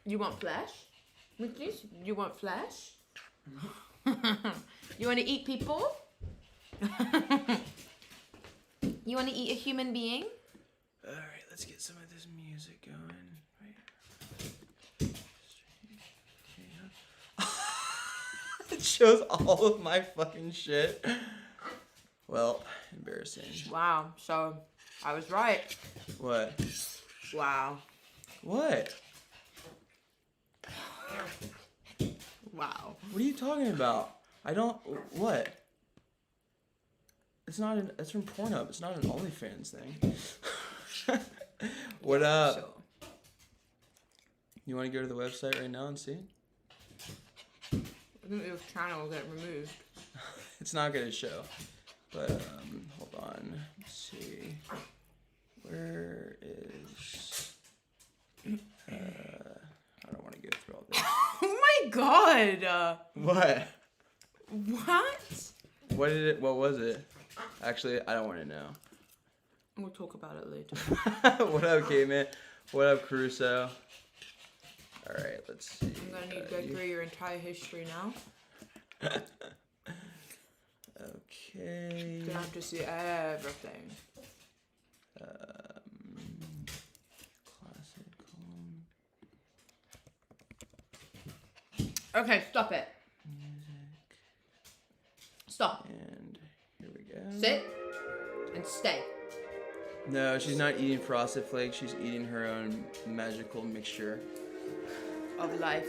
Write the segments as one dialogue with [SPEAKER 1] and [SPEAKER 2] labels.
[SPEAKER 1] You want flesh? Mickey's? You want flesh? You want to eat people? You want to eat a human being?
[SPEAKER 2] Alright, let's get some of this music going. Right. It shows all of my fucking shit. Well, embarrassing.
[SPEAKER 1] Wow, so I was right.
[SPEAKER 2] What?
[SPEAKER 1] Wow.
[SPEAKER 2] What?
[SPEAKER 1] Wow.
[SPEAKER 2] What are you talking about? I don't. What? It's not an. It's from Pornhub. It's not an OnlyFans thing. What up?
[SPEAKER 1] Sure.
[SPEAKER 2] You want to go to the website right now and see?
[SPEAKER 1] I think your channel will get removed.
[SPEAKER 2] It's not gonna show. But hold on. Let's see. Where is? I don't want to go through all this.
[SPEAKER 1] Oh my god!
[SPEAKER 2] What?
[SPEAKER 1] What?
[SPEAKER 2] What did it? What was it? Actually, I don't want to know.
[SPEAKER 1] We'll talk about it later.
[SPEAKER 2] What up, K-Man? What up, Caruso? All right, let's see.
[SPEAKER 1] I'm gonna need to go through your entire history now.
[SPEAKER 2] Okay.
[SPEAKER 1] You have to see everything.
[SPEAKER 2] Classic.
[SPEAKER 1] Okay, stop it.
[SPEAKER 2] Music.
[SPEAKER 1] Stop.
[SPEAKER 2] And here we go.
[SPEAKER 1] Sit and stay.
[SPEAKER 2] No, she's not eating Frosted Flakes. She's eating her own magical mixture.
[SPEAKER 1] Of life.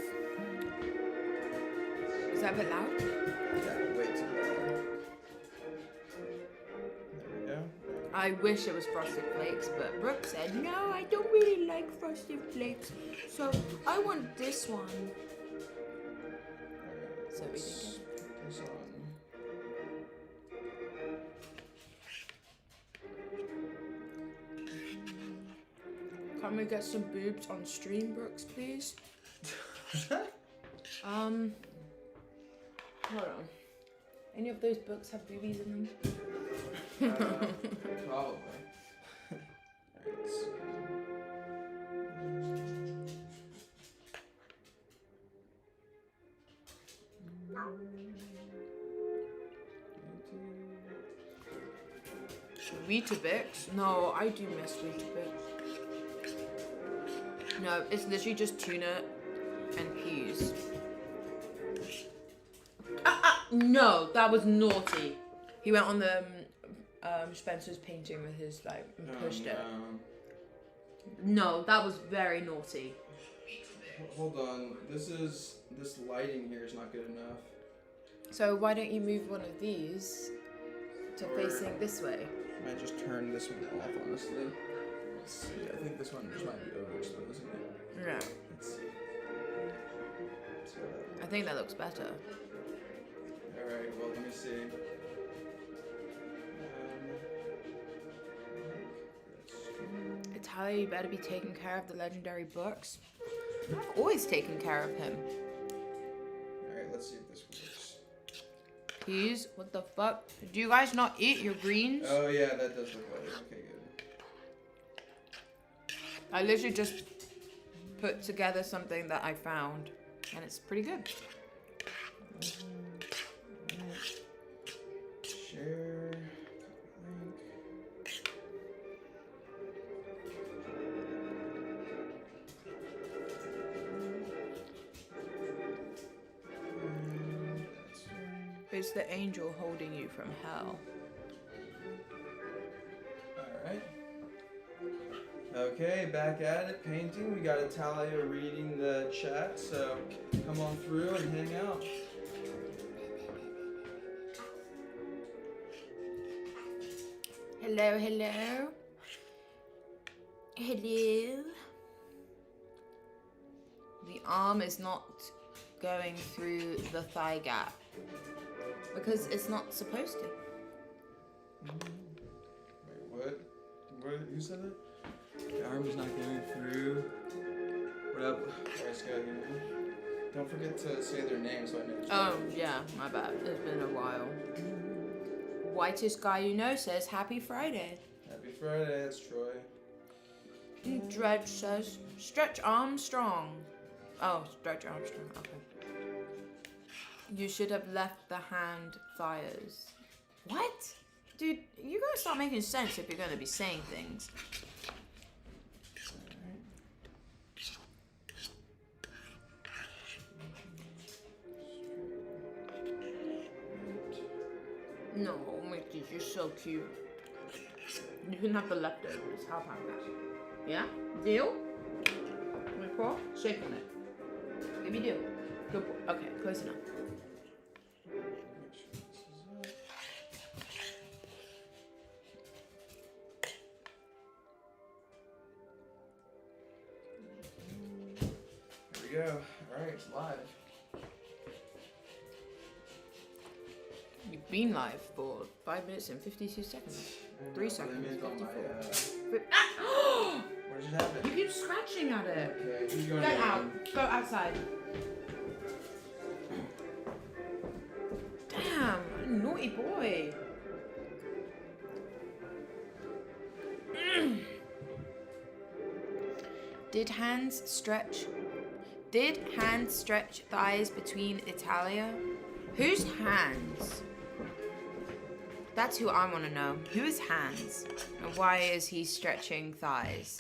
[SPEAKER 1] Is that a bit loud?
[SPEAKER 2] Yeah, way too loud. There we go.
[SPEAKER 1] I wish it was Frosted Flakes, but Brooke said, no, I don't really like Frosted Flakes, so I want this one.
[SPEAKER 2] Alright,
[SPEAKER 1] So we
[SPEAKER 2] let's
[SPEAKER 1] think
[SPEAKER 2] put this on.
[SPEAKER 1] Can we get some boobs on stream, Brooks, please? Hold on. Any of those books have boobies in them?
[SPEAKER 2] Probably. Alright, let's see.
[SPEAKER 1] Weetabix? No, I do miss Weetabix. No, it's literally just tuna and peas. No, that was naughty. He went on the Spencer's painting with his like and pushed it. No, that was very naughty.
[SPEAKER 2] Hold on. This lighting here is not good enough.
[SPEAKER 1] So why don't you move one of these to facing this way?
[SPEAKER 2] I might just turn this one off, honestly. Let's see. I think this one just might be overexposing it.
[SPEAKER 1] Yeah.
[SPEAKER 2] Let's see.
[SPEAKER 1] I think that looks better.
[SPEAKER 2] Alright, well, let me see.
[SPEAKER 1] Italia, you better be taking care of the legendary books. I've always taken care of him.
[SPEAKER 2] Alright, let's see if this works.
[SPEAKER 1] Peas? What the fuck? Do you guys not eat your greens?
[SPEAKER 2] Oh, yeah, that does look better. Okay, good.
[SPEAKER 1] I literally just put together something that I found, and it's pretty good.
[SPEAKER 2] Share. Link.
[SPEAKER 1] It's the angel holding you from hell.
[SPEAKER 2] Alright. Okay, back at it, painting. We got Italia reading the chat, so come on through and hang out.
[SPEAKER 1] Hello, hello. Hello. The arm is not going through the thigh gap because it's not supposed to.
[SPEAKER 2] Wait, what? What? Who said that? The arm is not going through. What up? Alright, Scott, don't forget to say their name so I know.
[SPEAKER 1] Oh, yeah, my bad. It's been a while. Whitest guy you know says, Happy Friday.
[SPEAKER 2] Happy Friday, it's Troy.
[SPEAKER 1] Dredge says, Stretch Armstrong. Oh, stretch your hamstring. Okay. You should have left the hand thighs. What? Dude, you gotta start making sense if you're gonna be saying things. No, Mickey, you're so cute. You can have the leftovers. How about that? Yeah? Deal? My paw? Shake on it. Give me deal. Good boy. Okay, close enough.
[SPEAKER 2] Here we go. Alright, it's live.
[SPEAKER 1] You've been live for 5 minutes and 52 seconds. 3 seconds. 54.
[SPEAKER 2] What did it happen?
[SPEAKER 1] You keep scratching at it.
[SPEAKER 2] Okay, who's going
[SPEAKER 1] Get
[SPEAKER 2] to
[SPEAKER 1] out. Go outside. Damn, naughty boy. Did hands stretch thighs between Italia? Whose hands? That's who I want to know. Who is Hans? And why is he stretching thighs?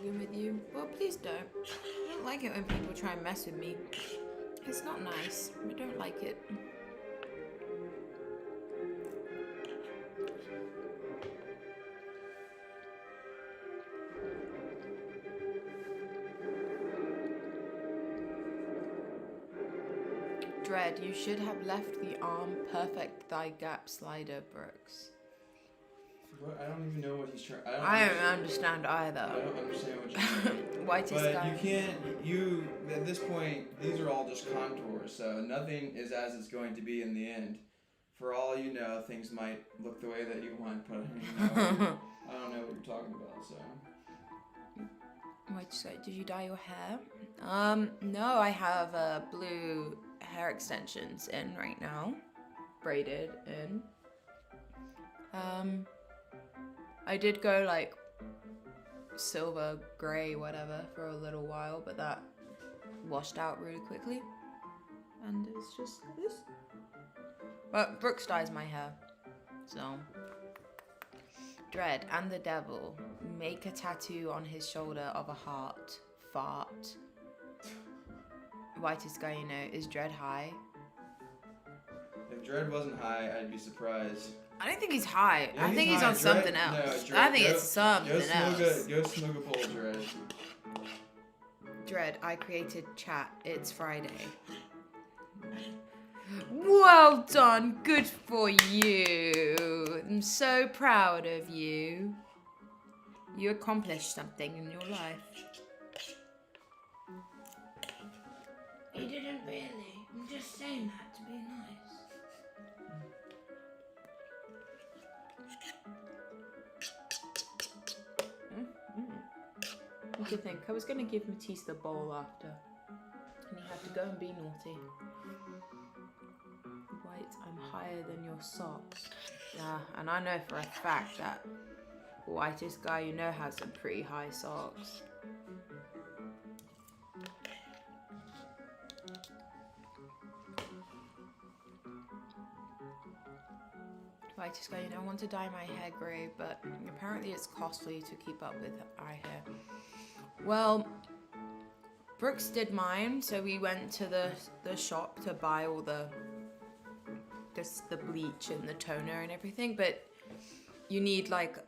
[SPEAKER 1] With you? Well, please don't. I don't like it when people try and mess with me. It's not nice. I don't like it. Dread, you should have left the arm perfect thigh gap slider, Brooks.
[SPEAKER 2] What? I don't even know what he's trying.
[SPEAKER 1] I don't understand either.
[SPEAKER 2] I don't understand what you're saying.
[SPEAKER 1] Whitest
[SPEAKER 2] but
[SPEAKER 1] guy.
[SPEAKER 2] you can't. At this point, these are all just contours, so nothing is as it's going to be in the end. For all you know, things might look the way that you want, but I don't know what you're talking about. So.
[SPEAKER 1] Whitest guy, did you dye your hair? No, I have blue hair extensions in right now, braided in. I did go like silver, grey, whatever for a little while, but that washed out really quickly. And it's just this. But Brooks dyes my hair. So. Dread and the devil make a tattoo on his shoulder of a heart. Fart. Whitest guy you know. Is Dread high?
[SPEAKER 2] If Dread wasn't high, I'd be surprised.
[SPEAKER 1] I don't think he's high.
[SPEAKER 2] Yeah,
[SPEAKER 1] I think he's
[SPEAKER 2] high.
[SPEAKER 1] on something else.
[SPEAKER 2] No, Dread,
[SPEAKER 1] I think it's something else.
[SPEAKER 2] Go smoke a bowl, Dread.
[SPEAKER 1] Dread, I created chat. It's Friday. Well done. Good for you. I'm so proud of you. You accomplished something in your life. You didn't really. I'm just saying that to be nice. What do you think? I was going to give Matisse the bowl after. And he had to go and be naughty. White, I'm higher than your socks. Yeah, and I know for a fact that whitest guy you know has some pretty high socks. Whitest guy you know, I want to dye my hair grey, but apparently it's costly to keep up with eye hair. Well, Brooks did mine, so we went to the shop to buy all the bleach and the toner and everything, but you need like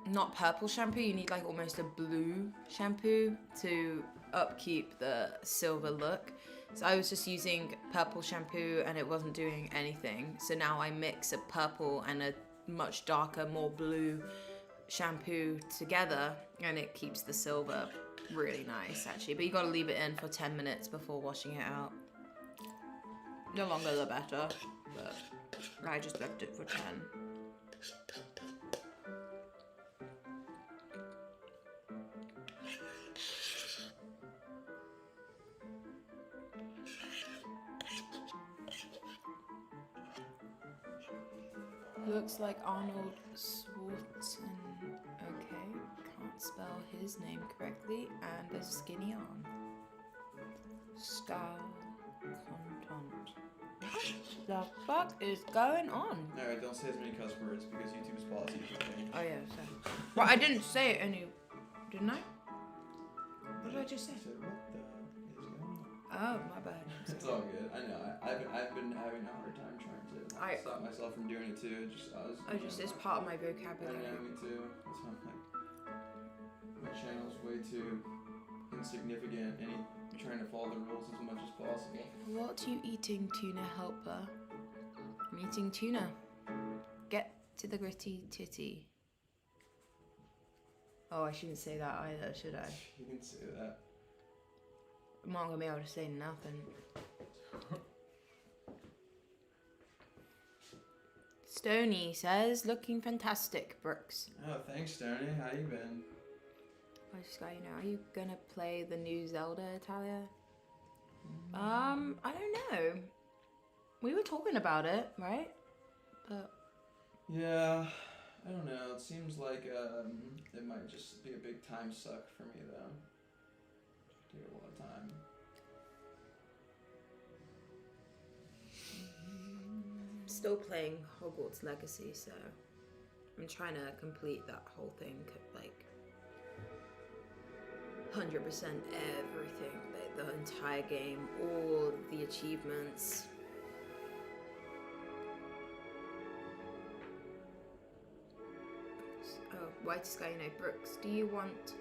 [SPEAKER 1] not purple shampoo, you need like almost a blue shampoo to upkeep the silver look. So I was just using purple shampoo and it wasn't doing anything. So now I mix a purple and a much darker, more blue shampoo together, and it keeps the silver really nice actually. But you gotta leave it in for 10 minutes before washing it out. The longer the better, but I just left it for 10. Looks like Arnold Schwarzenegger. Okay, can't spell his name correctly, and a skinny arm. Scal content. What the fuck is going on?
[SPEAKER 2] Alright, don't say as many cuss words because YouTube's policy is okay.
[SPEAKER 1] Oh yeah, so. Well, I didn't say it any, didn't I? What did I just say?
[SPEAKER 2] You said, what the is going on?
[SPEAKER 1] Oh, my bad.
[SPEAKER 2] It's all good. I know. I've been having a hard time trying to stop myself from doing it too.
[SPEAKER 1] It's part of my
[SPEAKER 2] I
[SPEAKER 1] vocabulary.
[SPEAKER 2] know, me too. That's why I'm like, my channel's way too insignificant. Trying to follow the rules as much as possible.
[SPEAKER 1] What are you eating, tuna helper? I'm eating tuna. Get to the gritty titty. Oh, I shouldn't say that either, should I?
[SPEAKER 2] You can say that.
[SPEAKER 1] I'm not gonna be able to say nothing. Stony says, looking fantastic, Brooks.
[SPEAKER 2] Oh, thanks, Stoney. How you been?
[SPEAKER 1] I just got, are you gonna play the new Zelda, Talia? I don't know. We were talking about it, right? But
[SPEAKER 2] Yeah, I don't know. It seems like it might just be a big time suck for me though. Take a lot of time.
[SPEAKER 1] still playing Hogwarts Legacy, so I'm trying to complete that whole thing, like 100% everything, like the entire game, all the achievements. Oh, White Sky, Brooks, do you want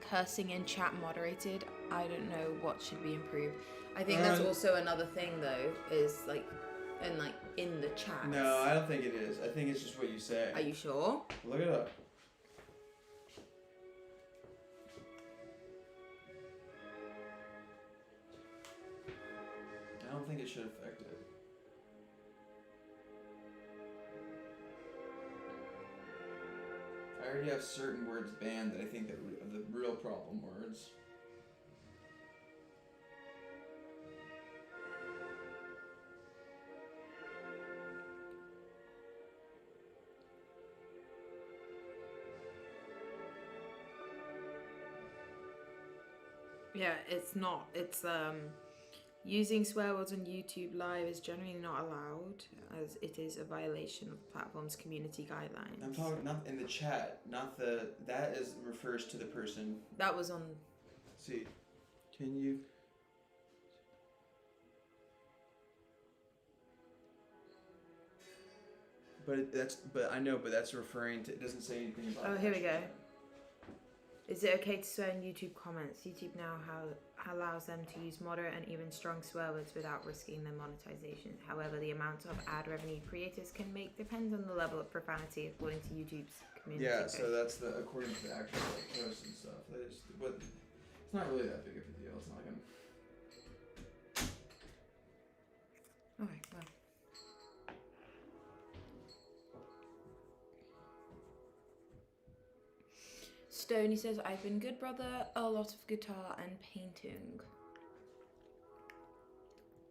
[SPEAKER 1] cursing in chat moderated? I don't know what should be improved. I think that's also another thing though, is like in the chat.
[SPEAKER 2] No, I don't think it is. I think it's just what you say.
[SPEAKER 1] Are you sure?
[SPEAKER 2] Look it up. I don't think it should affect it. I already have certain words banned that I think that are the real problem words.
[SPEAKER 1] Yeah, it's not. It's using swear words on YouTube Live is generally not allowed, as it is a violation of the platform's community guidelines.
[SPEAKER 2] I'm talking not in the chat, not the. That is refers to the person.
[SPEAKER 1] That was on.
[SPEAKER 2] See, can you? But I know, but that's referring to. It doesn't say anything about.
[SPEAKER 1] Oh, here we go. Is it okay to swear in YouTube comments? YouTube now allows them to use moderate and even strong swear words without risking their monetization. However, the amount of ad revenue creators can make depends on the level of profanity according to YouTube's community.
[SPEAKER 2] Yeah,
[SPEAKER 1] code.
[SPEAKER 2] so that's the according to the actual posts and stuff. That is, but it's not really that big of a deal. It's not like I'm.
[SPEAKER 1] Alright, well. Stoney says, I've been good, brother. A lot of guitar and painting.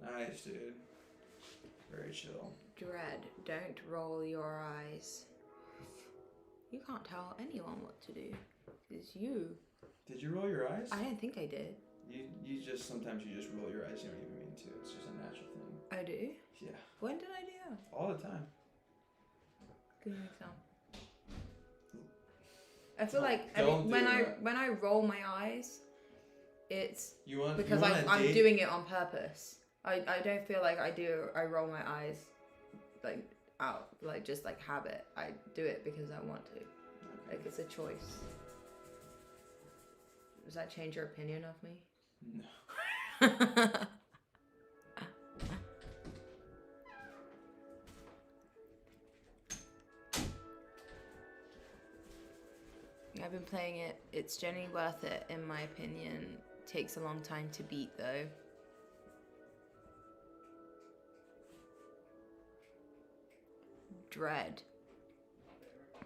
[SPEAKER 2] Nice, dude. Very chill.
[SPEAKER 1] Dread, don't roll your eyes. You can't tell anyone what to do. It's you.
[SPEAKER 2] Did you roll your eyes?
[SPEAKER 1] I don't think I did.
[SPEAKER 2] You just sometimes you just roll your eyes. You don't even mean to. It's just a natural thing.
[SPEAKER 1] I do?
[SPEAKER 2] Yeah.
[SPEAKER 1] When did I do that?
[SPEAKER 2] All the time.
[SPEAKER 1] Give me an example. I feel like when I roll my eyes, it's because I'm doing it on purpose. I don't feel like I roll my eyes like out, like just like habit. I do it because I want to.
[SPEAKER 2] Okay.
[SPEAKER 1] Like it's a choice. Does that change your opinion of me?
[SPEAKER 2] No.
[SPEAKER 1] I've been playing it. It's generally worth it, in my opinion. Takes a long time to beat, though. Dread.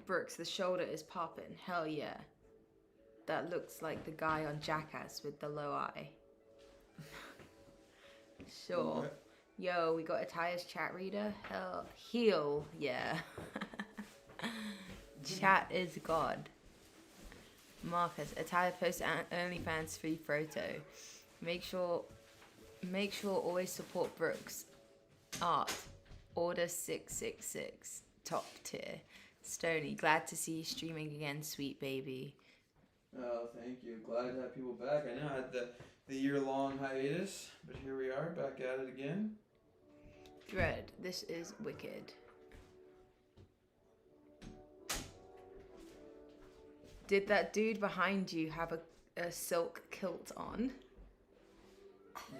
[SPEAKER 1] Brooks, the shoulder is popping. Hell yeah. That looks like the guy on Jackass with the low eye. Sure.
[SPEAKER 2] What?
[SPEAKER 1] Yo, we got Ataya's chat reader. Hell, heal, yeah. Chat is God. Marcus, Ataya posts OnlyFans free photo. Make sure always support Brooks. Art. Order 666. Top tier. Stony, glad to see you streaming again, sweet baby.
[SPEAKER 2] Oh, thank you. Glad to have people back. I know I had the year-long hiatus, but here we are, back at it again.
[SPEAKER 1] Dread, this is wicked. Did that dude behind you have a silk kilt on?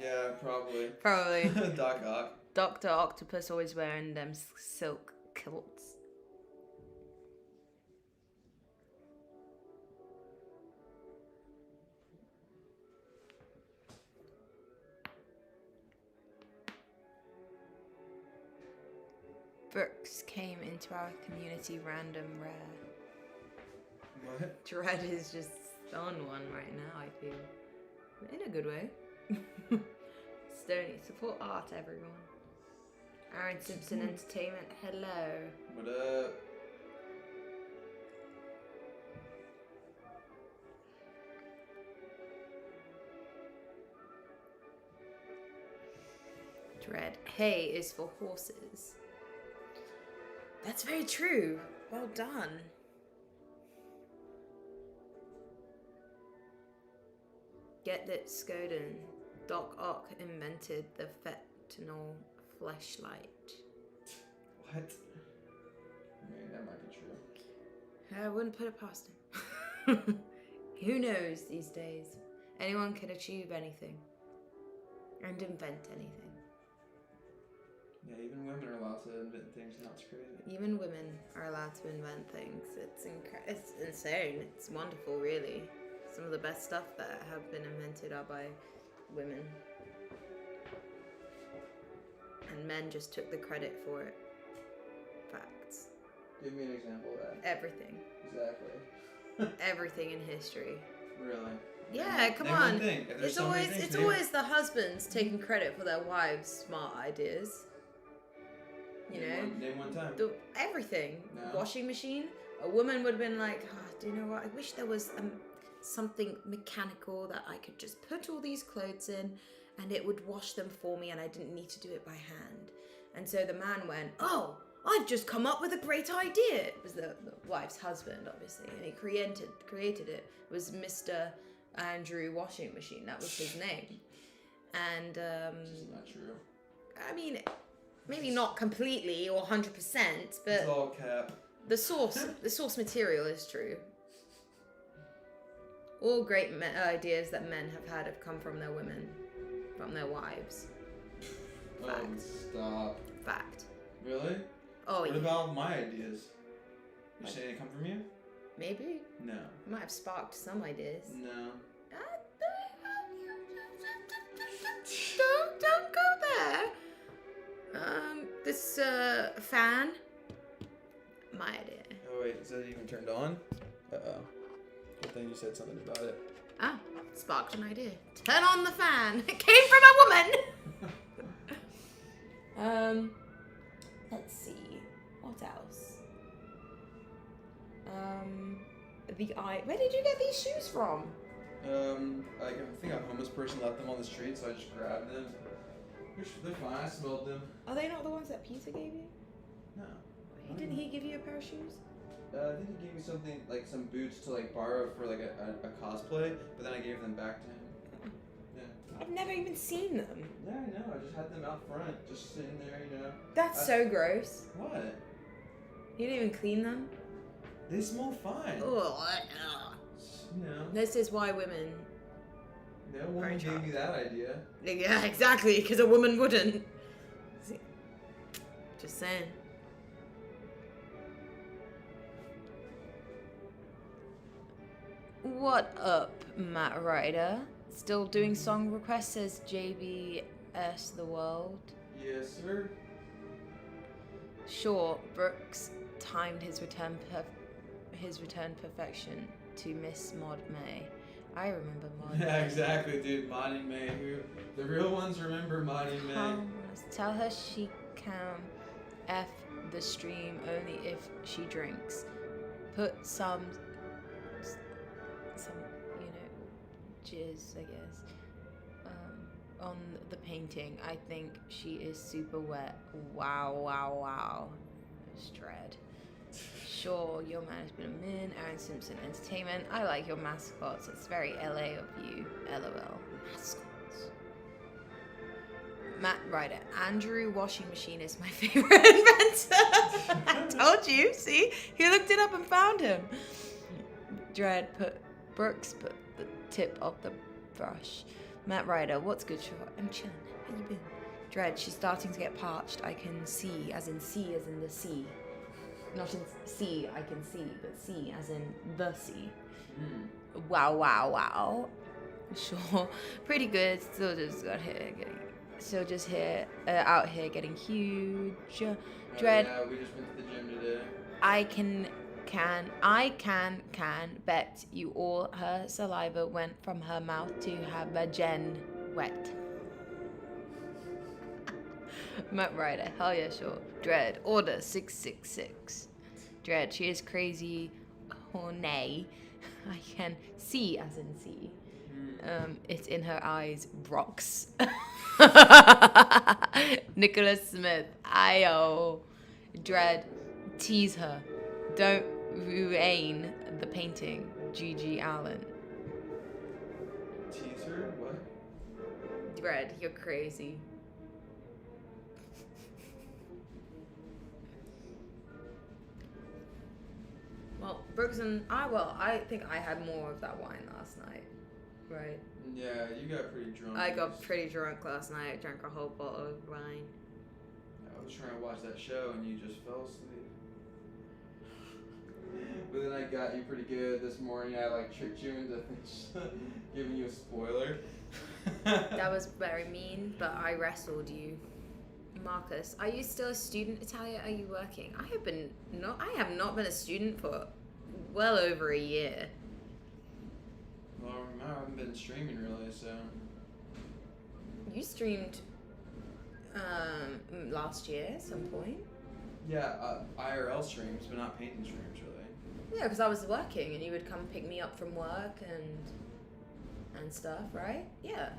[SPEAKER 2] Yeah, probably.
[SPEAKER 1] Probably.
[SPEAKER 2] Doc Ock.
[SPEAKER 1] Dr. Octopus always wearing them silk kilts. Brooks came into our community random rare.
[SPEAKER 2] What?
[SPEAKER 1] Dread is just on one right now, I feel. In a good way. Stony, support art, everyone. Aaron Simpson Entertainment, hello.
[SPEAKER 2] What up?
[SPEAKER 1] Dread, hay is for horses. That's very true. Well done. Get that Skoden. Doc Ock invented the fentanyl fleshlight.
[SPEAKER 2] What? I mean, that might be true.
[SPEAKER 1] I wouldn't put it past him. Who knows these days? Anyone can achieve anything. And invent anything.
[SPEAKER 2] Yeah, even women are allowed to invent things now. It's crazy.
[SPEAKER 1] Even women are allowed to invent things. It's insane. It's wonderful, really. Some of the best stuff that have been invented are by women. And men just took the credit for it. Facts.
[SPEAKER 2] Give me an example of that.
[SPEAKER 1] Everything.
[SPEAKER 2] Exactly.
[SPEAKER 1] Everything in history.
[SPEAKER 2] Really?
[SPEAKER 1] Yeah, come
[SPEAKER 2] Name
[SPEAKER 1] on.
[SPEAKER 2] one thing. If there's
[SPEAKER 1] It's
[SPEAKER 2] so many
[SPEAKER 1] always
[SPEAKER 2] things,
[SPEAKER 1] it's always the husbands taking credit for their wives' smart ideas. You know?
[SPEAKER 2] Name one time.
[SPEAKER 1] Everything.
[SPEAKER 2] No.
[SPEAKER 1] Washing machine. A woman would have been like, oh, do you know what? I wish there was something mechanical that I could just put all these clothes in and it would wash them for me and I didn't need to do it by hand. And so the man went, oh, I've just come up with a great idea. It was the wife's husband, obviously, and he created it. It was Mr. Andrew Washing Machine. That was his name. And
[SPEAKER 2] This is not true.
[SPEAKER 1] I mean, maybe not completely or 100%, but
[SPEAKER 2] It's all cap.
[SPEAKER 1] the source material is true. All great ideas that men have come from their women, from their wives. Fact.
[SPEAKER 2] Oh, stop.
[SPEAKER 1] Fact.
[SPEAKER 2] Really?
[SPEAKER 1] Oh,
[SPEAKER 2] What
[SPEAKER 1] yeah.
[SPEAKER 2] about my ideas? You saying they come from you?
[SPEAKER 1] Maybe.
[SPEAKER 2] No.
[SPEAKER 1] Might have sparked some ideas.
[SPEAKER 2] No.
[SPEAKER 1] Don't go there. This fan. My idea.
[SPEAKER 2] Oh wait, is that even turned on? Uh-oh. Good thing you said something about it.
[SPEAKER 1] Ah, sparked an idea. Turn on the fan. It came from a woman. Let's see. What else? The eye. Where did you get these shoes from?
[SPEAKER 2] I think a homeless person left them on the street, so I just grabbed them. They're fine. I smelled them.
[SPEAKER 1] Are they not the ones that Peter gave you?
[SPEAKER 2] No.
[SPEAKER 1] Didn't he give you a pair of shoes?
[SPEAKER 2] I think he gave me something like some boots to like borrow for like a cosplay, but then I gave them back to him. Yeah.
[SPEAKER 1] I've never even seen them.
[SPEAKER 2] Yeah, I know. I just had them out front, just sitting there, you know.
[SPEAKER 1] That's so gross.
[SPEAKER 2] What?
[SPEAKER 1] You didn't even clean them?
[SPEAKER 2] They smell fine.
[SPEAKER 1] Ugh.
[SPEAKER 2] You know.
[SPEAKER 1] This is why women...
[SPEAKER 2] No woman gave me that idea.
[SPEAKER 1] Yeah, exactly, because a woman wouldn't. Just saying. What up, Matt Ryder? Still doing song requests, says JBS The World.
[SPEAKER 2] Yes, sir.
[SPEAKER 1] Sure, Brooks timed his return perfection to Miss Maud May. I remember Maud
[SPEAKER 2] Yeah,
[SPEAKER 1] May.
[SPEAKER 2] exactly, dude. Maudie May. Who? The real ones remember Maudie May.
[SPEAKER 1] Tell her she can F the stream only if she drinks. Put some, jizz, I guess, on the painting. I think she is super wet. Wow. Strad. Sure, your man has been a min. Aaron Simpson Entertainment. I like your mascots. It's very LA of you. LOL. Mascots. Matt Ryder. Andrew Washing Machine is my favorite inventor. I told you. See? He looked it up and found him. Brooks put the tip of the brush. Matt Ryder. What's good, Shaw? I'm chilling. How you been? Dread. She's starting to get parched. I can see, as in the sea. Not in sea, I can see, but sea as in the sea. Wow. Sure. Pretty good. Still just out here getting huge. Dread.
[SPEAKER 2] Yeah, we just went to the gym today.
[SPEAKER 1] I can bet you all her saliva went from her mouth to her vagin wet. Matt Ryder, hell yeah, sure. Dread, order 666. Dread, she is crazy horny. I can see as in see. It's in her eyes, Brox. Nicholas Smith, Ayo. Dread, tease her. Don't ruin the painting. Gigi Allen.
[SPEAKER 2] Teaser? What?
[SPEAKER 1] Dread, you're crazy. Well, Brooks and I think I had more of that wine last night, right?
[SPEAKER 2] Yeah, you got pretty drunk.
[SPEAKER 1] I got pretty drunk last night. I drank a whole bottle of wine.
[SPEAKER 2] I was trying to watch that show and you just fell asleep. But then I got you pretty good this morning. I tricked you into giving you a spoiler.
[SPEAKER 1] That was very mean, but I wrestled you. Marcus, are you still a student, Italia? Are you working? I have not been a student for well over a year.
[SPEAKER 2] Well, I haven't been streaming really, so.
[SPEAKER 1] You streamed last year at some point.
[SPEAKER 2] Yeah, IRL streams, but not painting streams really.
[SPEAKER 1] Yeah, because I was working and you would come pick me up from work and stuff, right? Yeah.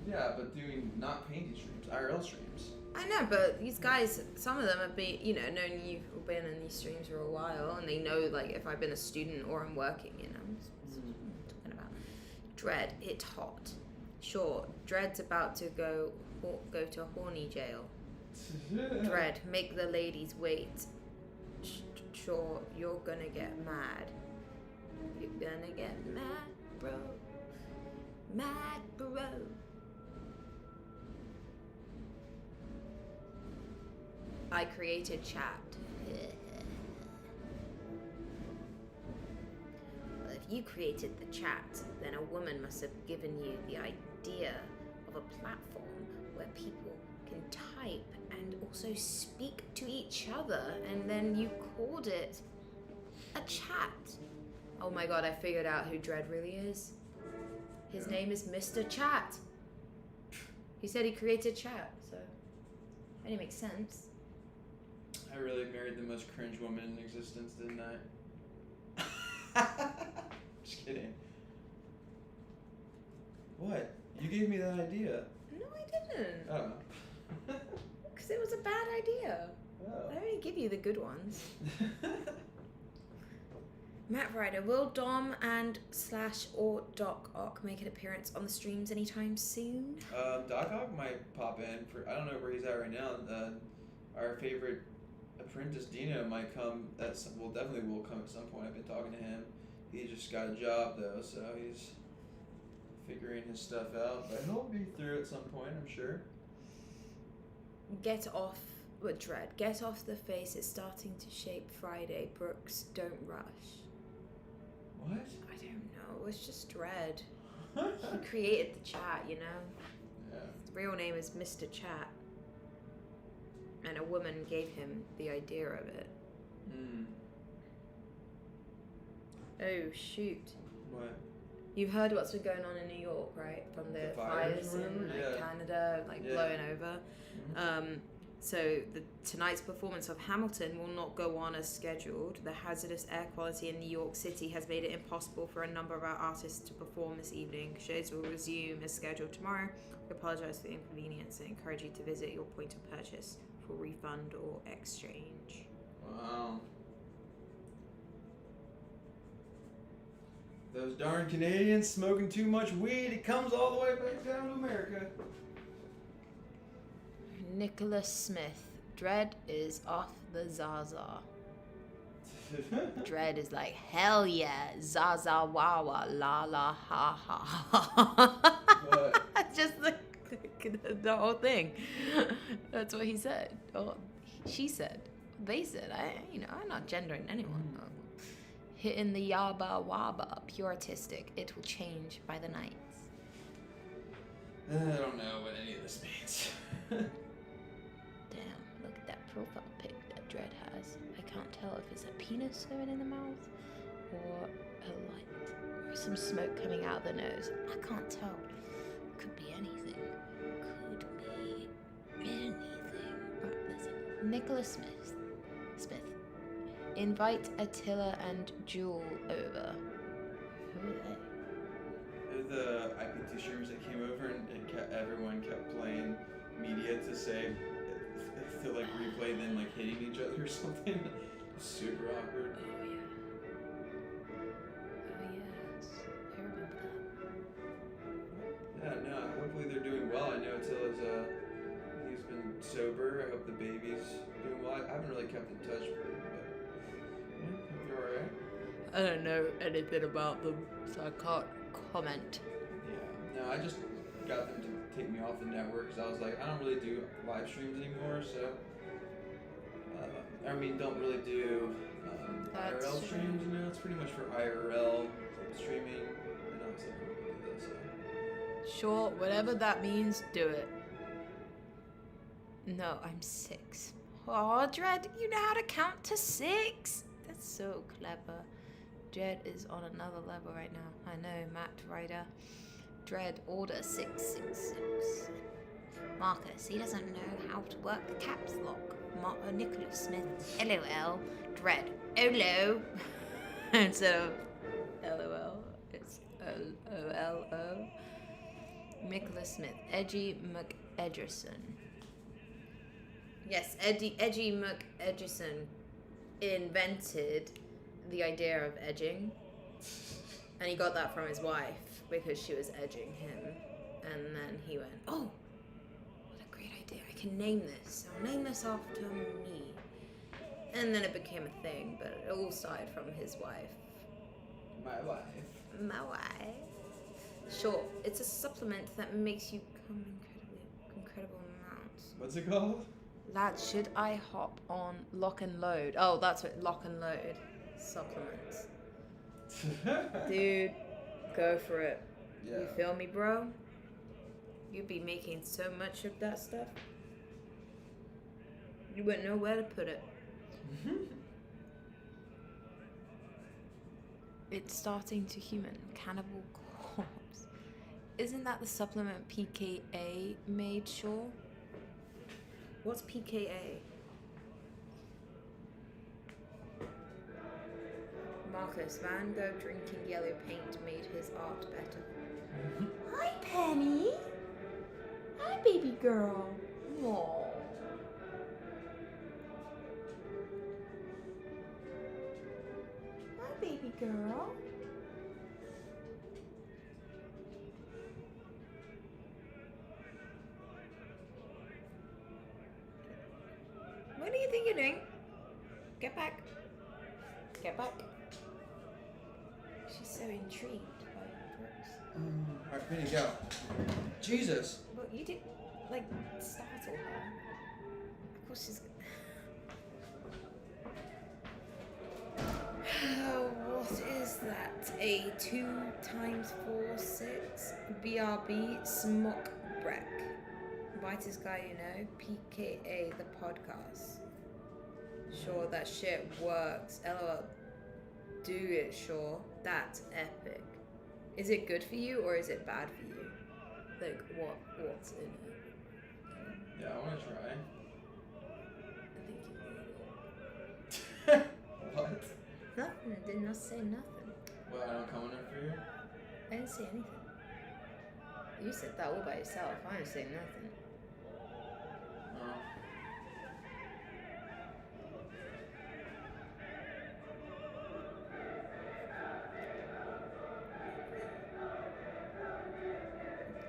[SPEAKER 2] Yeah, but doing not painting streams, IRL streams.
[SPEAKER 1] I know, but these guys, some of them have been, known you've been in these streams for a while, and they know, if I've been a student or I'm working, That's what I'm talking about. Dread, it's hot. Sure, Dread's about to go to a horny jail. Dread, make the ladies wait. Sure, you're gonna get mad. You're gonna get mad, bro. Mad, bro. I created chat. Well, if you created the chat, then a woman must have given you the idea of a platform where people can type and also speak to each other, and then you called it a chat. Oh my god, I figured out who Dread really is. His name is Mr. Chat. He said he created chat, so and it makes sense.
[SPEAKER 2] I really married the most cringe woman in existence, didn't I? Just kidding. What? You gave me that idea.
[SPEAKER 1] No, I didn't.
[SPEAKER 2] Oh.
[SPEAKER 1] Because it was a bad idea.
[SPEAKER 2] Oh.
[SPEAKER 1] I only give you the good ones. Matt Ryder, will Dom and / or Doc Ock make an appearance on the streams anytime soon?
[SPEAKER 2] Doc Ock might pop in for. I don't know where he's at right now. Our favorite apprentice Dino might come. Definitely will come at some point. I've been talking to him. He just got a job though, so he's figuring his stuff out. But he'll be through at some point, I'm sure.
[SPEAKER 1] Get off with Dread. Get off the face. It's starting to shape Friday. Brooks, don't rush.
[SPEAKER 2] What?
[SPEAKER 1] was just Dread. He created the chat, you know?
[SPEAKER 2] Yeah.
[SPEAKER 1] His real name is Mr. Chat. And a woman gave him the idea of it.
[SPEAKER 2] Mm.
[SPEAKER 1] Oh, shoot.
[SPEAKER 2] What?
[SPEAKER 1] You've heard what's been going on in New York, right? From the
[SPEAKER 2] fires
[SPEAKER 1] fires
[SPEAKER 2] or
[SPEAKER 1] in
[SPEAKER 2] whatever? Yeah.
[SPEAKER 1] Canada,
[SPEAKER 2] Yeah.
[SPEAKER 1] blowing over.
[SPEAKER 2] Mhm.
[SPEAKER 1] So tonight's performance of Hamilton will not go on as scheduled. The hazardous air quality in New York City has made it impossible for a number of our artists to perform this evening. Shows will resume as scheduled tomorrow. We apologise for the inconvenience and encourage you to visit your point of purchase for refund or exchange.
[SPEAKER 2] Wow. Those darn Canadians smoking too much weed, it comes all the way back down to America.
[SPEAKER 1] Nicholas Smith. Dread is off the Zaza. Dread is like, hell yeah, Zaza wawa, la la ha ha.
[SPEAKER 2] What?
[SPEAKER 1] Just the whole thing. That's what he said. Or she said. They said. I'm not gendering anyone. Hitting the yaba waba, pure artistic. It will change by the night.
[SPEAKER 2] I don't know what any of this means.
[SPEAKER 1] Damn, look at that profile pic that Dread has. I can't tell if it's a penis going in the mouth or a light or some smoke coming out of the nose. I can't tell. Could be anything. Could be anything. Right, listen. Nicholas Smith. Invite Attila and Jewel over. Who are they?
[SPEAKER 2] They're the IPT streamers that came over and everyone kept playing media to say, to like replay them like hitting each other or something. Super awkward.
[SPEAKER 1] Oh yeah. Oh yes. I remember that.
[SPEAKER 2] Yeah, no, hopefully they're doing well. I know Attila's he's been sober. I hope the baby's doing well. I haven't really kept in touch with him, but yeah, hope they're alright.
[SPEAKER 1] I don't know anything about them, so I can't comment.
[SPEAKER 2] Yeah, no, I just got them to take me off the network because I was like, I don't really do live streams anymore, so don't really do
[SPEAKER 1] That's
[SPEAKER 2] IRL
[SPEAKER 1] true.
[SPEAKER 2] streams, you know, it's pretty much for IRL streaming, and I was like, I'm gonna do this, so.
[SPEAKER 1] Sure, whatever that means, do it. No, I'm 6. Oh, Dread, you know how to count to 6? That's so clever. Dread is on another level right now. I know, Matt Ryder. Dread, order 666. Marcus, he doesn't know how to work the caps lock. Nicholas Smith, LOL. Dread, OLO. Instead of LOL, it's OLO. Nicholas Smith, Edgy McEdgerson. Yes, Edgy McEdgerson invented the idea of edging. And he got that from his wife because she was edging him. And then he went, oh, what a great idea. I can name this. I'll name this after me. And then it became a thing, but it all started from his wife.
[SPEAKER 2] My wife.
[SPEAKER 1] My wife. Sure, it's a supplement that makes you come incredible amounts.
[SPEAKER 2] What's it called?
[SPEAKER 1] Lad, should I hop on Lock and Load? Oh, that's what Lock and Load supplements. Dude, go for it.
[SPEAKER 2] Yeah.
[SPEAKER 1] You feel me, bro? You'd be making so much of that stuff. You wouldn't know where to put it. It's starting to human. Cannibal Corpse. Isn't that the supplement PKA made, sure? What's PKA? Marcus, Van Gogh drinking yellow paint made his art better. Hi, Penny. Hi, baby girl. Aww. Hi, baby girl. What do you think you're doing? Get back. Get back. She's so intrigued by Brooks.
[SPEAKER 2] Alright, Penny, go. Jesus.
[SPEAKER 1] Well, you did, like, startle her. Of course she's... What is that? A 2x4 BRB Smock Breck. Whitest guy you know, PKA the podcast. Sure, that shit works. LOL. Do it, sure. That's epic. Is it good for you or is it bad for you? Like, what's in it?
[SPEAKER 2] Yeah, I want to try.
[SPEAKER 1] I think you need it.
[SPEAKER 2] What?
[SPEAKER 1] Nothing. I did not say nothing.
[SPEAKER 2] Well, I don't come enough for you?
[SPEAKER 1] I didn't say anything. You said that all by yourself. I didn't say nothing.
[SPEAKER 2] Oh.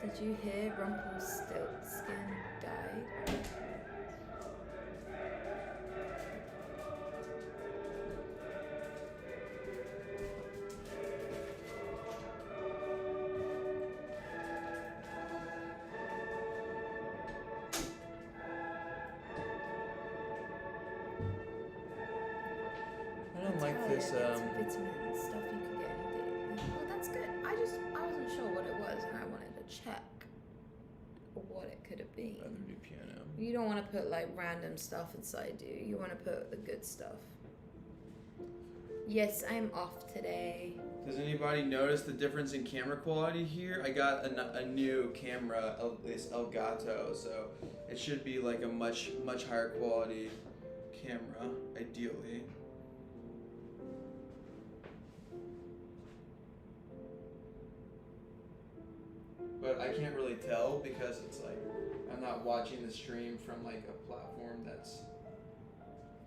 [SPEAKER 1] Did you hear Rumpelstiltskin died?
[SPEAKER 2] I don't like this,
[SPEAKER 1] Some vitamin stuff you could get in the. Well, that's good. I wasn't sure what it was, and I wanted to check what it could have been.
[SPEAKER 2] Rather do piano.
[SPEAKER 1] You don't want to put like random stuff inside, do you? You want to put the good stuff. Yes, I'm off today.
[SPEAKER 2] Does anybody notice the difference in camera quality here? I got a new camera, this Elgato, so it should be like a much higher quality camera, ideally. But I can't really tell because it's like I'm not watching the stream from like a platform that's.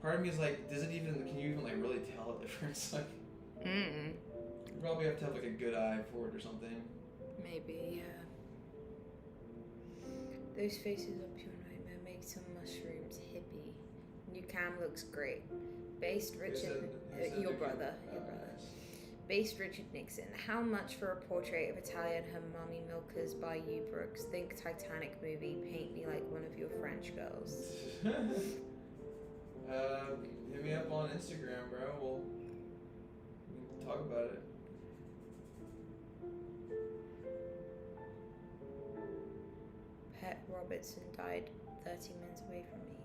[SPEAKER 2] Part of me is like, can you even like really tell a difference? Like, you probably have to have like a good eye for it or something.
[SPEAKER 1] Maybe, yeah. Those faces are pure nightmare. Make some mushrooms hippie. New cam looks great. Based Richard, your brother. Based Richard Nixon. How much for a portrait of Italian her mummy milkers by you, Brooks? Think Titanic movie. Paint me like one of your French girls.
[SPEAKER 2] Hit me up on Instagram, bro. We can talk about it.
[SPEAKER 1] Pet Robertson died 30 minutes away from me.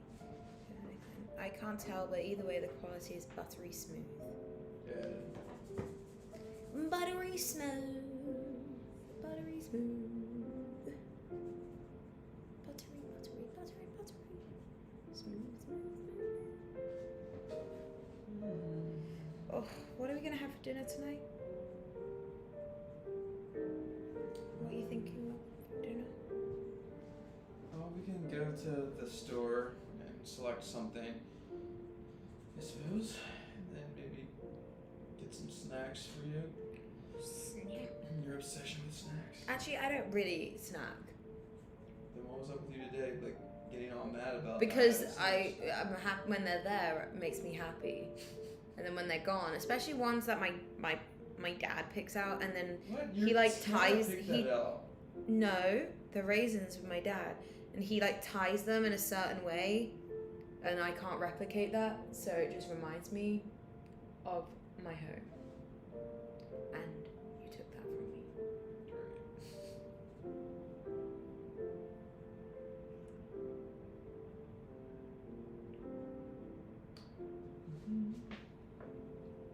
[SPEAKER 1] I can't tell, but either way, the quality is buttery smooth.
[SPEAKER 2] Yeah.
[SPEAKER 1] Buttery smooth. Buttery smooth. Buttery. Smooth. Oh, what are we gonna have for dinner tonight? What are you thinking of for dinner?
[SPEAKER 2] Oh, we can go to the store and select something, I suppose, and then maybe get some snacks for you. Your obsession with snacks.
[SPEAKER 1] Actually, I don't really snack.
[SPEAKER 2] Then what was up with you today? Like getting all mad about
[SPEAKER 1] Because
[SPEAKER 2] that?
[SPEAKER 1] I'm happy when they're there. It makes me happy, and then when they're gone, especially ones that my dad picks out, and then
[SPEAKER 2] What?
[SPEAKER 1] he like ties.
[SPEAKER 2] That out.
[SPEAKER 1] No, the raisins with my dad, and he like ties them in a certain way, and I can't replicate that, so it just reminds me of my home. And you took that from me.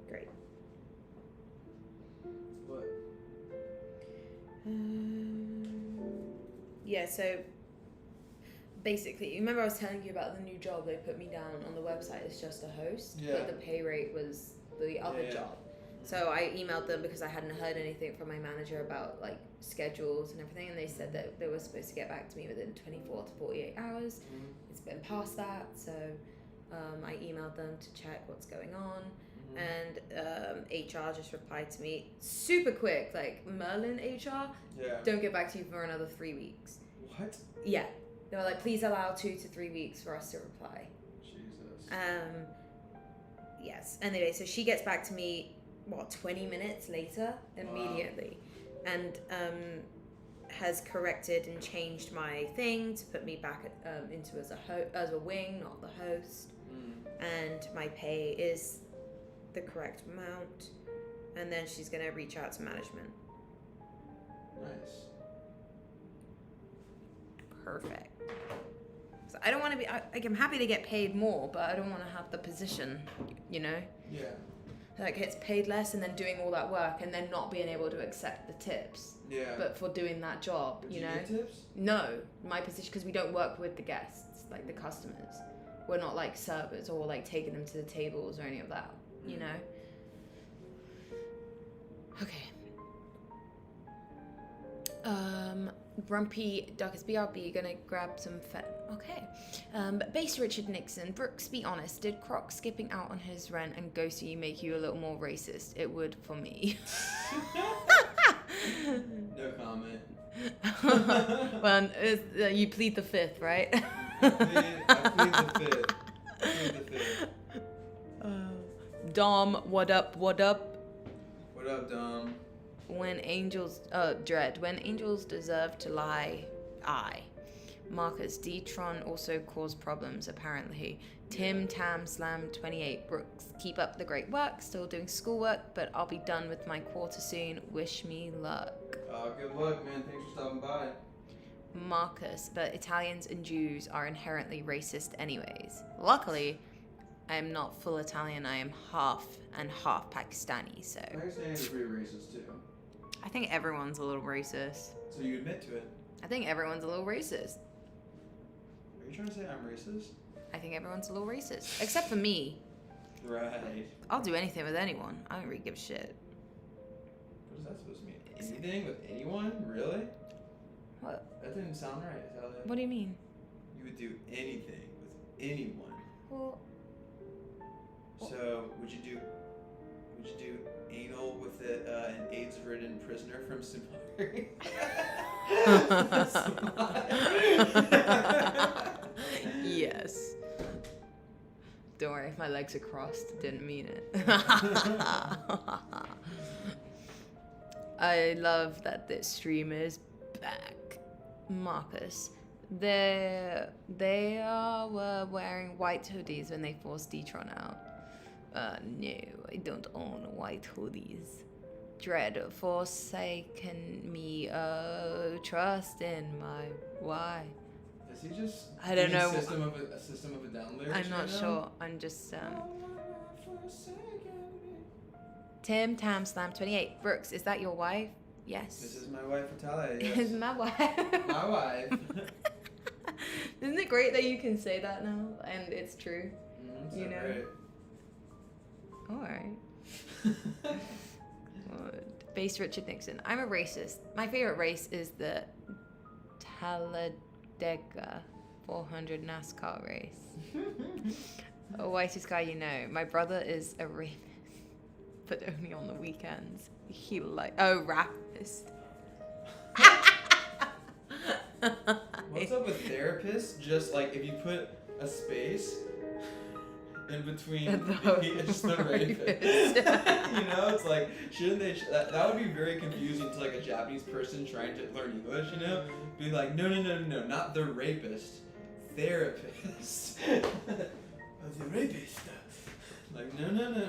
[SPEAKER 1] Great.
[SPEAKER 2] What?
[SPEAKER 1] Yeah, so basically, you remember I was telling you about the new job they put me down on the website as just a host,
[SPEAKER 2] Yeah.
[SPEAKER 1] but the pay rate was the other
[SPEAKER 2] Yeah.
[SPEAKER 1] job. So I emailed them because I hadn't heard anything from my manager about like schedules and everything, and they said that they were supposed to get back to me within 24 to 48 hours. It's been past that, so I emailed them to check what's going on. And HR just replied to me super quick, like Merlin HR,
[SPEAKER 2] Yeah.
[SPEAKER 1] don't get back to you for another 3 weeks.
[SPEAKER 2] What?
[SPEAKER 1] Yeah, they were like, please allow 2 to 3 weeks for us to reply.
[SPEAKER 2] Jesus.
[SPEAKER 1] Yes. Anyway, so she gets back to me 20 minutes later, immediately, and has corrected and changed my thing to put me back into as a wing, not the host, and my pay is the correct amount. And then she's going to reach out to management.
[SPEAKER 2] Nice.
[SPEAKER 1] Perfect. So I don't want to be, I'm happy to get paid more, but I don't want to have the position, you know?
[SPEAKER 2] Yeah.
[SPEAKER 1] Like, it's paid less and then doing all that work and then not being able to accept the tips.
[SPEAKER 2] Yeah.
[SPEAKER 1] But for doing that job,
[SPEAKER 2] Would
[SPEAKER 1] you know?
[SPEAKER 2] Get tips?
[SPEAKER 1] No, my position, because we don't work with the guests, like the customers. We're not like servers or like taking them to the tables or any of that, you know? Okay. Grumpy Duckers BRB gonna grab some okay. Base Richard Nixon. Brooks, be honest. Did Croc skipping out on his rent and ghosting you make you a little more racist? It would for me.
[SPEAKER 2] No comment.
[SPEAKER 1] Well, you plead the fifth, right?
[SPEAKER 2] I plead the fifth.
[SPEAKER 1] Dom, what up? What up?
[SPEAKER 2] What up, Dom?
[SPEAKER 1] When angels, Dread. When angels deserve to lie, Marcus, D-Tron also caused problems, apparently. Tim Tam Slam 28. Brooks, keep up the great work. Still doing schoolwork, but I'll be done with my quarter soon. Wish me luck.
[SPEAKER 2] Good luck, man. Thanks for stopping by.
[SPEAKER 1] Marcus, but Italians and Jews are inherently racist anyways. Luckily, I am not full Italian. I am half and half Pakistani, so...
[SPEAKER 2] Pakistanis are pretty racist, too.
[SPEAKER 1] I think everyone's a little racist.
[SPEAKER 2] So you admit to it?
[SPEAKER 1] I think everyone's a little racist.
[SPEAKER 2] Are you trying to say I'm racist?
[SPEAKER 1] I think everyone's a little racist. Except for me.
[SPEAKER 2] Right.
[SPEAKER 1] I'll do anything with anyone. I don't really give a shit.
[SPEAKER 2] What is that supposed to mean? Anything with anyone? Really?
[SPEAKER 1] What?
[SPEAKER 2] That didn't sound right.
[SPEAKER 1] What do you mean?
[SPEAKER 2] You would do anything with anyone.
[SPEAKER 1] Well...
[SPEAKER 2] So, would you do anal with an AIDS-ridden prisoner from Somalia?
[SPEAKER 1] Yes. Don't worry, if my legs are crossed, didn't mean it. I love that this stream is back. Marcus. They were wearing white hoodies when they forced D-Tron out. No, I don't own white hoodies. Dread, forsaken me, trust in my why.
[SPEAKER 2] Is he just
[SPEAKER 1] I don't know.
[SPEAKER 2] A system of a down lyrics
[SPEAKER 1] I'm not
[SPEAKER 2] right now?
[SPEAKER 1] sure. I'm just Tim Tam Slam 28. Brooks, is that your wife? Yes.
[SPEAKER 2] This is my wife, Natalia. Yes.
[SPEAKER 1] Is my wife.
[SPEAKER 2] My wife.
[SPEAKER 1] Isn't it great that you can say that now and it's true? You know.
[SPEAKER 2] Great.
[SPEAKER 1] All right. Base Richard Nixon. I'm a racist. My favorite race is the Talladega 400 NASCAR race. Oh, whitest guy you know. My brother is a rapist, but only on the weekends. He rapist.
[SPEAKER 2] What's up with therapists? Just like if you put a space in between, it's just the rapist. You know, it's like shouldn't they? That would be very confusing to like a Japanese person trying to learn English. You know, be like, no, not the rapist, therapist. The rapist. Like no.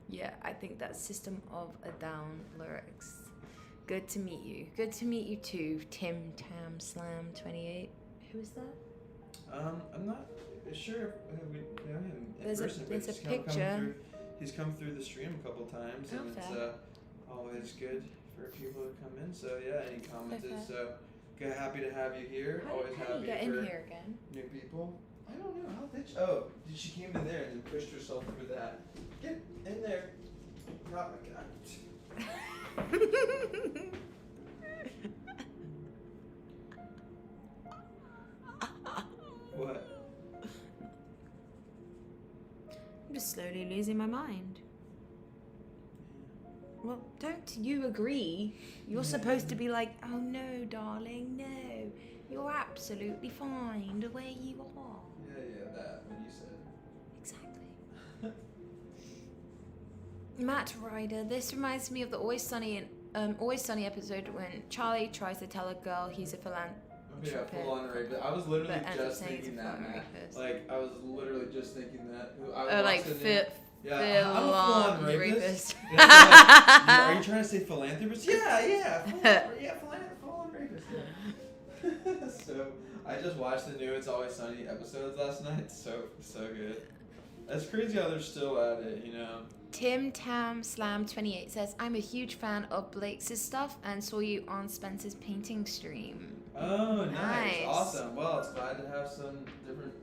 [SPEAKER 1] Yeah, I think that's System of a Down lyrics. Good to meet you. Good to meet you too, Tim Tam Slam 28. Who is that?
[SPEAKER 2] I'm not sure if we know him in
[SPEAKER 1] There's
[SPEAKER 2] person, but
[SPEAKER 1] a
[SPEAKER 2] he's
[SPEAKER 1] picture.
[SPEAKER 2] He's come through the stream a couple times, and
[SPEAKER 1] Okay.
[SPEAKER 2] it's always good for people to come in. So yeah, any comments is happy to have you here. Always
[SPEAKER 1] How do
[SPEAKER 2] happy
[SPEAKER 1] you get
[SPEAKER 2] for
[SPEAKER 1] in here again?
[SPEAKER 2] new people. I don't know how did she came in there and then pushed herself through that. Get in there. Oh my god. What?
[SPEAKER 1] I'm just slowly losing my mind. Well, don't you agree? You're supposed to be like, oh no, darling, no. You're absolutely fine the way you are.
[SPEAKER 2] Yeah, that what you said.
[SPEAKER 1] Exactly. Matt Ryder, this reminds me of the Always Sunny episode when Charlie tries to tell a girl he's a
[SPEAKER 2] Yeah, full on rapist. I was literally
[SPEAKER 1] But ends up
[SPEAKER 2] just
[SPEAKER 1] saying he's a
[SPEAKER 2] thinking that,
[SPEAKER 1] full-on
[SPEAKER 2] Matt.
[SPEAKER 1] rapist.
[SPEAKER 2] Like, I was literally just thinking that.
[SPEAKER 1] Oh, like
[SPEAKER 2] Yeah, I'm a full-on rapist.
[SPEAKER 1] rapist.
[SPEAKER 2] Yeah, so like, are you trying to say philanthropist? Yeah, full-on rapist. Yeah. So I just watched the new It's Always Sunny episodes last night. So good. It's crazy how they're still at it, you know.
[SPEAKER 1] Tim Tam Slam 28 says, I'm a huge fan of Blake's stuff and saw you on Spencer's painting stream.
[SPEAKER 2] Oh, nice.
[SPEAKER 1] Nice.
[SPEAKER 2] Awesome. Well, it's glad to have some different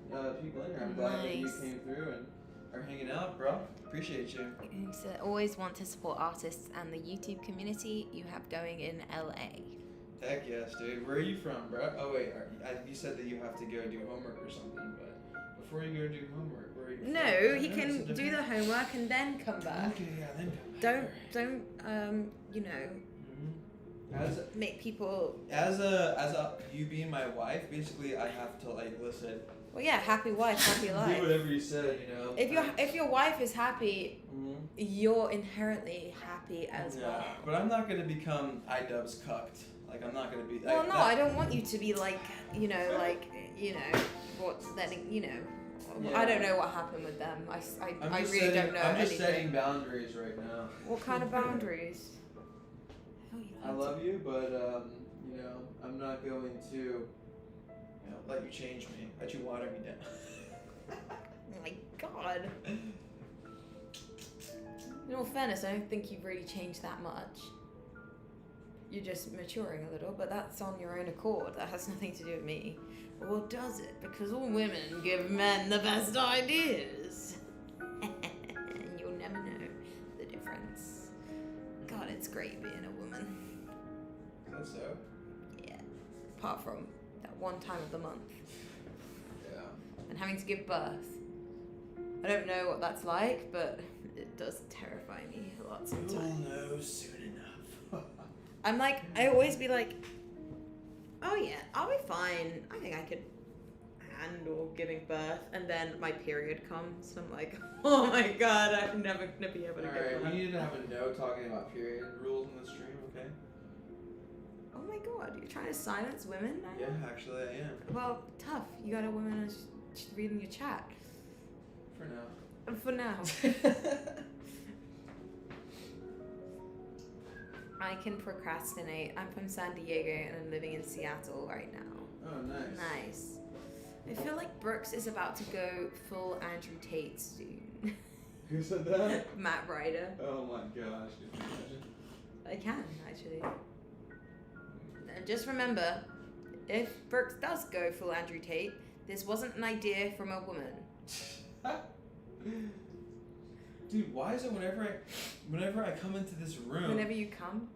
[SPEAKER 2] people in here. I'm glad that you
[SPEAKER 1] Nice.
[SPEAKER 2] came through and are hanging out, bro. Appreciate you.
[SPEAKER 1] He said, always want to support artists and the YouTube community you have going in LA.
[SPEAKER 2] Heck yes, dude. Where are you from, bro? Oh, wait. You said that you have to go do homework or something, but before you go do homework, where are you from?
[SPEAKER 1] No, he
[SPEAKER 2] It's a
[SPEAKER 1] can do
[SPEAKER 2] different-
[SPEAKER 1] the homework and then come back.
[SPEAKER 2] Okay, yeah, then come back.
[SPEAKER 1] Don't you know,
[SPEAKER 2] Mhm.
[SPEAKER 1] make people.
[SPEAKER 2] As a you being my wife, basically I have to like listen.
[SPEAKER 1] Well, yeah, happy wife, happy
[SPEAKER 2] Do
[SPEAKER 1] life.
[SPEAKER 2] whatever you said, you know.
[SPEAKER 1] If your wife is happy,
[SPEAKER 2] Mhm.
[SPEAKER 1] you're inherently happy as
[SPEAKER 2] Yeah,
[SPEAKER 1] well.
[SPEAKER 2] but I'm not gonna become iDubbbz cucked. Like I'm not gonna be.
[SPEAKER 1] Well,
[SPEAKER 2] like,
[SPEAKER 1] no,
[SPEAKER 2] that-
[SPEAKER 1] I don't want you to be like, what's letting,
[SPEAKER 2] Yeah.
[SPEAKER 1] I don't know what happened with them. I
[SPEAKER 2] I'm
[SPEAKER 1] really
[SPEAKER 2] just
[SPEAKER 1] don't
[SPEAKER 2] setting-
[SPEAKER 1] know
[SPEAKER 2] I'm just
[SPEAKER 1] anything.
[SPEAKER 2] setting boundaries right now.
[SPEAKER 1] What kind of boundaries?
[SPEAKER 2] I love you, but I'm not going to, let you change me, let you water me down.
[SPEAKER 1] Oh my God. In all fairness, I don't think you've really changed that much. You're just maturing a little, but that's on your own accord. That has nothing to do with me. Or does it? Because all women give men the best ideas. And you'll never know the difference. God, it's great being a woman.
[SPEAKER 2] Is that so?
[SPEAKER 1] Yeah. Apart from that one time of the month.
[SPEAKER 2] Yeah.
[SPEAKER 1] And having to give birth. I don't know what that's like, but it does terrify me a lot
[SPEAKER 2] You'll
[SPEAKER 1] sometimes.
[SPEAKER 2] know soon enough.
[SPEAKER 1] I'm like, I always be like, oh yeah, I'll be fine. I think I could handle giving birth. And then my period comes. I'm like, oh my God, I'm never going to be able to
[SPEAKER 2] Alright,
[SPEAKER 1] give birth.
[SPEAKER 2] we need to have a note talking about period rules in the stream, okay?
[SPEAKER 1] Oh my God, you're trying to silence women now?
[SPEAKER 2] Yeah, actually I am.
[SPEAKER 1] Well, tough. You got a woman who's reading your chat.
[SPEAKER 2] For now.
[SPEAKER 1] For now. I can procrastinate. I'm from San Diego and I'm living in Seattle right now.
[SPEAKER 2] Oh, nice.
[SPEAKER 1] Nice. I feel like Brooks is about to go full Andrew Tate soon.
[SPEAKER 2] Who said that?
[SPEAKER 1] Matt Ryder.
[SPEAKER 2] Oh my gosh, could you imagine?
[SPEAKER 1] I can, actually. And just remember, if Brooks does go full Andrew Tate, this wasn't an idea from a woman.
[SPEAKER 2] Dude, why is it whenever I come into this room,
[SPEAKER 1] Whenever you come,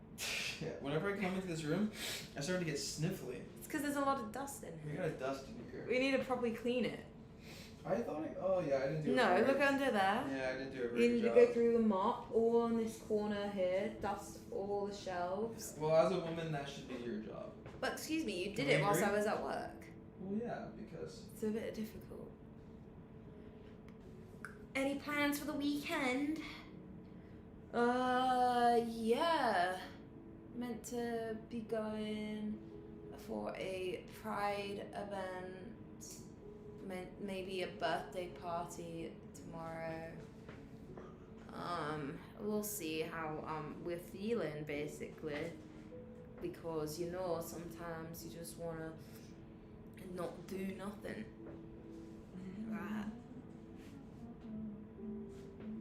[SPEAKER 2] whenever I come into this room, I start to get sniffly.
[SPEAKER 1] it's because there's a lot of dust in
[SPEAKER 2] We
[SPEAKER 1] here.
[SPEAKER 2] got a dust in here.
[SPEAKER 1] We need to properly clean it.
[SPEAKER 2] I thought oh yeah, I didn't do it.
[SPEAKER 1] No, look under there.
[SPEAKER 2] Yeah, I didn't do it
[SPEAKER 1] You
[SPEAKER 2] very
[SPEAKER 1] need
[SPEAKER 2] good
[SPEAKER 1] to
[SPEAKER 2] job.
[SPEAKER 1] go through the mop, all on this corner here, dust all the shelves.
[SPEAKER 2] Well, as a woman, that should be your job.
[SPEAKER 1] But excuse me, you
[SPEAKER 2] Can
[SPEAKER 1] did
[SPEAKER 2] we
[SPEAKER 1] it whilst
[SPEAKER 2] agree?
[SPEAKER 1] I was at work.
[SPEAKER 2] Well, yeah, because
[SPEAKER 1] It's a bit difficult. Any plans for the weekend? Yeah. Meant to be going for a Pride event. Maybe a birthday party tomorrow. We'll see how we're feeling basically. Because sometimes you just wanna not do nothing. Right.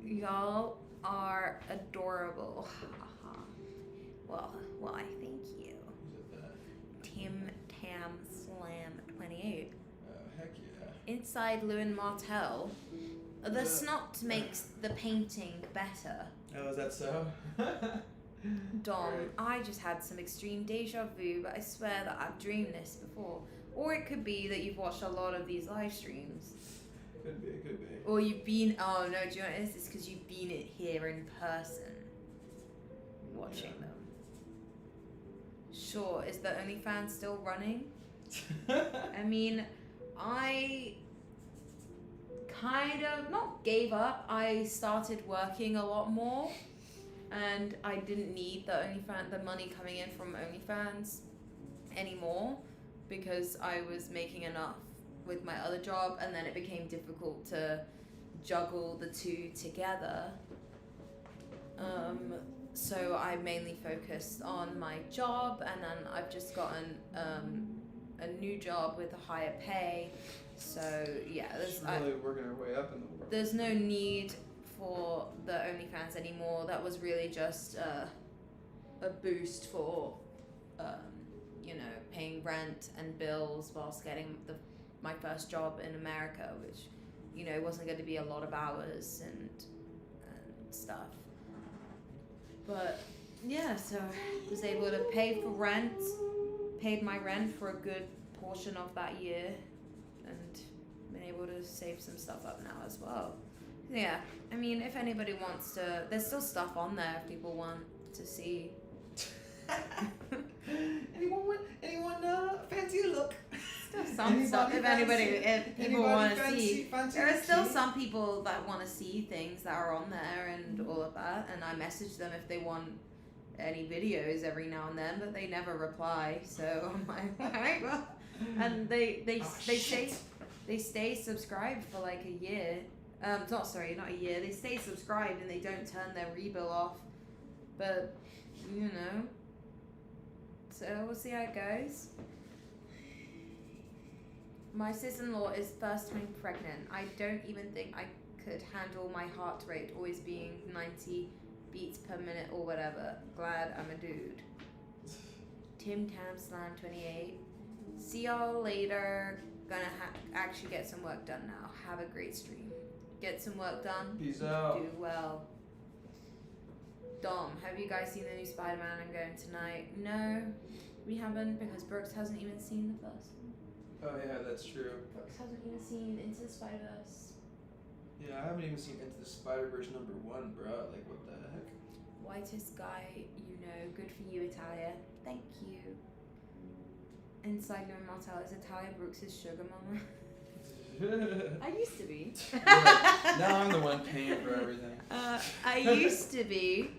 [SPEAKER 1] Y'all are adorable. Well, why? Thank you.
[SPEAKER 2] who's at that?
[SPEAKER 1] Tim Tam Slam 28.
[SPEAKER 2] Oh heck yeah.
[SPEAKER 1] Inside Lewin Martell, the snot makes the painting better.
[SPEAKER 2] Oh, is that so?
[SPEAKER 1] Dom,
[SPEAKER 2] Right.
[SPEAKER 1] I just had some extreme deja vu, but I swear that I've dreamed this before. Or it could be that you've watched a lot of these live streams.
[SPEAKER 2] Could be, could be.
[SPEAKER 1] Or you've been, oh no, do you know what it is? It's because you've been here in person. Watching
[SPEAKER 2] Yeah.
[SPEAKER 1] them. Sure, is the OnlyFans still running? I mean, I kind of, not gave up, I started working a lot more. And I didn't need the money coming in from OnlyFans anymore. because I was making enough with my other job, and then it became difficult to juggle the two together. So I mainly focused on my job, and then I've just gotten a new job with a higher pay. So yeah,
[SPEAKER 2] She's really working her way up in the world.
[SPEAKER 1] there's no need for the OnlyFans anymore. That was really just a boost for paying rent and bills whilst getting my first job in America, which wasn't going to be a lot of hours and stuff. But yeah, so I was able to pay paid my rent for a good portion of that year, and been able to save some stuff up now as well. Yeah, I mean, if anybody wants to, there's still stuff on there if people want to see.
[SPEAKER 2] Anyone fancy a look?
[SPEAKER 1] Still some stuff if people want to see.
[SPEAKER 2] Fancy
[SPEAKER 1] There are still some people that want to see things that are on there and all of that, and I message them if they want any videos every now and then, but they never reply. So I'm like, alright, well, and they stay subscribed for like a year. Not a year. They stay subscribed and they don't turn their rebill off. But so we'll see how it goes. My sister-in-law is first time pregnant. I don't even think I could handle my heart rate always being 90 beats per minute or whatever. Glad I'm a dude. Tim Tam Slam 28. See y'all later. Gonna actually get some work done now. Have a great stream. Get some work done.
[SPEAKER 2] Peace out.
[SPEAKER 1] Do well. Dom, have you guys seen the new Spider-Man? I'm going tonight. No, we haven't, because Brooks hasn't even seen the first one.
[SPEAKER 2] Oh yeah, that's true.
[SPEAKER 1] Brooks hasn't even seen Into the Spider-Verse.
[SPEAKER 2] Yeah, I haven't even seen Into the Spider-Verse #1, bro. Like, what the heck?
[SPEAKER 1] Whitest guy, good for you, Italia. Thank you. Inside No Martell, is Italia Brooks' sugar mama? I used to be.
[SPEAKER 2] Yeah, now I'm the one paying for everything.
[SPEAKER 1] I used to be.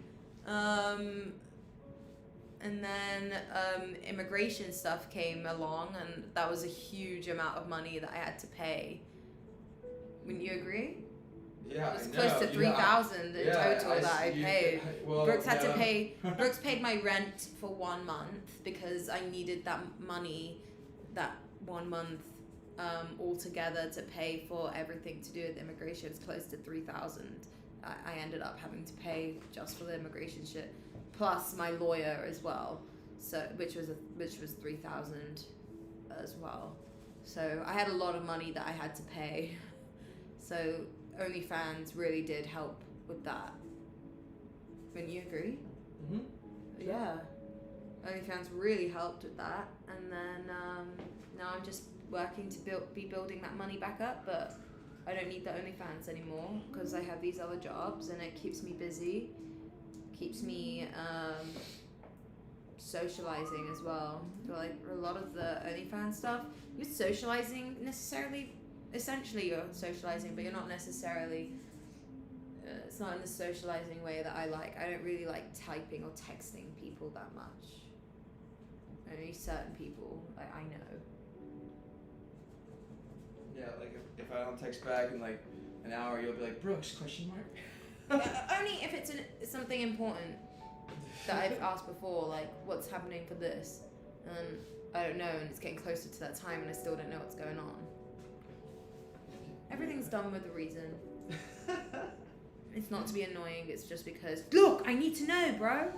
[SPEAKER 1] And then immigration stuff came along, and that was a huge amount of money that I had to pay. Wouldn't you agree?
[SPEAKER 2] Yeah,
[SPEAKER 1] it was close to 3,000 in total that I paid. Brooks had to pay. Brooks paid my rent for 1 month because I needed that money, that 1 month, altogether to pay for everything to do with immigration. It's close to 3,000. I ended up having to pay just for the immigration shit, plus my lawyer as well. So which was 3,000 as well. So I had a lot of money that I had to pay. So OnlyFans really did help with that. Wouldn't you agree?
[SPEAKER 2] Mhm.
[SPEAKER 1] Yeah. OnlyFans really helped with that, and then now I'm just working to be building that money back up, but I don't need the OnlyFans anymore because I have these other jobs, and it keeps me busy, keeps me socializing as well. So like a lot of the OnlyFans stuff, you're socializing essentially you're socializing, but you're not necessarily, it's not in the socializing way that I like. I don't really like typing or texting people that much. Only certain people I know.
[SPEAKER 2] Yeah, like if I don't text back in like an hour, you'll be like, Brooks, question mark?
[SPEAKER 1] Only if it's something important that I've asked before, like what's happening for this, and I don't know, and it's getting closer to that time and I still don't know what's going on. Everything's done with a reason. It's not to be annoying, it's just because, look, I need to know, bro.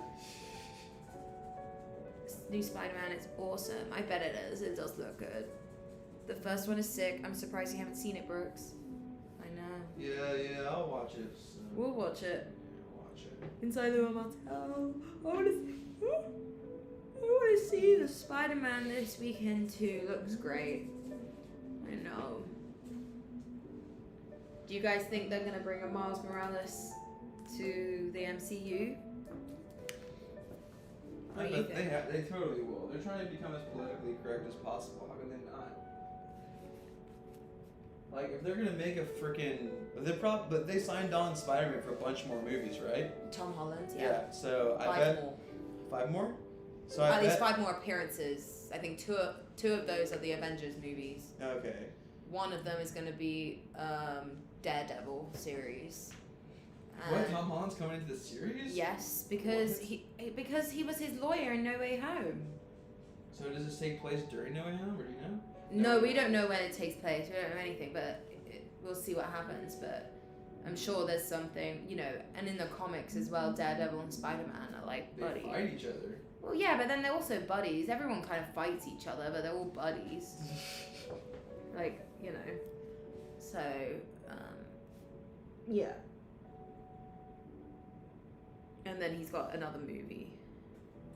[SPEAKER 1] This new Spider-Man is awesome. I bet it is. It does look good. The first one is sick. I'm surprised you haven't seen it, Brooks. I know.
[SPEAKER 2] Yeah, I'll watch it. So.
[SPEAKER 1] We'll watch it.
[SPEAKER 2] I'll watch it.
[SPEAKER 1] Inside the Martell. I want to see the Spider-Man this weekend too. Looks great. I know. Do you guys think they're gonna bring a Miles Morales to the MCU? What do you think?
[SPEAKER 2] They totally will. They're trying to become as politically correct as possible. How can they not? Like, if they're gonna make a freaking, but they signed on Spider-Man for a bunch more movies, right?
[SPEAKER 1] Tom Holland, yeah.
[SPEAKER 2] So I
[SPEAKER 1] 5
[SPEAKER 2] bet
[SPEAKER 1] more.
[SPEAKER 2] 5 more. So
[SPEAKER 1] At least 5 more appearances. I think two Two of those are the Avengers movies.
[SPEAKER 2] Okay.
[SPEAKER 1] One of them is going to be Daredevil series.
[SPEAKER 2] What, Tom Holland's coming into the series?
[SPEAKER 1] Yes, because
[SPEAKER 2] What?
[SPEAKER 1] he was his lawyer in No Way Home.
[SPEAKER 2] So does this take place during No Way Home, or do you know?
[SPEAKER 1] No, we don't know when it takes place. We don't know anything, but we'll see what happens. But I'm sure there's something, you know. And in the comics as well, Daredevil and Spider-Man are like
[SPEAKER 2] They
[SPEAKER 1] buddies.
[SPEAKER 2] fight each other.
[SPEAKER 1] Well, yeah, but then they're also buddies. Everyone kind of fights each other, but they're all buddies. Like, you know. So, yeah. And then he's got another movie.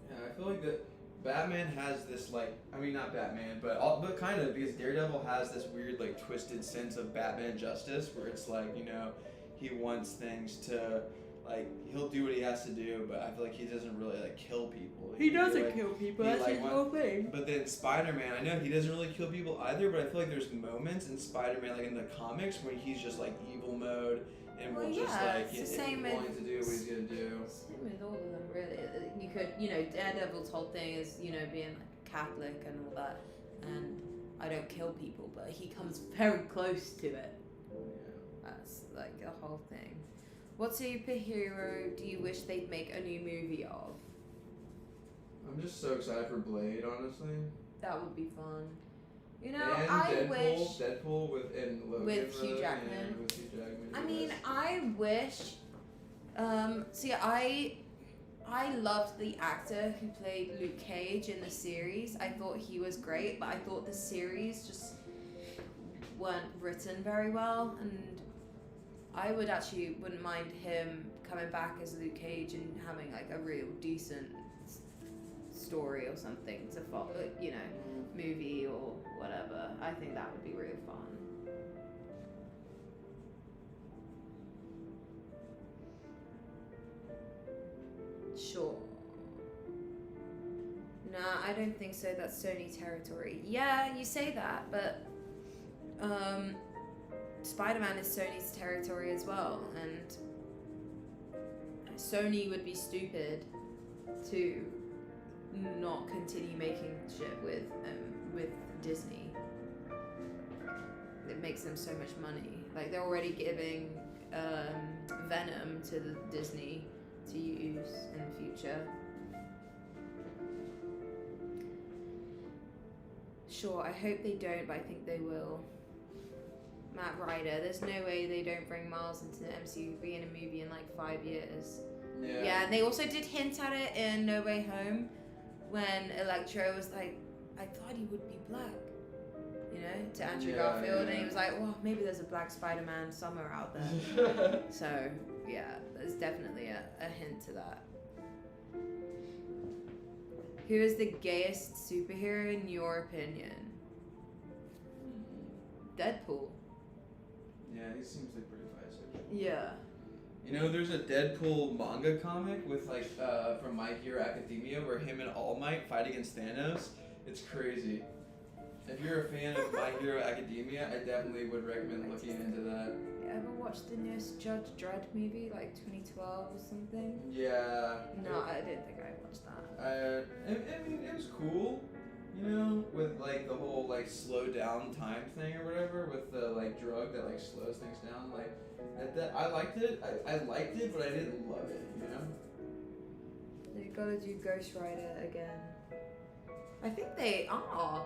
[SPEAKER 2] Yeah, I feel like that Batman has this, like, I mean, not Batman, but kind of, because Daredevil has this weird, like, twisted sense of Batman justice, where it's like, you know, he wants things to, like, he'll do what he has to do, but I feel like he doesn't really, like, kill people.
[SPEAKER 1] He doesn't
[SPEAKER 2] like,
[SPEAKER 1] kill people.
[SPEAKER 2] he,
[SPEAKER 1] That's
[SPEAKER 2] like,
[SPEAKER 1] his whole thing.
[SPEAKER 2] But then Spider-Man, I know he doesn't really kill people either, but I feel like there's moments in Spider-Man, like in the comics, when he's just like evil mode and
[SPEAKER 1] Well,
[SPEAKER 2] will just
[SPEAKER 1] yeah,
[SPEAKER 2] like
[SPEAKER 1] it's the same
[SPEAKER 2] wanting
[SPEAKER 1] with-
[SPEAKER 2] to do what he's gonna do.
[SPEAKER 1] Same with all of them, really. You could, you know, Daredevil's whole thing is, you know, being like Catholic and all that, and I don't kill people, but he comes very close to it.
[SPEAKER 2] Yeah.
[SPEAKER 1] That's like the whole thing. What superhero do you wish they'd make a new movie of?
[SPEAKER 2] I'm just so excited for Blade, honestly.
[SPEAKER 1] That would be fun. You know,
[SPEAKER 2] and
[SPEAKER 1] I
[SPEAKER 2] Deadpool,
[SPEAKER 1] wish.
[SPEAKER 2] Deadpool with Logan
[SPEAKER 1] With Hugh
[SPEAKER 2] brother,
[SPEAKER 1] Jackman.
[SPEAKER 2] and with Hugh Jackman.
[SPEAKER 1] I mean,
[SPEAKER 2] yes.
[SPEAKER 1] I wish. See, I loved the actor who played Luke Cage in the series. I thought he was great, but I thought the series just weren't written very well, and I wouldn't mind him coming back as Luke Cage and having like a real decent story or something to follow, you know, movie or whatever. I think that would be real fun. Sure. Nah, I don't think so. That's Sony territory. Yeah, you say that, but Spider-Man is Sony's territory as well, and Sony would be stupid to not continue making shit with Disney. It makes them so much money. Like, they're already giving Venom to the Disney to use in the future. Sure, I hope they don't, but I think they will. Matt Ryder, there's no way they don't bring Miles into the MCU, be in a movie in like 5 years. Yeah, and they also did hint at it in No Way Home when Electro was like, I thought he would be black, you know, to Andrew Garfield, and he was like, well, maybe there's a black Spider-Man somewhere out there. So, yeah, there's definitely a hint to that. Who is the gayest superhero in your opinion? Deadpool.
[SPEAKER 2] Yeah, he seems like pretty bisexual.
[SPEAKER 1] Yeah.
[SPEAKER 2] You know, there's a Deadpool manga comic with like from My Hero Academia where him and All Might fight against Thanos. It's crazy. If you're a fan of My Hero Academia, I definitely would recommend looking into that.
[SPEAKER 1] You ever watched the newest Judge Dredd movie, like 2012 or something?
[SPEAKER 2] Yeah.
[SPEAKER 1] No, I didn't think I watched that.
[SPEAKER 2] I mean, it was cool, you know, with like the whole like slow down time thing or whatever, with the like drug that like slows things down. Like, I liked it. I liked it, but I didn't love it, you know.
[SPEAKER 1] They gotta do Ghost Rider again. I think they are.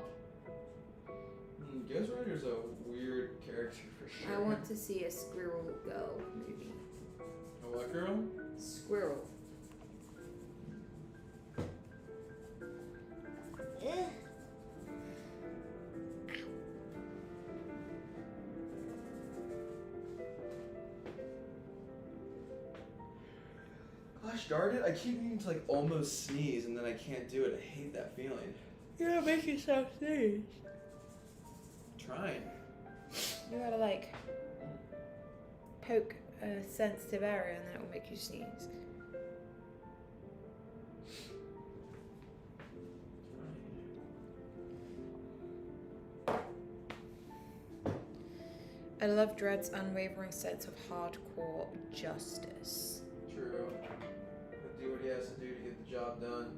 [SPEAKER 2] Ghost Rider's a weird character for sure.
[SPEAKER 1] I want to see a Squirrel Girl movie.
[SPEAKER 2] A what girl?
[SPEAKER 1] Squirrel.
[SPEAKER 2] Gosh darn it, I keep needing to like almost sneeze and then I can't do it. I hate that feeling.
[SPEAKER 1] You're gonna make yourself sneeze.
[SPEAKER 2] Trying.
[SPEAKER 1] You gotta like poke a sensitive area and then it will make you sneeze. I love Dredd's unwavering sense of hardcore justice.
[SPEAKER 2] True. He'll do what he has to do to get the job done.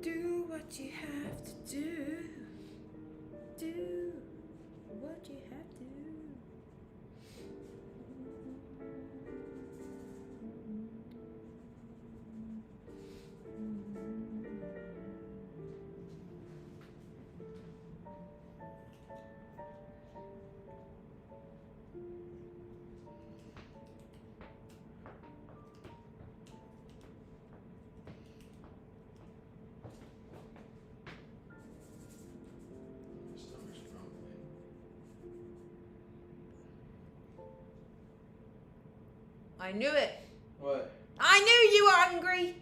[SPEAKER 1] Do what you have to do. Do what you have to.
[SPEAKER 2] Stomach's grumbling.
[SPEAKER 1] I knew it.
[SPEAKER 2] What?
[SPEAKER 1] I knew you were hungry.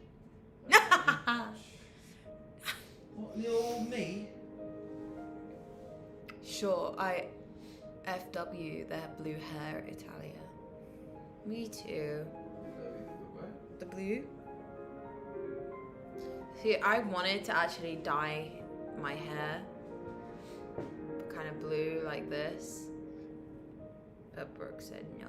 [SPEAKER 2] What, the old me?
[SPEAKER 1] Sure, I FW their blue hair, Italia. Me too.
[SPEAKER 2] What?
[SPEAKER 1] The blue? See, I wanted to actually dye my hair kind of blue like this. But Brooke said no.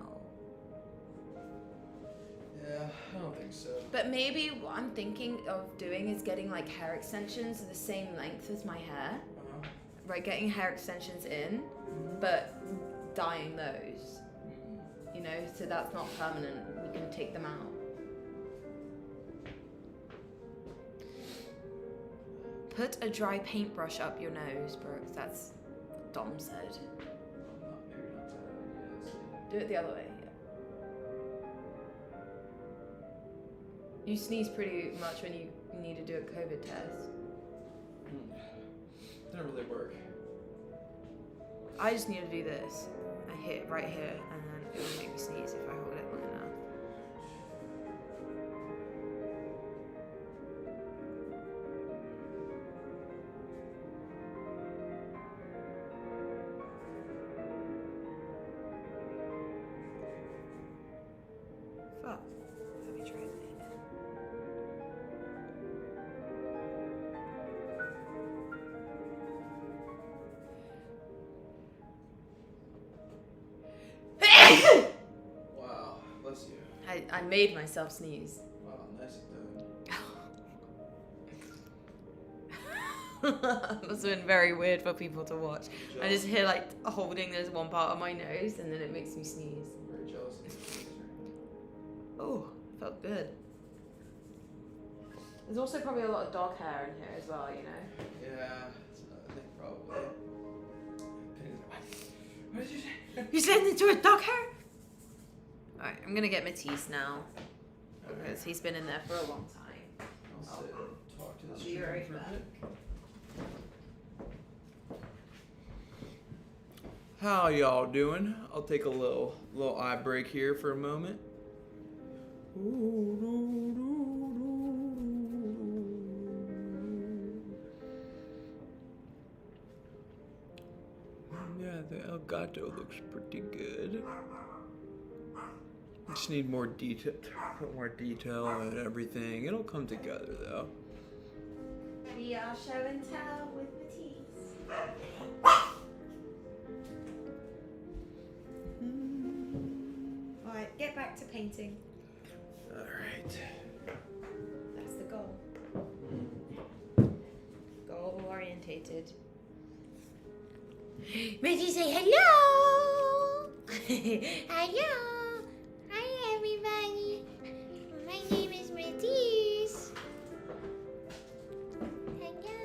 [SPEAKER 2] Yeah, I don't think so.
[SPEAKER 1] But maybe what I'm thinking of doing is getting like hair extensions the same length as my hair.
[SPEAKER 2] Uh-huh.
[SPEAKER 1] Right, getting hair extensions in, but dyeing those. You know, so that's not permanent. We can take them out. Put a dry paintbrush up your nose, Brooke. That's what Dom said.
[SPEAKER 2] Maybe not that, yes.
[SPEAKER 1] Do it the other way. You sneeze pretty much when you need to do a COVID test.
[SPEAKER 2] Didn't really work.
[SPEAKER 1] I just need to do this. I hit right here, and then it will make me sneeze if I hold it long enough. Fuck. Let me try that again.
[SPEAKER 2] Wow, bless you.
[SPEAKER 1] I made myself sneeze.
[SPEAKER 2] Wow, nice done.
[SPEAKER 1] Must have been very weird for people to watch. I just hear like holding this one part of my nose and then it makes me sneeze.
[SPEAKER 2] I'm very jealous of you.
[SPEAKER 1] Oh, felt good. There's also probably a lot of dog hair in here as well, you know.
[SPEAKER 2] Yeah, that's another thing probably. What did you say?
[SPEAKER 1] You sent it to a dog hair? Alright, I'm gonna get Matisse now.
[SPEAKER 2] Okay.
[SPEAKER 1] Because he's been in there for a long time.
[SPEAKER 2] I'll sit and talk to the
[SPEAKER 1] I'll be
[SPEAKER 2] stream
[SPEAKER 1] right
[SPEAKER 2] for a
[SPEAKER 1] back.
[SPEAKER 2] bit. How y'all doing? I'll take a little eye break here for a moment. Yeah, the Elgato looks pretty good. Just need more detail, put more detail and everything. It'll come together though.
[SPEAKER 1] We are show and tell with Matisse. Alright, get back to painting.
[SPEAKER 2] Alright.
[SPEAKER 1] That's the goal. Goal orientated. Matisse, say hello! Hello! Hi everybody! My name is Matisse. Hello!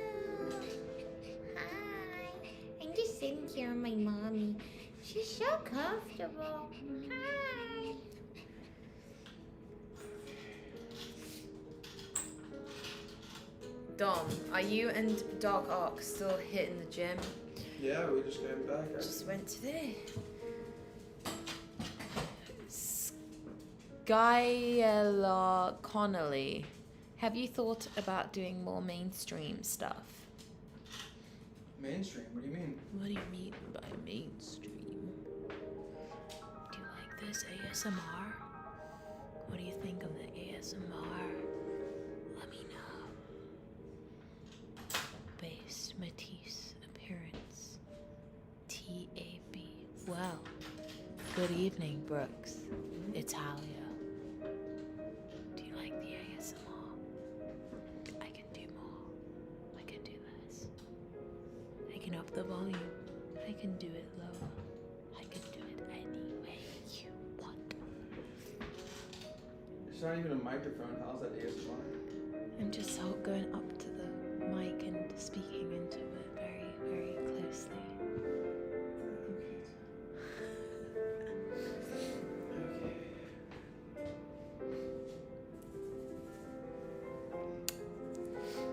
[SPEAKER 1] Hi! I'm just sitting here with my mommy. She's so comfortable. Hi! Dom, are you and Dog Ark still hitting the gym?
[SPEAKER 2] Yeah, we just came back.
[SPEAKER 1] Just went today. Skylar Connolly, have you thought about doing more mainstream stuff?
[SPEAKER 2] Mainstream? What do you mean?
[SPEAKER 1] What do you mean by mainstream? Do you like this ASMR? What do you think of the ASMR? Let me know. Base Matisse appearance. TAB. Well, good evening, Brooks. Italia. Do you like the ASMR? I can do more. taking up the volume. I can do it lower. I can do it any way you want.
[SPEAKER 2] It's not even a microphone. How's that ASMR?
[SPEAKER 1] I'm just going up to the mic and speaking into it very, very closely.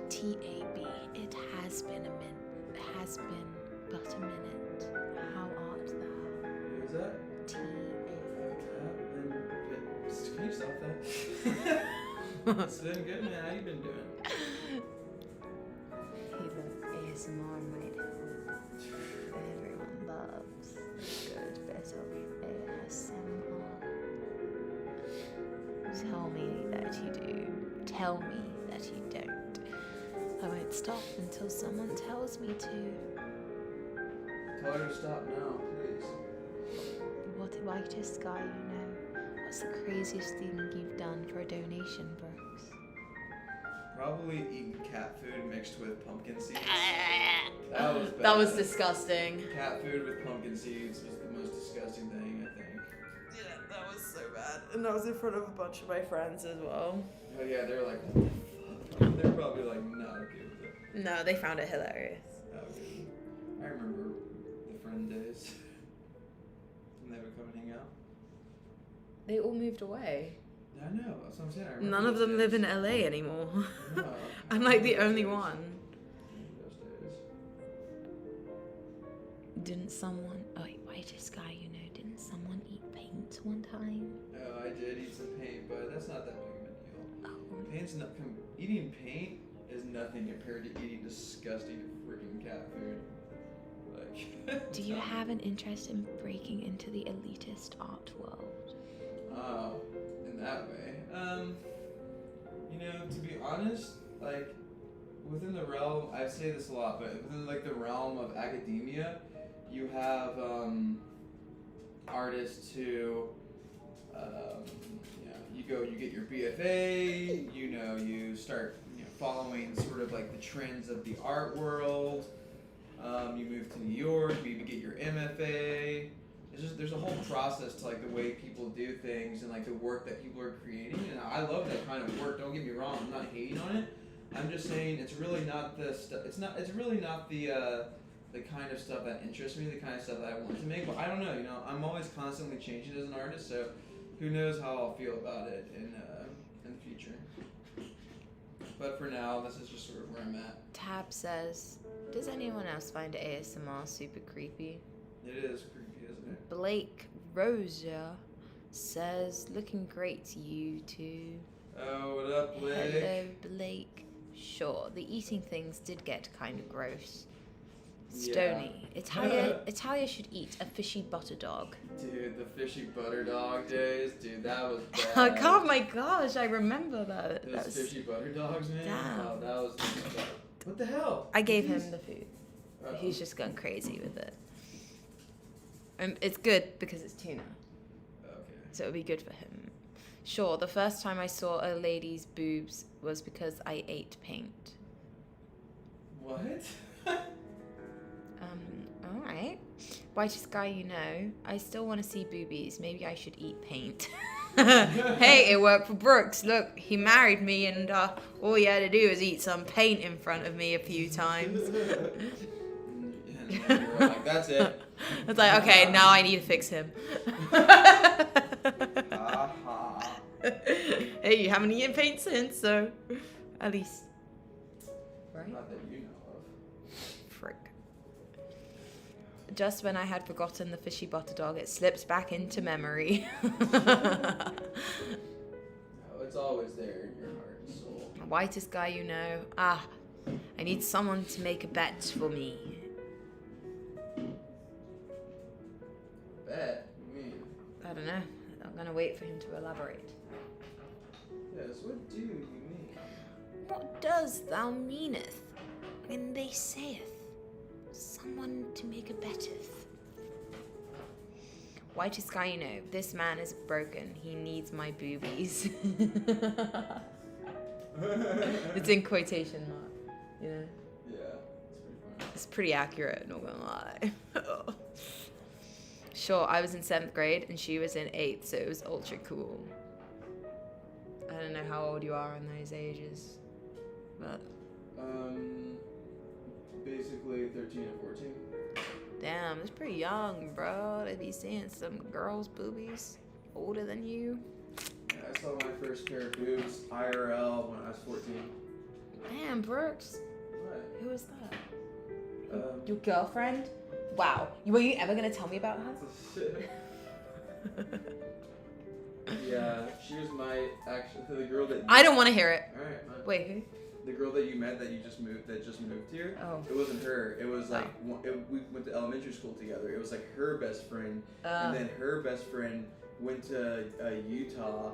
[SPEAKER 1] TAB. It has been a minute. It has been but a minute. How art thou?
[SPEAKER 2] What was that? Can you stop that? It's been good, man. How you been doing?
[SPEAKER 1] Hey, look, ASMR might help. Everyone loves a good bit of ASMR. Tell me that you do. Tell me that you don't. I won't stop until someone tells me to.
[SPEAKER 2] Tell her to stop now, please.
[SPEAKER 1] What whitest guy you know? What's the craziest thing you've done for a donation, Brooks?
[SPEAKER 2] Probably eating cat food mixed with pumpkin seeds. That was bad.
[SPEAKER 1] That was disgusting.
[SPEAKER 2] Cat food with pumpkin seeds was the most disgusting thing, I think.
[SPEAKER 1] Yeah, that was so bad. And I was in front of a bunch of my friends as well.
[SPEAKER 2] Oh yeah, they were like, what the fuck? They're probably like not okay with it.
[SPEAKER 1] No, they found it hilarious.
[SPEAKER 2] Oh, good. I remember the friend days. When they would come and hang out.
[SPEAKER 1] They all moved away.
[SPEAKER 2] I know, that's what I'm saying. I remember
[SPEAKER 1] None of
[SPEAKER 2] those
[SPEAKER 1] them
[SPEAKER 2] days.
[SPEAKER 1] live in LA anymore.
[SPEAKER 2] No, I
[SPEAKER 1] I'm like the
[SPEAKER 2] remember
[SPEAKER 1] only
[SPEAKER 2] those
[SPEAKER 1] one.
[SPEAKER 2] days. Those days.
[SPEAKER 1] Didn't someone... Oh, wait, whitest guy you know, didn't someone eat paint one time?
[SPEAKER 2] Oh, I did eat some paint, but that's not that big of a deal.
[SPEAKER 1] Oh,
[SPEAKER 2] Paint's not eating paint is nothing compared to eating disgusting freaking cat food. Like,
[SPEAKER 1] do you have an interest in breaking into the elitist art world?
[SPEAKER 2] Oh, in that way. You know, to be honest, like within the realm, I say this a lot, but within like the realm of academia, you have artists who, you get your BFA, you start following sort of like the trends of the art world. You move to New York, maybe get your MFA. There's a whole process to like the way people do things and like the work that people are creating, and I love that kind of work. Don't get me wrong, I'm not hating on it. I'm just saying it's really not the the kind of stuff that interests me, the kind of stuff that I want to make. But I don't know, I'm always constantly changing as an artist, so who knows how I'll feel about it in the future. But for now, this is just sort of where I'm at.
[SPEAKER 1] Tab says, does anyone else find ASMR super creepy?
[SPEAKER 2] It is creepy, isn't it?
[SPEAKER 1] Blake Rosa says, looking great, you two.
[SPEAKER 2] Oh, what up, Blake?
[SPEAKER 1] Hello, Blake. Sure, the eating things did get kind of gross. Stony. Italia should eat a fishy butter dog.
[SPEAKER 2] Dude, the fishy butter dog days, dude, that was bad.
[SPEAKER 1] Oh god, my gosh, I remember that.
[SPEAKER 2] Those fishy butter dogs, man.
[SPEAKER 1] Damn.
[SPEAKER 2] Oh, that was. What the hell?
[SPEAKER 1] I gave him the food.
[SPEAKER 2] Uh-oh.
[SPEAKER 1] He's just gone crazy with it. And it's good because it's tuna.
[SPEAKER 2] Okay.
[SPEAKER 1] So it'll be good for him. Sure, the first time I saw a lady's boobs was because I ate paint.
[SPEAKER 2] What?
[SPEAKER 1] Alright. Whitest guy you know. I still want to see boobies. Maybe I should eat paint. Hey, it worked for Brooks. Look, he married me and all he had to do was eat some paint in front of me a few times.
[SPEAKER 2] And you were like, that's it.
[SPEAKER 1] It's like, okay, now I need to fix him. Hey, you haven't eaten paint since, so at least. Right?
[SPEAKER 2] Not that you know of.
[SPEAKER 1] Frick. Just when I had forgotten the fishy butter dog, it slipped back into memory.
[SPEAKER 2] No, it's always there in your heart and soul.
[SPEAKER 1] Whitest guy you know. I need someone to make a bet for me.
[SPEAKER 2] Bet? What do you mean?
[SPEAKER 1] I don't know. I'm gonna wait for him to elaborate.
[SPEAKER 2] Yes, what do you mean?
[SPEAKER 1] What does thou meaneth when they saith someone to make a betteth? Whitest guy you know. This man is broken. He needs my boobies. It's in quotation mark, you know.
[SPEAKER 2] Yeah, it's pretty funny.
[SPEAKER 1] It's pretty accurate, not gonna lie. Sure, I was in 7th grade and she was in 8th, so it was ultra cool. I don't know how old you are in those ages, but
[SPEAKER 2] Basically 13 and 14.
[SPEAKER 1] damn, it's pretty young, bro. To be seeing some girls' boobies older than you.
[SPEAKER 2] Yeah, I saw my first pair of boobs IRL when I was 14.
[SPEAKER 1] Damn, Brooks.
[SPEAKER 2] What?
[SPEAKER 1] Who was that?
[SPEAKER 2] Um,
[SPEAKER 1] Your girlfriend? Wow. Were you ever gonna tell me about her?
[SPEAKER 2] Yeah, she was my the girl that.
[SPEAKER 1] I don't want to hear it.
[SPEAKER 2] All right, man.
[SPEAKER 1] Wait, who?
[SPEAKER 2] The girl that you met that just moved here.
[SPEAKER 1] Oh.
[SPEAKER 2] It wasn't her. It was like we went to elementary school together. It was like her best friend, and then her best friend went to Utah,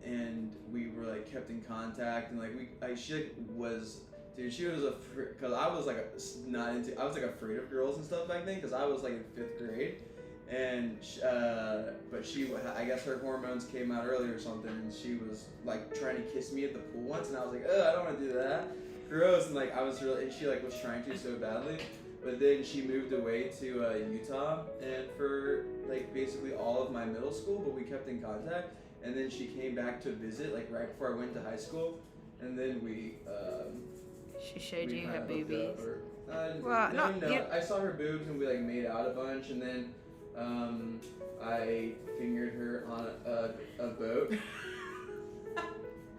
[SPEAKER 2] and we were like kept in contact, and like she was because I was like I was like afraid of girls and stuff back then because I was like in 5th grade. And but I guess her hormones came out early or something, and she was like trying to kiss me at the pool once, and I was like, I don't want to do that, gross. And like she like was trying to so badly, but then she moved away to Utah, and for like basically all of my middle school, but we kept in contact. And then she came back to visit like right before I went to high school, and then
[SPEAKER 1] she showed you her
[SPEAKER 2] kinda hooked
[SPEAKER 1] boobies.
[SPEAKER 2] up,
[SPEAKER 1] Well,
[SPEAKER 2] no,
[SPEAKER 1] not yet.
[SPEAKER 2] I saw her boobs and we like made out a bunch, and then I fingered her on a boat.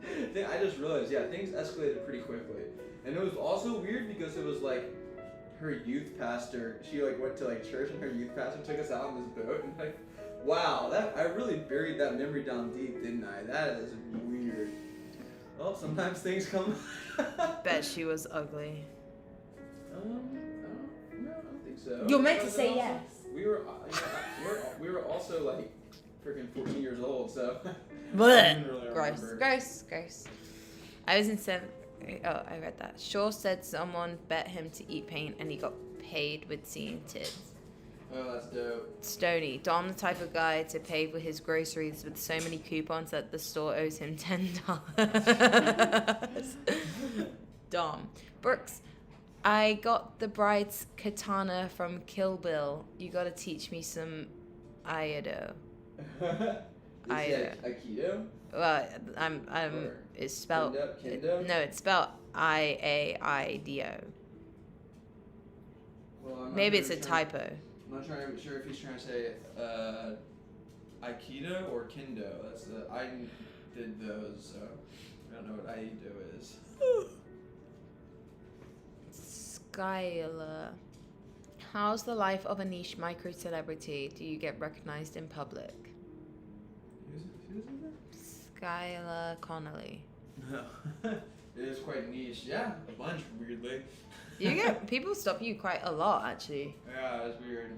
[SPEAKER 2] I just realized, yeah, things escalated pretty quickly, and it was also weird because it was like her youth pastor. She like went to like church, and her youth pastor took us out on this boat, and like, wow, that I really buried that memory down deep, didn't I? That is weird. Well, sometimes things come.
[SPEAKER 1] Bet she was ugly.
[SPEAKER 2] I don't think so.
[SPEAKER 1] You're meant to
[SPEAKER 2] But
[SPEAKER 1] say
[SPEAKER 2] also,
[SPEAKER 1] yes.
[SPEAKER 2] We were, we were also like freaking 14 years old, so. I
[SPEAKER 1] Blech.
[SPEAKER 2] don't really
[SPEAKER 1] Gross.
[SPEAKER 2] remember.
[SPEAKER 1] Gross. I was in 7th. Oh, I read that. Shaw said someone bet him to eat paint and he got paid with seeing tits.
[SPEAKER 2] Oh, that's dope.
[SPEAKER 1] Stony. Dom, the type of guy to pay for his groceries with so many coupons that the store owes him $10. Dom. Brooks. I got the bride's katana from Kill Bill. You gotta teach me some Aikido.
[SPEAKER 2] Aikido?
[SPEAKER 1] Well,
[SPEAKER 2] Or
[SPEAKER 1] it's spelled.
[SPEAKER 2] Kendo?
[SPEAKER 1] No, it's spelled IAIDO.
[SPEAKER 2] Well, I'm not
[SPEAKER 1] Maybe it's a
[SPEAKER 2] really
[SPEAKER 1] typo.
[SPEAKER 2] I'm not sure if he's trying to say Aikido or Kendo. I did those, so I don't know what Aikido is.
[SPEAKER 1] Skylar. How's the life of a niche micro celebrity? Do you get recognized in public?
[SPEAKER 2] Who's that?
[SPEAKER 1] Skylar Connolly.
[SPEAKER 2] No. It is quite niche. Yeah, a bunch, weirdly.
[SPEAKER 1] You get people stop you quite a lot actually.
[SPEAKER 2] Yeah, it's weird.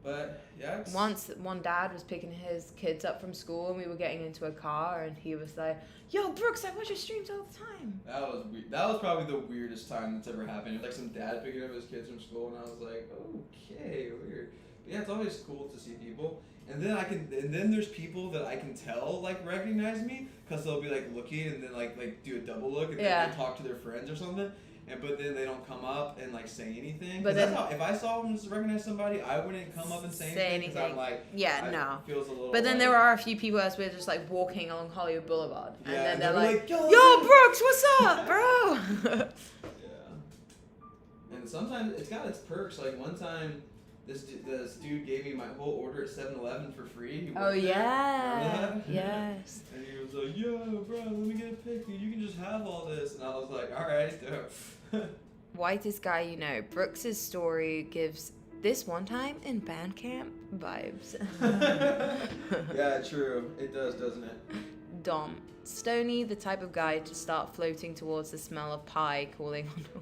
[SPEAKER 2] But yeah.
[SPEAKER 1] Once one dad was picking his kids up from school and we were getting into a car and he was like, "Yo, Brooks, I watch your streams all the time."
[SPEAKER 2] That was weird. That was probably the weirdest time that's ever happened. It was like some dad picking up his kids from school, and I was like, okay, weird. But yeah, it's always cool to see people. And then there's people that I can tell like recognize me because they'll be like looking and then like do a double look and then they talk to their friends or something. But then they don't come up and like say anything.
[SPEAKER 1] But
[SPEAKER 2] then,
[SPEAKER 1] then,
[SPEAKER 2] if I saw them recognize somebody, I wouldn't come up and say anything because I'm like,
[SPEAKER 1] no.
[SPEAKER 2] Feels a little.
[SPEAKER 1] But then
[SPEAKER 2] like,
[SPEAKER 1] there are a few people as we're just like walking along Hollywood Boulevard, and
[SPEAKER 2] Yeah,
[SPEAKER 1] then
[SPEAKER 2] and
[SPEAKER 1] they're
[SPEAKER 2] they'll be
[SPEAKER 1] like,
[SPEAKER 2] like,
[SPEAKER 1] "Yo, Brooks, what's up, bro?"
[SPEAKER 2] Yeah. And sometimes it's got its perks. Like one time, this dude gave me my whole order at 7-Eleven for free. He
[SPEAKER 1] Oh
[SPEAKER 2] worked there.
[SPEAKER 1] yeah,
[SPEAKER 2] Remember that?
[SPEAKER 1] yes.
[SPEAKER 2] And he was like, "Yo, bro, let me get a pic, dude. You can just have all this." And I was like, "All right, dope."
[SPEAKER 1] Whitest guy you know. Brooks's story gives this one time in band camp vibes.
[SPEAKER 2] Yeah, true. It does, doesn't it?
[SPEAKER 1] Dom. Stony, the type of guy to start floating towards the smell of pie calling on a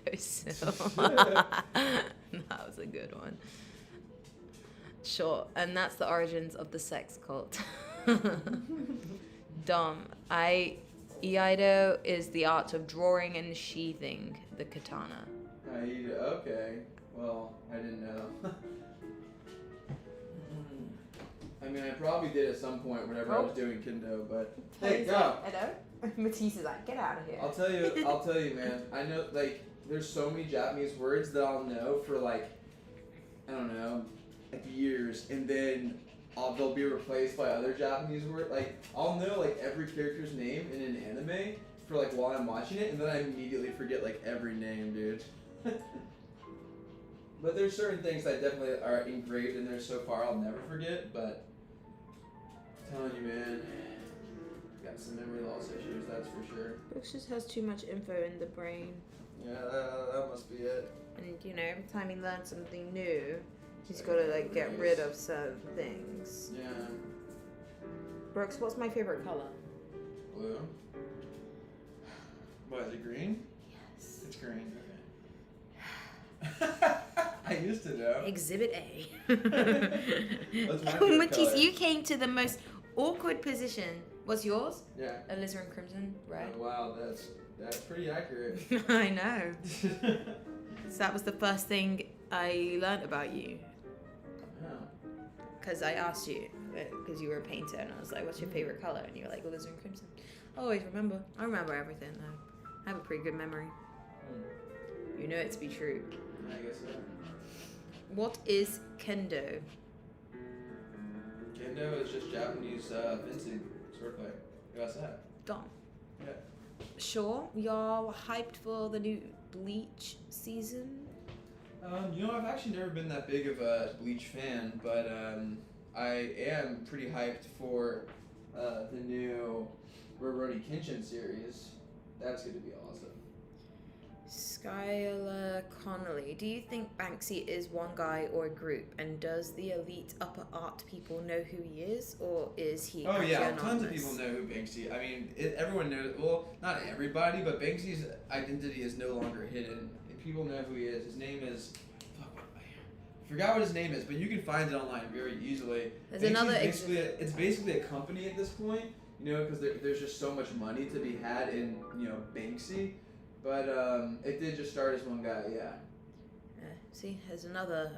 [SPEAKER 1] windowsill. That was a good one. Sure, and that's the origins of the sex cult. Dom. Iaido is the art of drawing and sheathing the katana.
[SPEAKER 2] Okay. Well, I didn't know. I mean, I probably did at some point whenever I was doing kendo, but hey, go.
[SPEAKER 1] Hello? Matisse is like, get out of here.
[SPEAKER 2] I'll tell you, man. I know, like, there's so many Japanese words that I'll know for like, I don't know, like years, and then they'll be replaced by other Japanese words. Like I'll know like every character's name in an anime for like while I'm watching it, and then I immediately forget like every name, dude. But there's certain things that definitely are engraved in there so far I'll never forget. But I'm telling you, man, got some memory loss issues, that's for sure.
[SPEAKER 1] Brooks just has too much info in the brain.
[SPEAKER 2] Yeah, that must be it.
[SPEAKER 1] And you know, every time he learns something new, he's got to like get rid of certain things.
[SPEAKER 2] Yeah.
[SPEAKER 1] Brooks, what's my favorite color?
[SPEAKER 2] Blue. What, is it green?
[SPEAKER 1] Yes.
[SPEAKER 2] It's green, okay. I used to know.
[SPEAKER 1] Exhibit A.
[SPEAKER 2] What's my favorite
[SPEAKER 1] Matisse,
[SPEAKER 2] color?
[SPEAKER 1] you came to the most awkward position. What's yours?
[SPEAKER 2] Yeah.
[SPEAKER 1] Alizarin crimson, red.
[SPEAKER 2] Oh, wow, that's pretty accurate.
[SPEAKER 1] I know. So that was the first thing I learned about you.
[SPEAKER 2] Oh.
[SPEAKER 1] Because I asked you, because you were a painter, and I was like, what's your favorite color? And you were like, alizarin crimson. I always remember. I remember everything, though. I have a pretty good memory. You know it to be true.
[SPEAKER 2] I guess so.
[SPEAKER 1] What is kendo?
[SPEAKER 2] Kendo is just Japanese fencing, swordplay. You asked that?
[SPEAKER 1] Dom.
[SPEAKER 2] Yeah.
[SPEAKER 1] Sure, you're hyped for the new Bleach season?
[SPEAKER 2] You know, I've actually never been that big of a Bleach fan, but I am pretty hyped for the new Rurouni Kenshin series. That's going to be awesome.
[SPEAKER 1] Skylar Connolly, do you think Banksy is one guy or a group? And does the elite upper art people know who he is? Or is he
[SPEAKER 2] Oh yeah,
[SPEAKER 1] anonymous?
[SPEAKER 2] tons of people know who Banksy. I mean, everyone knows. Well, not everybody, but Banksy's identity is no longer hidden. People know who he is. His name is. I forgot what his name is, but you can find it online very easily.
[SPEAKER 1] There's
[SPEAKER 2] Banksy's
[SPEAKER 1] another
[SPEAKER 2] it's basically a company at this point, you know, because there's just so much money to be had in, you know, Banksy. But it did just start as one guy, yeah.
[SPEAKER 1] See, there's another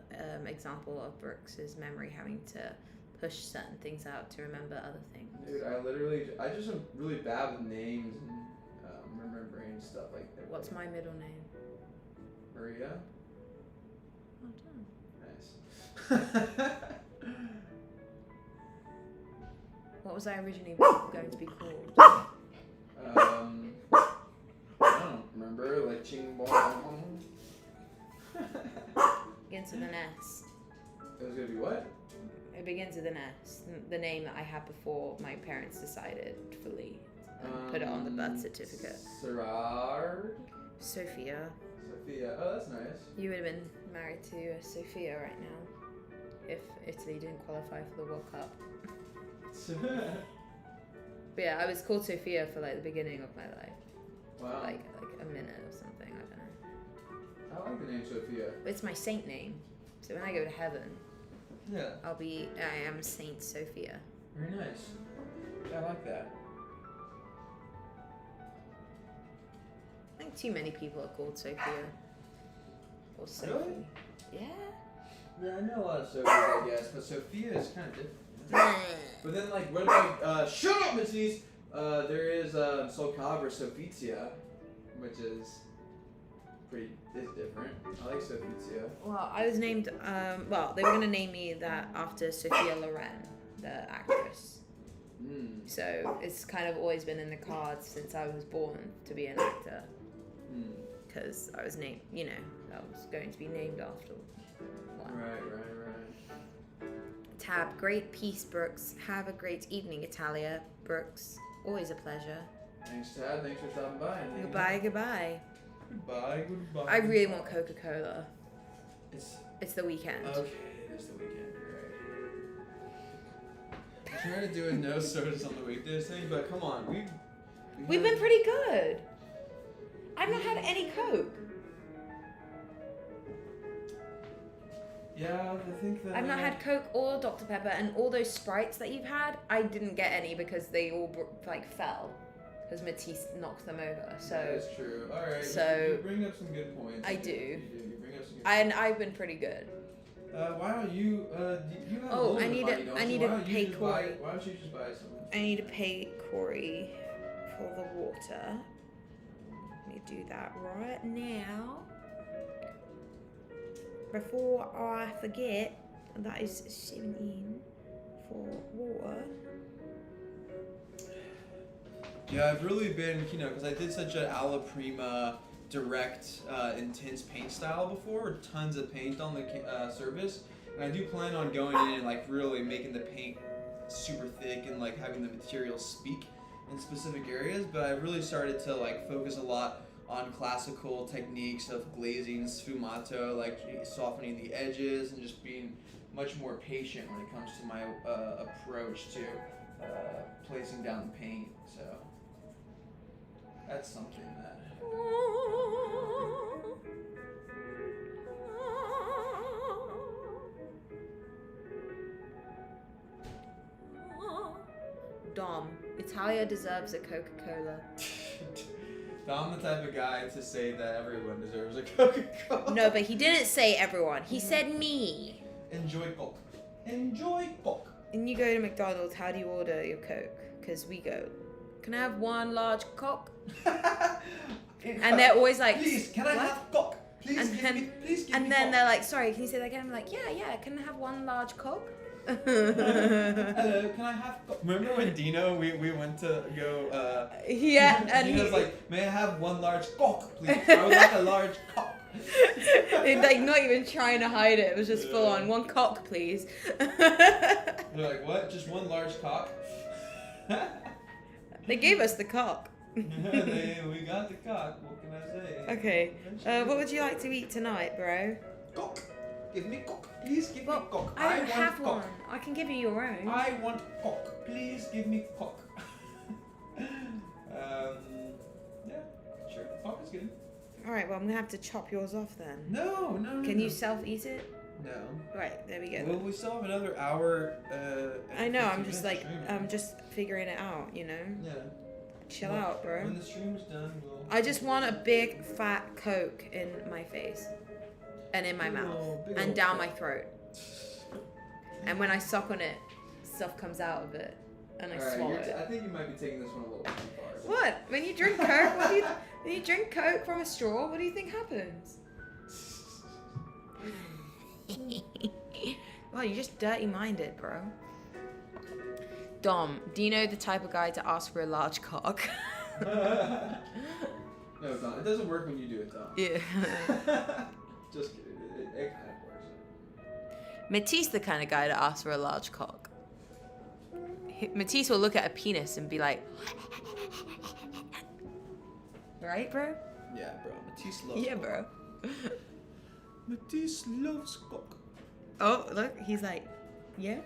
[SPEAKER 1] example of Brooks's memory having to push certain things out to remember other things.
[SPEAKER 2] Dude, I just am really bad with names and remembering stuff like that.
[SPEAKER 1] What's my middle name?
[SPEAKER 2] Maria?
[SPEAKER 1] Oh, damn.
[SPEAKER 2] Nice.
[SPEAKER 1] What was I originally going to be called?
[SPEAKER 2] I don't remember, like Ching Bong.
[SPEAKER 1] Begins with an S.
[SPEAKER 2] It was gonna be what?
[SPEAKER 1] It begins with an S. The name that I had before my parents decided fully and put it on the birth certificate.
[SPEAKER 2] Sarar?
[SPEAKER 1] Sophia.
[SPEAKER 2] Sophia. Oh, that's nice.
[SPEAKER 1] You would have been married to Sophia right now if Italy didn't qualify for the World Cup. But yeah, I was called Sophia for like the beginning of my life.
[SPEAKER 2] Wow.
[SPEAKER 1] Like a minute or something, I don't know.
[SPEAKER 2] I like the name Sophia.
[SPEAKER 1] It's my saint name. So when I go to heaven,
[SPEAKER 2] Yeah.
[SPEAKER 1] I am Saint Sophia.
[SPEAKER 2] Very nice. Yeah, I like that.
[SPEAKER 1] I think too many people are called Sophia. Or Sophie.
[SPEAKER 2] Really?
[SPEAKER 1] Yeah.
[SPEAKER 2] Yeah, I know a lot of Sophies, I guess, but Sophia is kind of different. But then, like, what about, shut up, Matisse! There is, Soul Calibur Sophia, which is different. I like Sophia.
[SPEAKER 1] Well, I was named, they were going to name me that after Sophia Loren, the actress.
[SPEAKER 2] Mm.
[SPEAKER 1] So it's kind of always been in the cards since I was born to be an actor.
[SPEAKER 2] Mm.
[SPEAKER 1] Because I was named, you know, I was going to be named after one.
[SPEAKER 2] Right.
[SPEAKER 1] Tab, great piece, Brooks. Have a great evening, Italia. Brooks, always a pleasure.
[SPEAKER 2] Thanks, Tad. Thanks for stopping by. And hanging
[SPEAKER 1] Goodbye,
[SPEAKER 2] out.
[SPEAKER 1] goodbye.
[SPEAKER 2] Goodbye.
[SPEAKER 1] I really want Coca-Cola.
[SPEAKER 2] It's
[SPEAKER 1] the weekend.
[SPEAKER 2] okay. It is the weekend. You're right. I'm trying to do a no sodas on the weekdays thing, but come on,
[SPEAKER 1] We've been pretty good. I've not had any Coke.
[SPEAKER 2] Yeah, I think that
[SPEAKER 1] I've not had Coke or Dr. Pepper, and all those Sprites that you've had, I didn't get any because they all fell. Because Matisse knocked them over. So
[SPEAKER 2] that is true. All right.
[SPEAKER 1] So
[SPEAKER 2] you bring up some good points.
[SPEAKER 1] I do.
[SPEAKER 2] You bring up some good.
[SPEAKER 1] and I've been pretty good.
[SPEAKER 2] Why don't you? You have
[SPEAKER 1] Oh,
[SPEAKER 2] a little
[SPEAKER 1] I
[SPEAKER 2] bit
[SPEAKER 1] need
[SPEAKER 2] of money,
[SPEAKER 1] to-
[SPEAKER 2] don't
[SPEAKER 1] I
[SPEAKER 2] you?
[SPEAKER 1] need
[SPEAKER 2] Why
[SPEAKER 1] to
[SPEAKER 2] don't you
[SPEAKER 1] pay
[SPEAKER 2] just
[SPEAKER 1] Corey.
[SPEAKER 2] Why don't you just buy some?
[SPEAKER 1] I need to pay Corey for the water. Let me do that right now. before I forget, that is 17 for water.
[SPEAKER 2] Yeah, I've really been, because I did such an Alla Prima direct, intense paint style before, tons of paint on the surface, and I do plan on going in and like really making the paint super thick and like having the material speak in specific areas. But I really started to like focus a lot on classical techniques of glazing, sfumato, like softening the edges and just being much more patient when it comes to my approach to placing down the paint. So that's something that.
[SPEAKER 1] Dom, Italia deserves a Coca-Cola.
[SPEAKER 2] I'm the type of guy to say that everyone deserves a Coca-Cola.
[SPEAKER 1] No, but he didn't say everyone. He said me.
[SPEAKER 2] Enjoy Coke. Enjoy Coke.
[SPEAKER 1] And you go to McDonald's, how do you order your Coke? Because we go, can I have one large Coke? And they're always like,
[SPEAKER 2] please, can I have Coke? Please
[SPEAKER 1] and
[SPEAKER 2] give
[SPEAKER 1] then,
[SPEAKER 2] me, please give
[SPEAKER 1] and
[SPEAKER 2] me
[SPEAKER 1] then
[SPEAKER 2] Coke.
[SPEAKER 1] they're like, sorry, can you say that again? I'm like, yeah, can I have one large Coke?
[SPEAKER 2] Hello, can I have Coke? Remember when Dino, we went to go,
[SPEAKER 1] yeah, and
[SPEAKER 2] Dino's like, may I have one large Coke, please? I would like a large Coke.
[SPEAKER 1] like not even trying to hide it. It was just full on. One cock, please.
[SPEAKER 2] They're like, what? Just one large cock?
[SPEAKER 1] They gave us the cock.
[SPEAKER 2] We got the cock. What can I say?
[SPEAKER 1] Okay. What would you like to eat tonight, bro?
[SPEAKER 2] Cock. Give me Cock. Please give me Cock.
[SPEAKER 1] I don't
[SPEAKER 2] want
[SPEAKER 1] have
[SPEAKER 2] Cock.
[SPEAKER 1] one. I can give you your own.
[SPEAKER 2] I want Cock. Please give me Cock. Yeah, sure. Cock is good.
[SPEAKER 1] All right. Well, I'm gonna have to chop yours off then.
[SPEAKER 2] No.
[SPEAKER 1] Can you self-eat it?
[SPEAKER 2] No.
[SPEAKER 1] Right. There we go.
[SPEAKER 2] Well, we still have another hour.
[SPEAKER 1] I know. I'm
[SPEAKER 2] 15
[SPEAKER 1] just
[SPEAKER 2] minutes
[SPEAKER 1] like,
[SPEAKER 2] streaming.
[SPEAKER 1] I'm just figuring it out. You know.
[SPEAKER 2] Yeah.
[SPEAKER 1] Chill out, bro.
[SPEAKER 2] When the stream's done, we'll.
[SPEAKER 1] I just want a big fat Coke in my face, and in my mouth,
[SPEAKER 2] big
[SPEAKER 1] and
[SPEAKER 2] old
[SPEAKER 1] down
[SPEAKER 2] Coke.
[SPEAKER 1] my throat. And when I suck on it, stuff comes out of it, and I
[SPEAKER 2] Alright,
[SPEAKER 1] swallow it.
[SPEAKER 2] I think you might be taking this one a little bit too far.
[SPEAKER 1] What? When you drink Coke, when you drink Coke from a straw, what do you think happens? Well, you're just dirty-minded, bro. Dom, do you know the type of guy to ask for a large cock?
[SPEAKER 2] No, Don. It doesn't work when you do it, Don.
[SPEAKER 1] Yeah.
[SPEAKER 2] Just kidding. It kind of works.
[SPEAKER 1] Matisse the kind of guy to ask for a large cock. Matisse will look at a penis and be like, right, bro?
[SPEAKER 2] Yeah, bro. Matisse loves
[SPEAKER 1] Yeah,
[SPEAKER 2] Cock.
[SPEAKER 1] bro.
[SPEAKER 2] Matisse loves Cock.
[SPEAKER 1] Oh, look, he's like, yeah?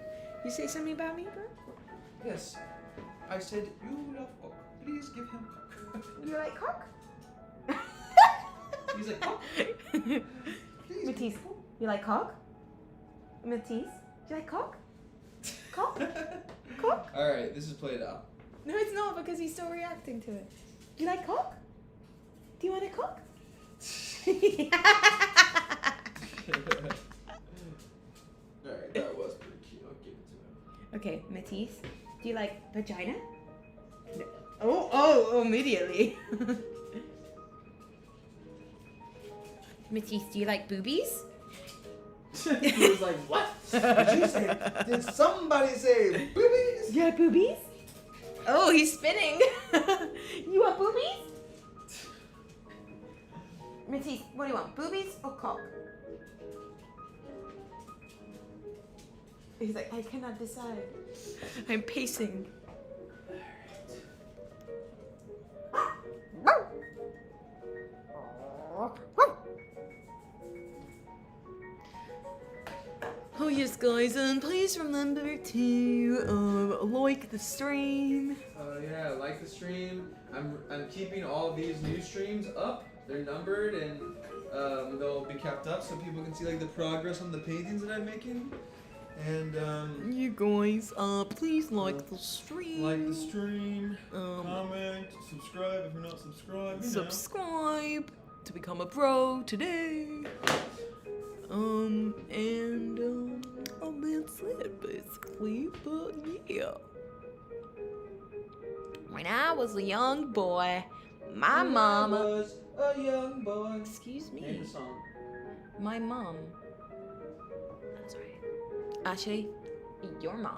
[SPEAKER 1] You say something about me, bro?
[SPEAKER 2] Yes. I said, you love Cock. Please give him Cock.
[SPEAKER 1] You like cock?
[SPEAKER 2] He's like, Cock. Please
[SPEAKER 1] Matisse,
[SPEAKER 2] give me Cock.
[SPEAKER 1] you like cock? Matisse, do you like cock? Cock? Cock?
[SPEAKER 2] Alright, this is played out.
[SPEAKER 1] No, it's not because he's still reacting to it. Do you like cock? Do you want a cock?
[SPEAKER 2] Alright, that was pretty cute. I'll give it to him.
[SPEAKER 1] Okay, Matisse, do you like vagina? No. Oh, immediately. Matisse, do you like boobies?
[SPEAKER 2] He was like, what? Did you say? Did somebody say boobies?
[SPEAKER 1] You like boobies? Oh, he's spinning. You want boobies? Matisse, what do you want, boobies or cock? He's like, I cannot decide. I'm pacing. Oh yes, guys, and please remember to like the stream.
[SPEAKER 2] Yeah, like the stream. I'm keeping all of these new streams up. They're numbered and they'll be kept up so people can see like the progress on the paintings that I'm making. And
[SPEAKER 1] You guys, please like the stream.
[SPEAKER 2] like the stream, comment, subscribe if you're not subscribed. You know.
[SPEAKER 1] Subscribe to become a pro today. That's it basically, but yeah. When I was a young boy, my
[SPEAKER 2] When I
[SPEAKER 1] mama,
[SPEAKER 2] was a young boy.
[SPEAKER 1] excuse
[SPEAKER 2] Name
[SPEAKER 1] me,
[SPEAKER 2] the song.
[SPEAKER 1] my mom Actually, your mom.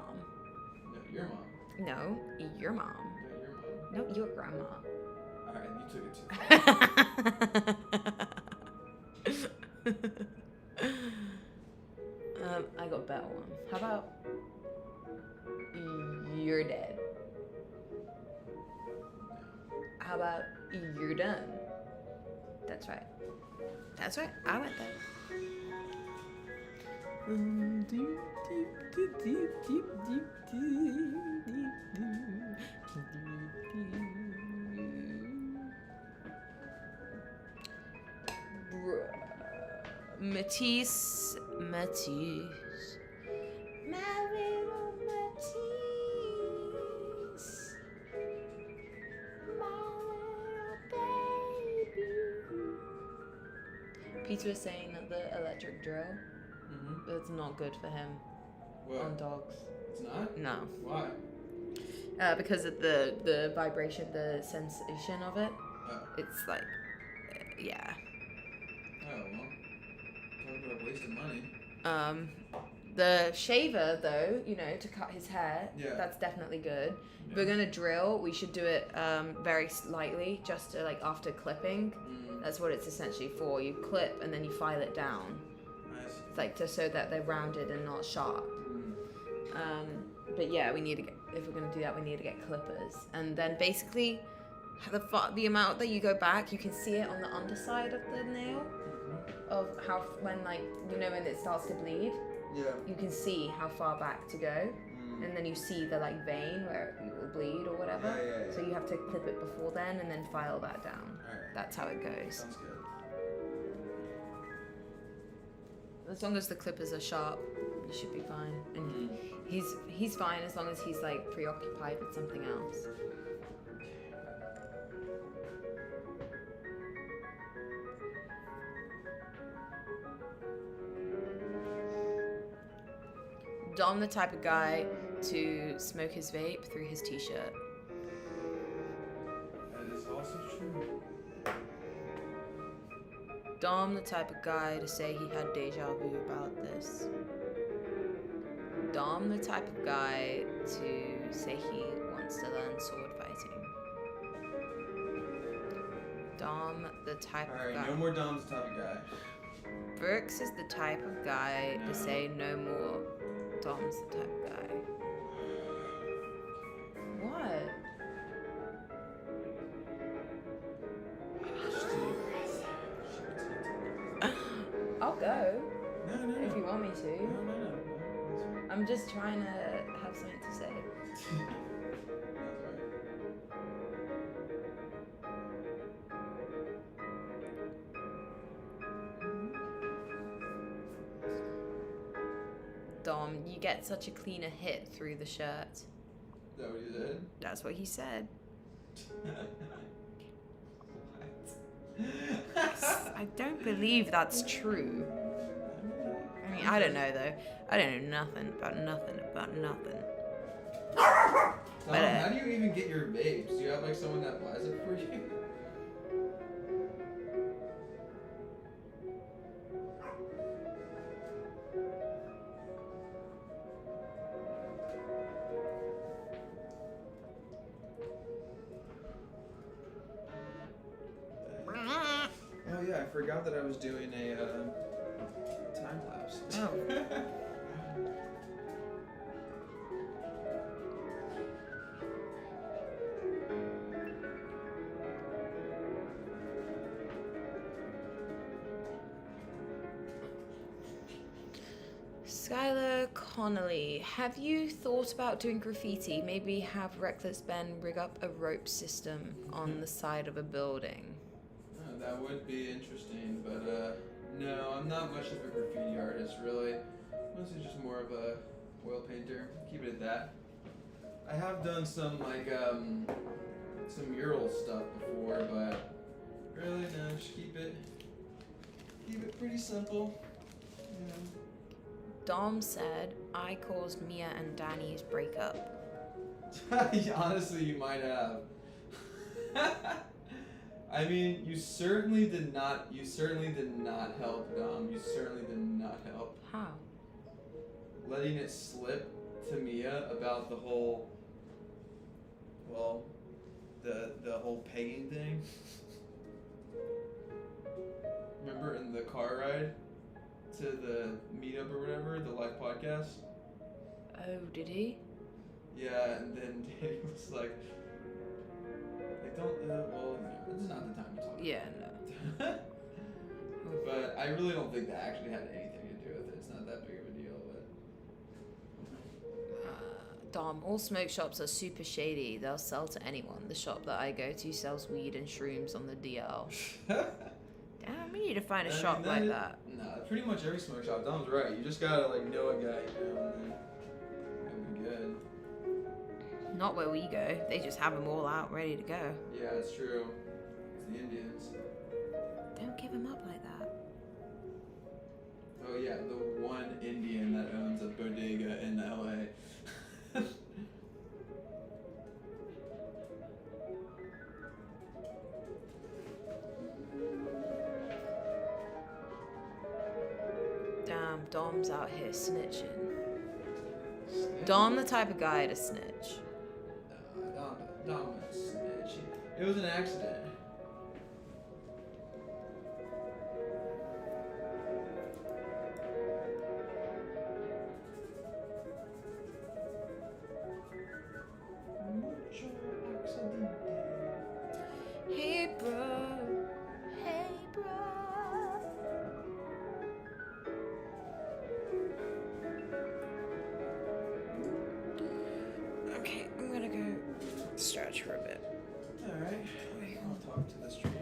[SPEAKER 2] No, your mom.
[SPEAKER 1] No, your mom.
[SPEAKER 2] No, your mom.
[SPEAKER 1] No, your grandma.
[SPEAKER 2] Alright, you took it too far.
[SPEAKER 1] I got a better one. How about you're dead? How about you're done? That's right. That's right. I went there. Matisse. My little Matisse. My little baby. Peter was saying that the electric drill, it's not good for him
[SPEAKER 2] What?
[SPEAKER 1] on dogs.
[SPEAKER 2] It's not?
[SPEAKER 1] No.
[SPEAKER 2] Why?
[SPEAKER 1] Because of the vibration, the sensation of it.
[SPEAKER 2] Oh.
[SPEAKER 1] It's like, yeah.
[SPEAKER 2] Oh, well. Talk about a waste of money.
[SPEAKER 1] The shaver, though, you know, to cut his hair,
[SPEAKER 2] Yeah.
[SPEAKER 1] that's definitely good.
[SPEAKER 2] Yeah.
[SPEAKER 1] If we're gonna drill, we should do it very slightly, just to, like, after clipping. That's what it's essentially for. You clip and then you file it down.
[SPEAKER 2] Nice.
[SPEAKER 1] It's like just so that they're rounded and not sharp. But yeah, we need to get, if we're gonna do that, we need to get clippers. And then basically, the amount that you go back, you can see it on the underside of the nail, of how, when, like, you know, when it starts to bleed,
[SPEAKER 2] Yeah.
[SPEAKER 1] you can see how far back to go. And then you see the, like, vein where it will bleed or whatever.
[SPEAKER 2] Yeah.
[SPEAKER 1] So you have to clip it before then and then file that down.
[SPEAKER 2] Alright.
[SPEAKER 1] That's how it goes.
[SPEAKER 2] Sounds good.
[SPEAKER 1] As long as the clippers are sharp, you should be fine. And he's fine as long as he's, like, preoccupied with something else. Dom the type of guy to smoke his vape through his t-shirt.
[SPEAKER 2] That is also true.
[SPEAKER 1] Dom the type of guy to say he had deja vu about this. Dom the type of guy to say he wants to learn sword fighting. Dom the type of
[SPEAKER 2] Alright,
[SPEAKER 1] guy.
[SPEAKER 2] no more Dom's the type of guy.
[SPEAKER 1] Brooks is the type of guy
[SPEAKER 2] No.
[SPEAKER 1] to say no more. Dom's the type of guy. What? I'll go
[SPEAKER 2] No.
[SPEAKER 1] if you want me to.
[SPEAKER 2] No.
[SPEAKER 1] I'm just trying to have something to say.
[SPEAKER 2] That's right.
[SPEAKER 1] Dom, you get such a cleaner hit through the shirt.
[SPEAKER 2] Is that what you said?
[SPEAKER 1] That's what he said. I don't believe that's true. I mean, I don't know though. I don't know nothing about nothing.
[SPEAKER 2] Tom,
[SPEAKER 1] But,
[SPEAKER 2] how do you even get your vapes? Do you have like someone that buys it for you? Oh yeah, I forgot that I was doing a time lapse.
[SPEAKER 1] Oh. Skylar Connolly, have you thought about doing graffiti? Maybe have Reckless Ben rig up a rope system on the side of a building.
[SPEAKER 2] Oh, that would be interesting, but no, I'm not much of a graffiti artist, really. Mostly just more of a oil painter. Keep it at that. I have done some like some mural stuff before, but really no, just keep it pretty simple. You know.
[SPEAKER 1] Dom said, I caused Mia and Danny's breakup.
[SPEAKER 2] Honestly, you might have. I mean, you certainly did not help, Dom. You certainly did not help.
[SPEAKER 1] How?
[SPEAKER 2] letting it slip to Mia about the whole, well, the whole pegging thing. Remember in the car ride to the meetup or whatever, the live podcast?
[SPEAKER 1] Oh, did he?
[SPEAKER 2] Yeah, and then Danny was like don't, well, no, this is not the time to talk
[SPEAKER 1] Yeah,
[SPEAKER 2] about it. But I really don't think that actually had anything to do with it. It's not that big of a deal, but...
[SPEAKER 1] Dom, all smoke shops are super shady. They'll sell to anyone. The shop that I go to sells weed and shrooms on the DL. Damn, we need to find a shop like that.
[SPEAKER 2] Nah, pretty much every smoke shop. Dom's right. You just gotta, like, know a guy, you know, and then it'll be good.
[SPEAKER 1] Not where we go. They just have them all out, ready to go.
[SPEAKER 2] Yeah, it's true. It's the Indians.
[SPEAKER 1] Don't give them up like that.
[SPEAKER 2] Oh yeah, the one Indian that owns a bodega in LA.
[SPEAKER 1] Damn, Dom's out here snitching. Dom the type of guy to snitch.
[SPEAKER 2] Dom was a snitch. It was an accident.
[SPEAKER 1] Hey bro, hey bro. Okay, I'm gonna go stretch for a bit.
[SPEAKER 2] Alright, I'll talk to the stream.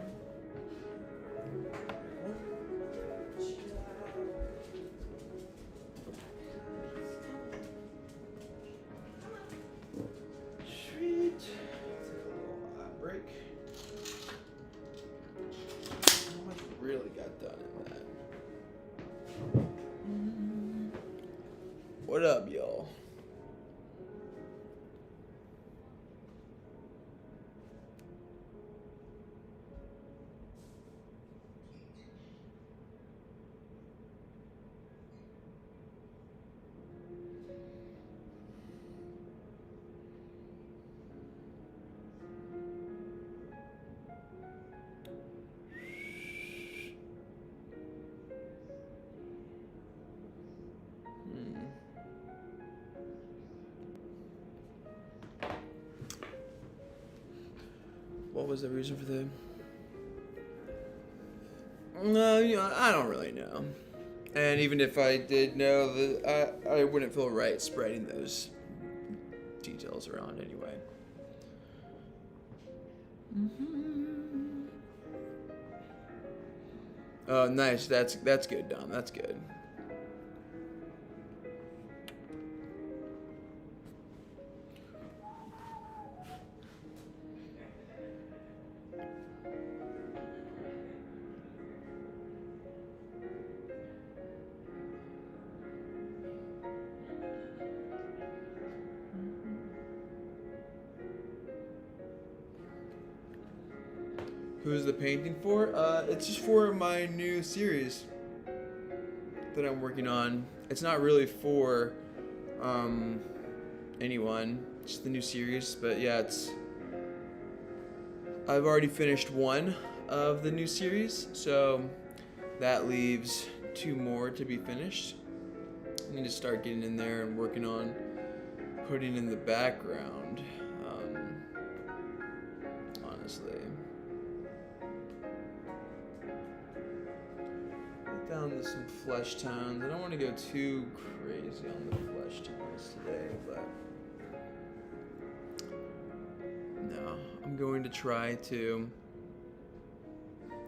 [SPEAKER 2] Sweet. Take a little break. How much really got done in that? What up, y'all? What was the reason for the... No, you know, I don't really know. And even if I did know, I wouldn't feel right spreading those details around anyway. Oh, nice. That's good, Dom. That's good. Who's the painting for? It's just for my new series that I'm working on. It's not really for anyone, just the new series, but yeah, I've already finished one of the new series, so that leaves 2 more to be finished. I need to start getting in there and working on putting in the background, honestly. Down to some flesh tones. I don't want to go too crazy on the flesh tones today, but no, I'm going to try to.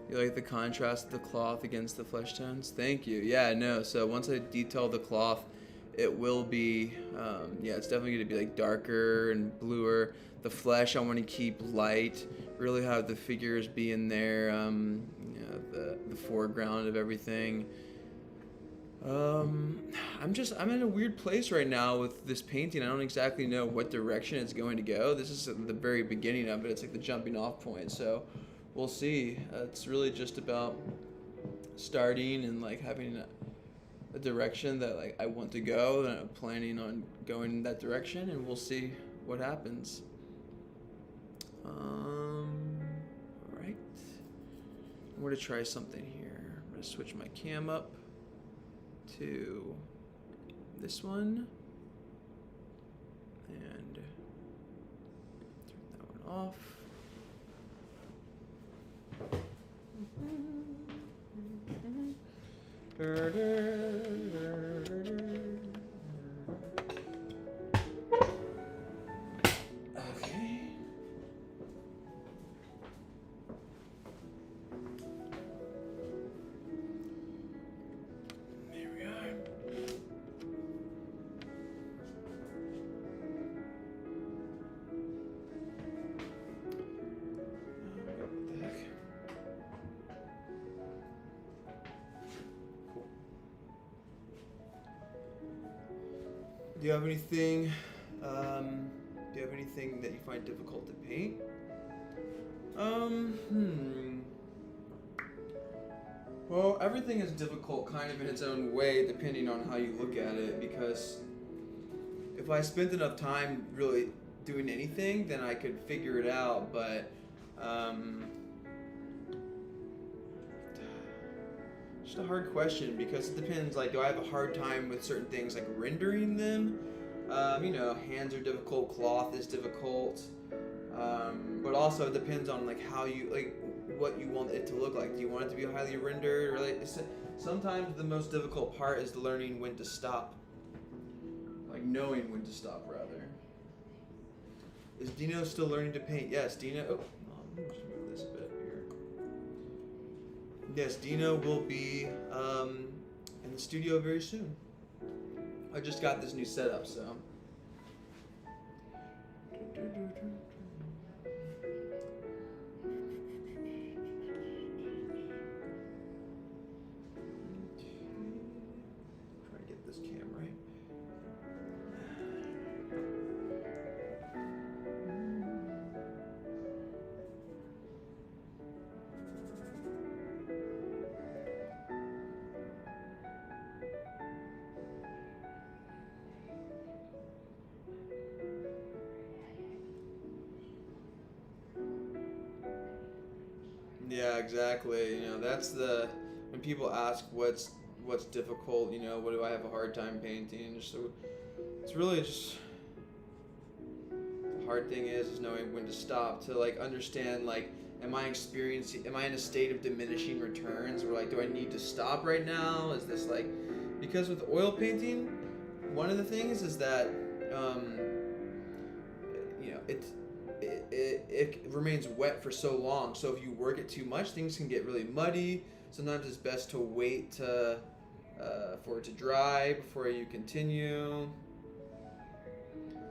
[SPEAKER 2] You like the contrast of the cloth against the flesh tones? Thank you. Yeah, no. So once I detail the cloth, it will be, yeah, it's definitely going to be like darker and bluer. The flesh I want to keep light, really have the figures be in there, the foreground of everything. I'm in a weird place right now with this painting. I don't exactly know what direction it's going to go. This is the very beginning of it. It's like the jumping off point. So we'll see. It's really just about starting and like having a direction that like I want to go, and I'm planning on going in that direction, and we'll see what happens. All right. I'm gonna try something here. I'm gonna switch my cam up to this one, and turn that one off. Okay. There we are. What the heck? Do you have anything? Do you have anything that you find difficult to paint? Well, everything is difficult kind of in its own way depending on how you look at it, because if I spent enough time really doing anything, then I could figure it out, but just a hard question, because it depends, like, do I have a hard time with certain things like rendering them? Hands are difficult, cloth is difficult, but also it depends on like how you like what you want it to look like. Do you want it to be highly rendered, or like sometimes the most difficult part is learning when to stop, like knowing when to stop rather. Is Dino still learning to paint? Yes, Dino. Oh, let me just move this a bit here. Yes, Dino will be in the studio very soon. I just got this new setup, so. Try to get this cam right. Yeah, exactly. That's when people ask what's difficult. What do I have a hard time painting? So it's really just the hard thing is knowing when to stop, to like understand, like, am I in a state of diminishing returns, or like do I need to stop right now? Is this like, because with oil painting, one of the things is that it remains wet for so long. So if you work it too much, things can get really muddy. Sometimes it's best to wait for it to dry before you continue.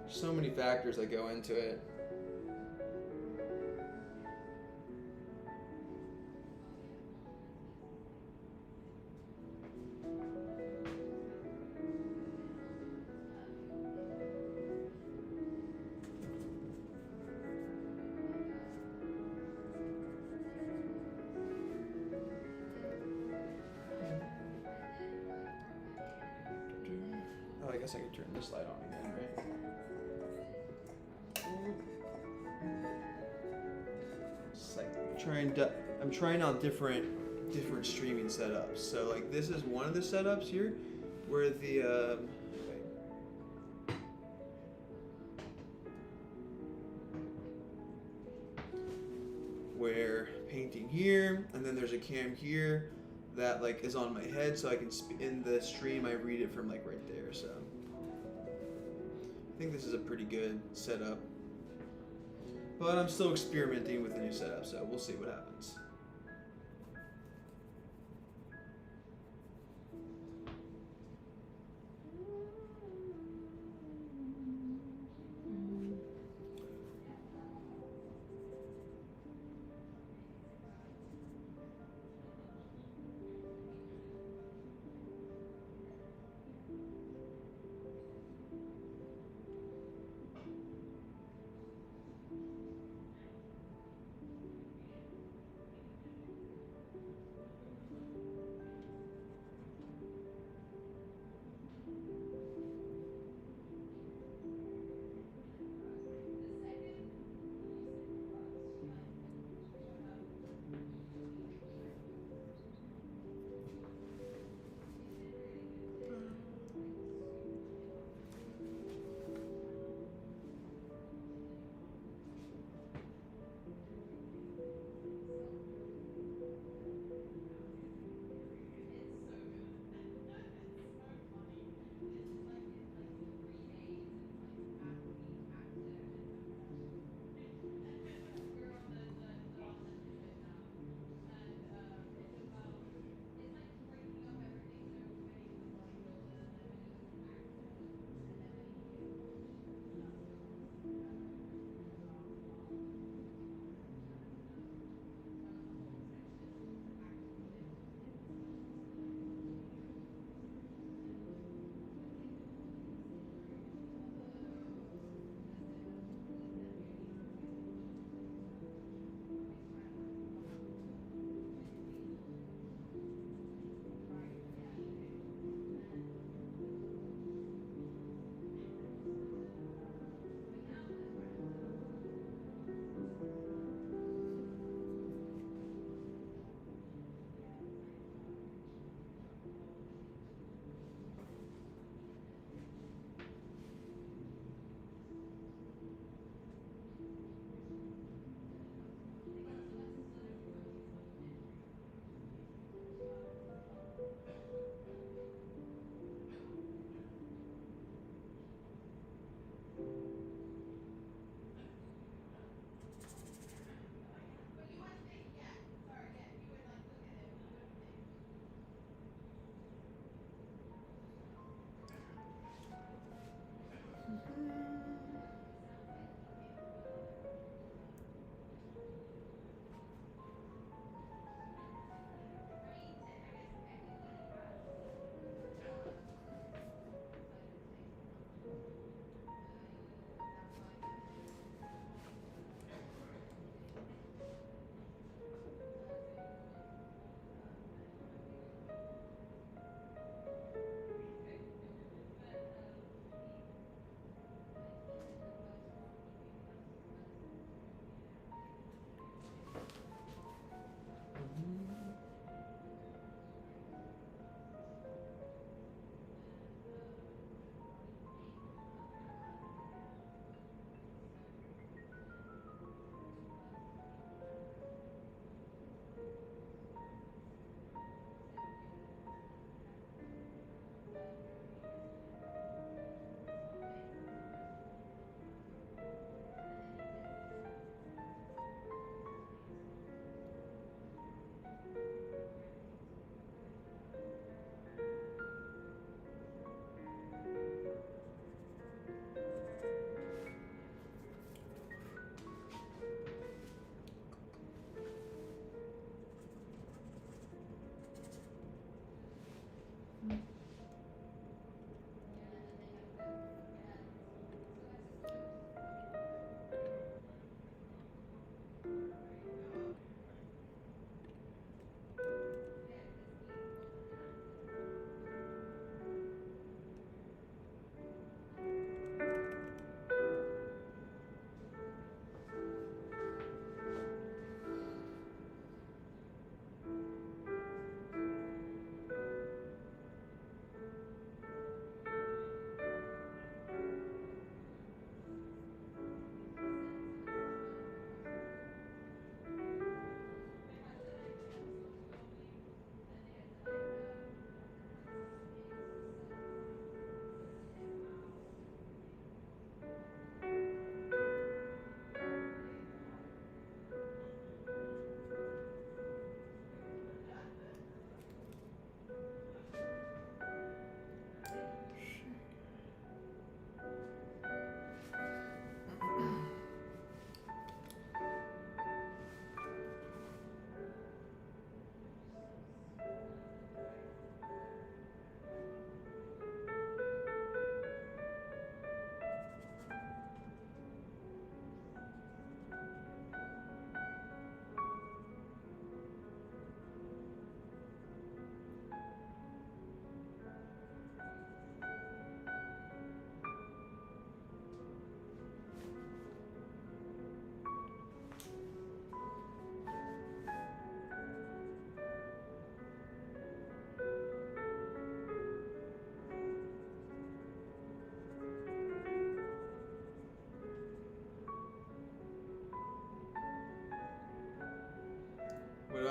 [SPEAKER 2] So many factors that go into it. Oh, I guess I could turn this light on again, right? It's like I'm trying out different streaming setups. So like this is one of the setups here, where the where painting here, and then there's a cam here that like is on my head, so I can in the stream I read it from like right there. So I think this is a pretty good setup, but I'm still experimenting with the new setup, so we'll see what happens.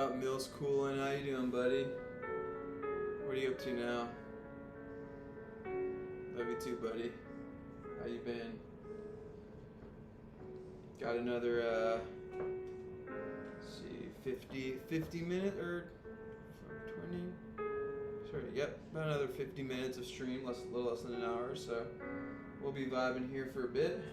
[SPEAKER 2] up? Mill's cooling. How you doing, buddy? What are you up to now? Love you too, buddy. How you been? Got another, let's see, 50 minutes, or 20? Sorry, yep, about another 50 minutes of stream, a little less than an hour, so we'll be vibing here for a bit.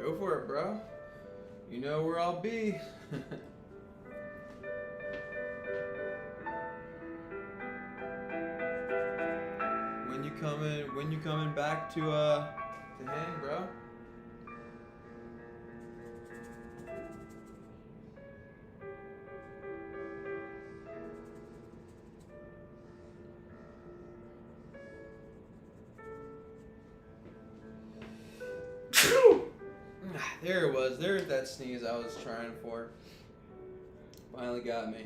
[SPEAKER 2] Go for it, bro. You know where I'll be. When you coming back to hang, bro? There it was. There's that sneeze I was trying for. Finally got me.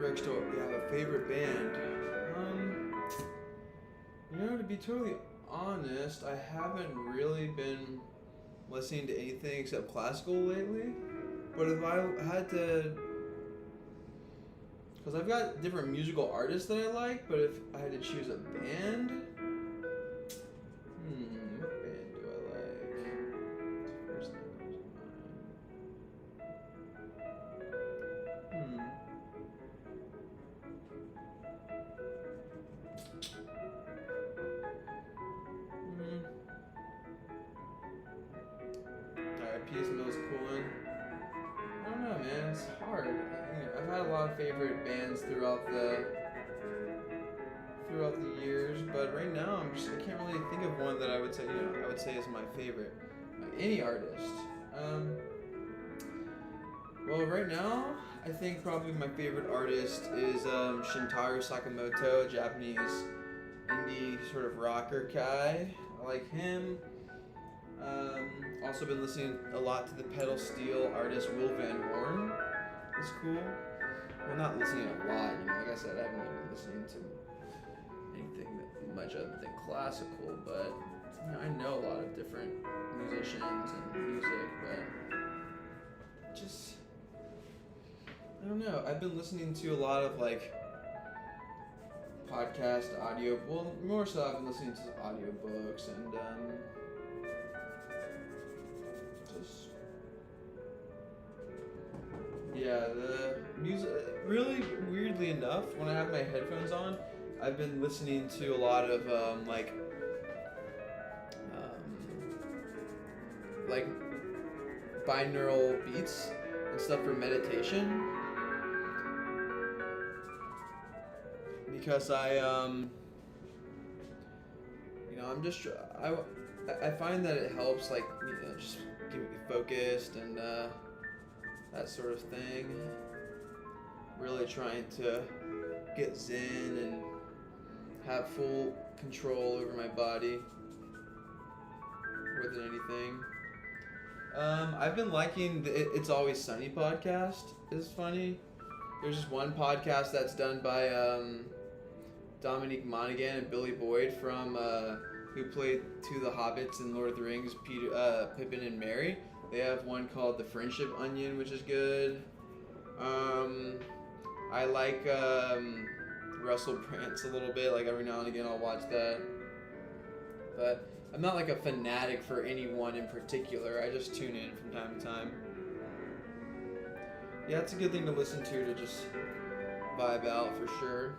[SPEAKER 2] Brickstore, you have a favorite band? To be totally honest, I haven't really been listening to anything except classical lately. But if I had to, because I've got different musical artists that I like, but if I had to choose a band, what band do I like? It's the first thing that comes to mind. Alright, P.S. Mills Coolin. I don't know, man. It's hard. I've had a lot of favorite bands throughout the years, but right now I can't really think of one that I would say is my favorite. Like any artist. Well, right now I think probably my favorite artist is Shintaro Sakamoto, a Japanese indie sort of rocker guy. I like him. Also been listening a lot to the pedal steel artist Will Van Horn. It's cool. Well, not listening a lot, like I said, I haven't been listening to anything much other than classical, but I know a lot of different musicians and music, but just, I don't know. I've been listening to a lot of like podcast audio, well, more so I've been listening to audiobooks and the music, really weirdly enough, when I have my headphones on, I've been listening to a lot of like binaural beats and stuff for meditation, because I find that it helps, like, just keep me focused and that sort of thing. Really trying to get zen and have full control over my body more than anything. I've been liking the It's Always Sunny podcast. It's funny. There's just one podcast that's done by Dominique Monaghan and Billy Boyd from who played two of the Hobbits in Lord of the Rings, Pippin and Merry. They have one called The Friendship Onion, which is good. I like Russell Brandt's a little bit. Like every now and again I'll watch that. But I'm not like a fanatic for anyone in particular. I just tune in from time to time. Yeah, it's a good thing to listen to just vibe out for sure.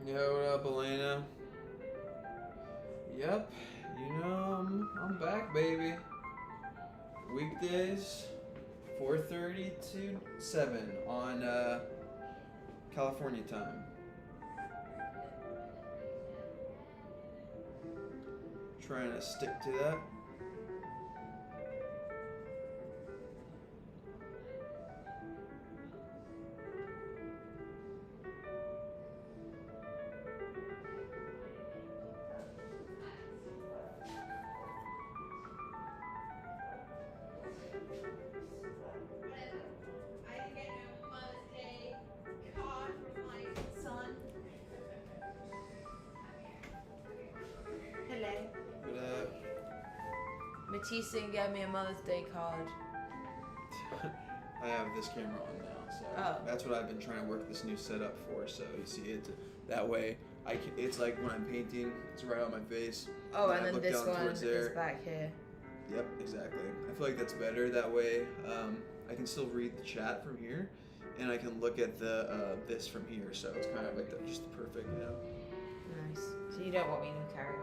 [SPEAKER 2] Yo, what up, Elena? Yep, you know, I'm back, baby. Weekdays, 4:30 to 7 on California time. Trying to stick to that.
[SPEAKER 1] Matisse didn't get me a Mother's Day card.
[SPEAKER 2] I have this camera on now, so that's what I've been trying to work this new setup for. So you see it that way. It's like when I'm painting, it's right on my face.
[SPEAKER 1] Oh, and then this one is back here.
[SPEAKER 2] Yep, exactly. I feel like that's better that way. I can still read the chat from here, and I can look at the this from here. So it's kind of like just the perfect, you know.
[SPEAKER 1] Nice. So you don't want me to carry on?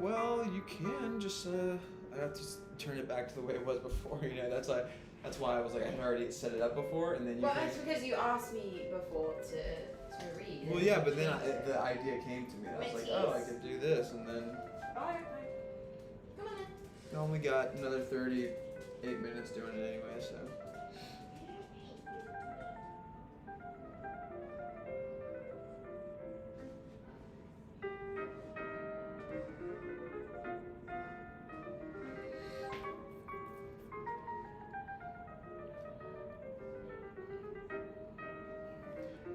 [SPEAKER 2] Well, you can just I have to turn it back to the way it was before. You know, that's why I was like I had already set it up before, and then you.
[SPEAKER 1] Well, that's because you asked me before to read.
[SPEAKER 2] Well, yeah, but then the idea came to me. I was like, oh, I could do this, and then.
[SPEAKER 1] Alright, come on then.
[SPEAKER 2] I only got another 38 minutes doing it anyway, so.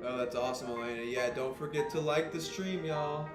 [SPEAKER 2] Oh, that's awesome, Elena. Yeah, don't forget to like the stream, y'all.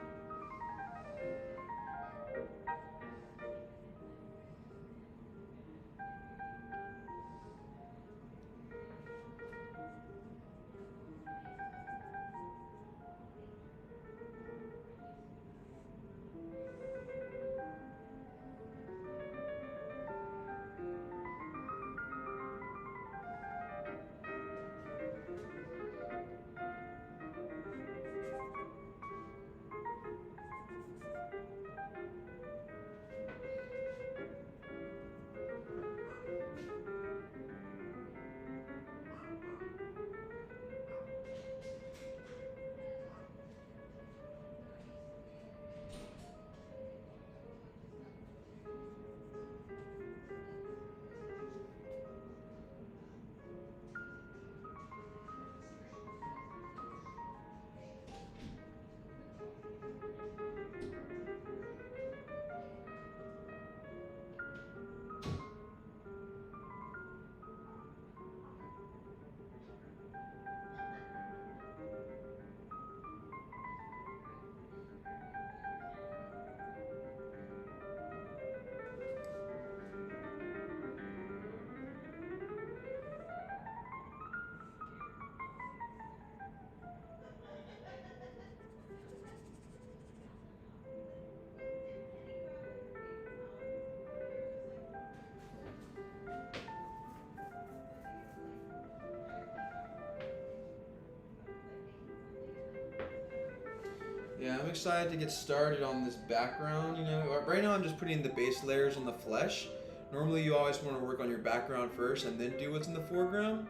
[SPEAKER 2] Yeah, I'm excited to get started on this background, you know. Right now I'm just putting the base layers on the flesh. Normally you always want to work on your background first and then do what's in the foreground.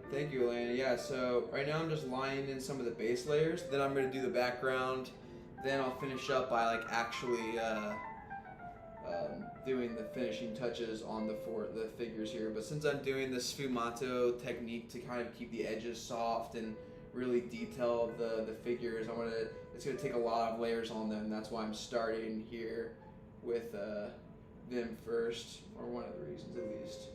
[SPEAKER 2] Thank you, Elena. Yeah, so right now I'm just lining in some of the base layers. Then I'm going to do the background. Then I'll finish up by like actually doing the finishing touches on the figures here. But since I'm doing the sfumato technique to kind of keep the edges soft and really detail the figures, it's going to take a lot of layers on them. That's why I'm starting here with them first, or one of the reasons at least.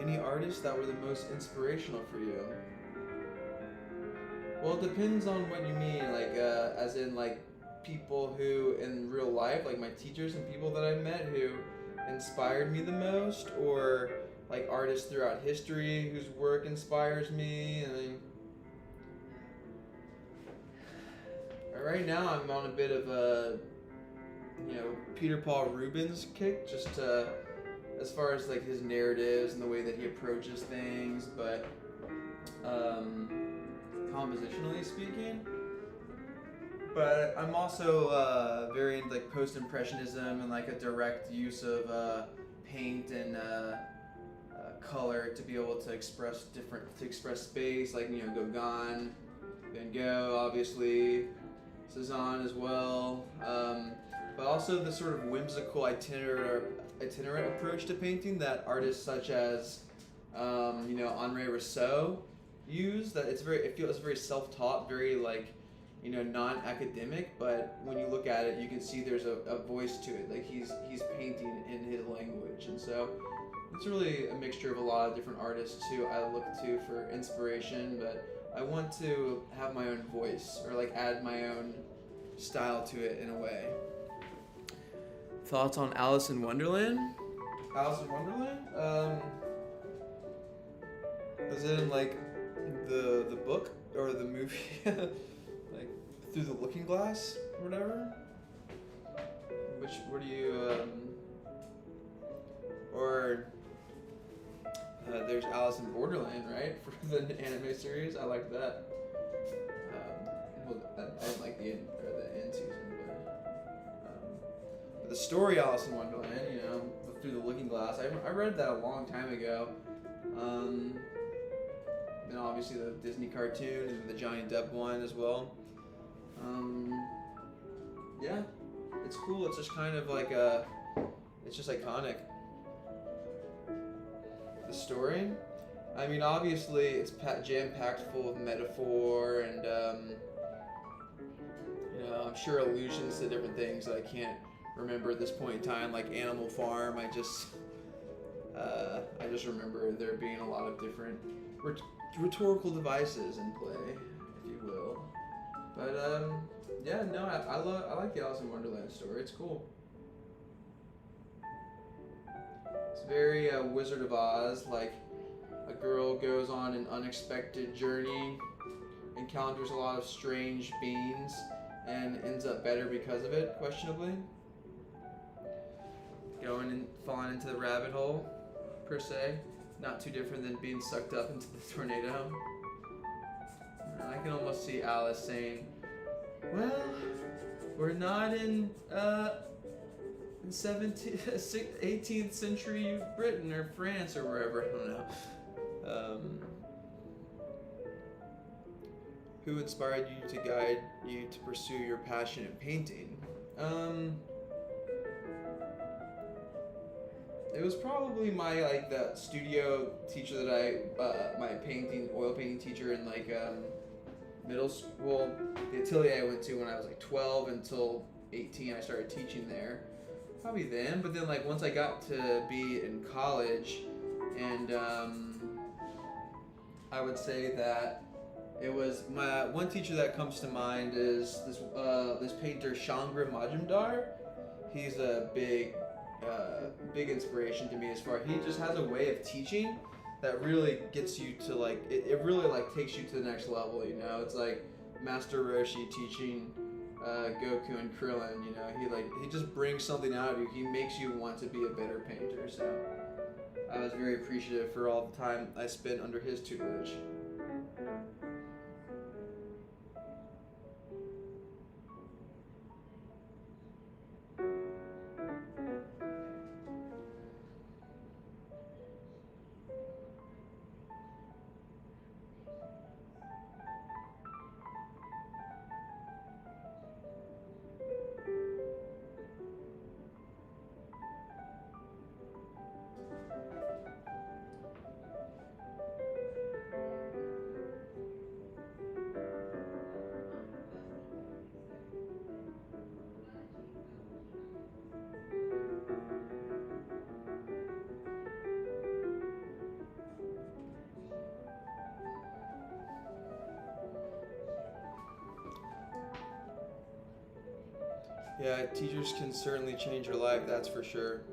[SPEAKER 2] Any artists that were the most inspirational for you? Well, it depends on what you mean, like, as in, like, people who, in real life, like my teachers and people that I met who inspired me the most, or, like, artists throughout history whose work inspires me, and right now I'm on a bit of a, Peter Paul Rubens kick, just as far as like his narratives and the way that he approaches things, but compositionally speaking. But I'm also very into like post-impressionism and like a direct use of paint and color to be able to express space, like Gauguin, Van Gogh, obviously, Cezanne as well. But also the sort of whimsical itinerant approach to painting that artists such as Henri Rousseau use. That it feels very self-taught, very like non-academic, but when you look at it, you can see there's a voice to it. Like he's painting in his language, and so it's really a mixture of a lot of different artists who I look to for inspiration. But I want to have my own voice, or like add my own style to it in a way. Thoughts on Alice in Wonderland? Alice in Wonderland? Was it in like the book or the movie? Like Through the Looking Glass or whatever? What do you or there's Alice in Borderland, right? For the anime series. I like that. I didn't like the end season, but the story Alice in Wonderland, Through the Looking Glass. I read that a long time ago. Then obviously the Disney cartoon and the Johnny Depp one as well. Yeah, it's cool. It's just kind of like it's just iconic. The story, I mean, obviously it's jam-packed full of metaphor and I'm sure allusions to different things that I can't remember at this point in time, like Animal Farm. I just remember there being a lot of different rhetorical devices in play, if you will. But I like the Alice in Wonderland story. It's cool. It's very Wizard of Oz. Like a girl goes on an unexpected journey, encounters a lot of strange beings, and ends up better because of it, questionably. Going and falling into the rabbit hole, per se. Not too different than being sucked up into the tornado. And I can almost see Alice saying, well, we're not in 18th century Britain or France or wherever, I don't know. Who inspired you to guide you to pursue your passion in painting? It was probably my that studio teacher that my oil painting teacher in middle school, the atelier I went to when I was 12 until 18. I started teaching there. Probably then, but then once I got to be in college, and I would say that it was my one teacher that comes to mind is this painter Chandra Majumdar. He's a big inspiration to me as far. He just has a way of teaching that really gets you to it really takes you to the next level. It's like Master Roshi teaching Goku and Krillin. He just brings something out of you. He makes you want to be a better painter. So I was very appreciative for all the time I spent under his tutelage. Yeah, teachers can certainly change your life, that's for sure.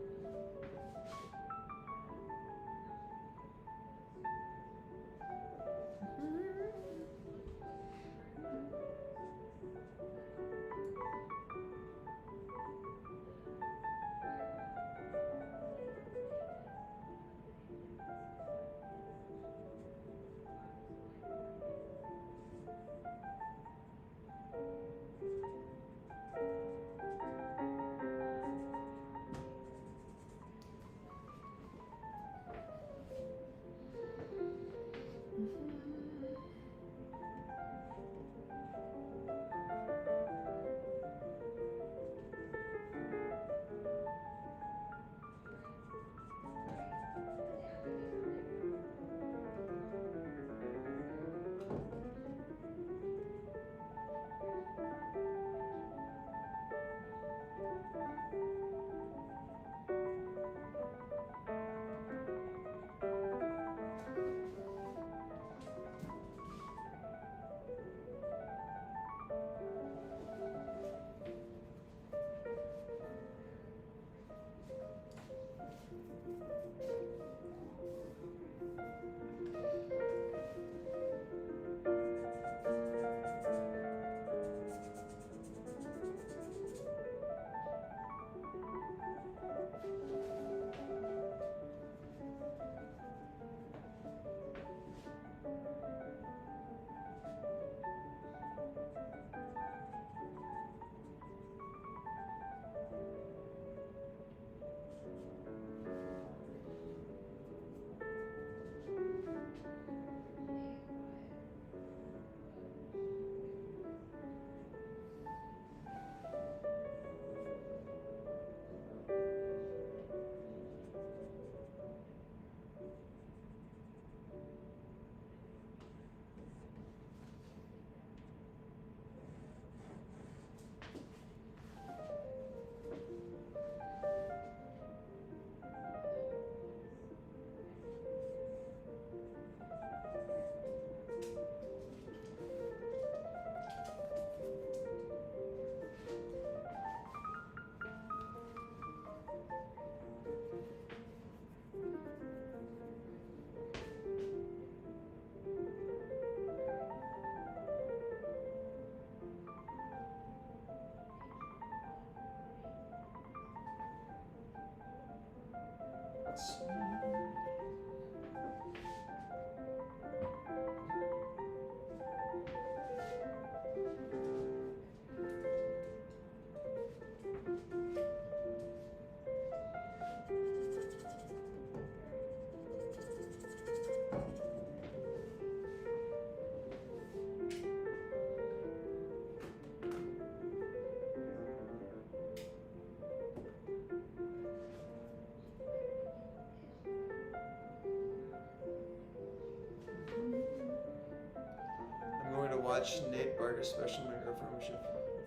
[SPEAKER 2] watch Nate Barker's special on my girlfriend.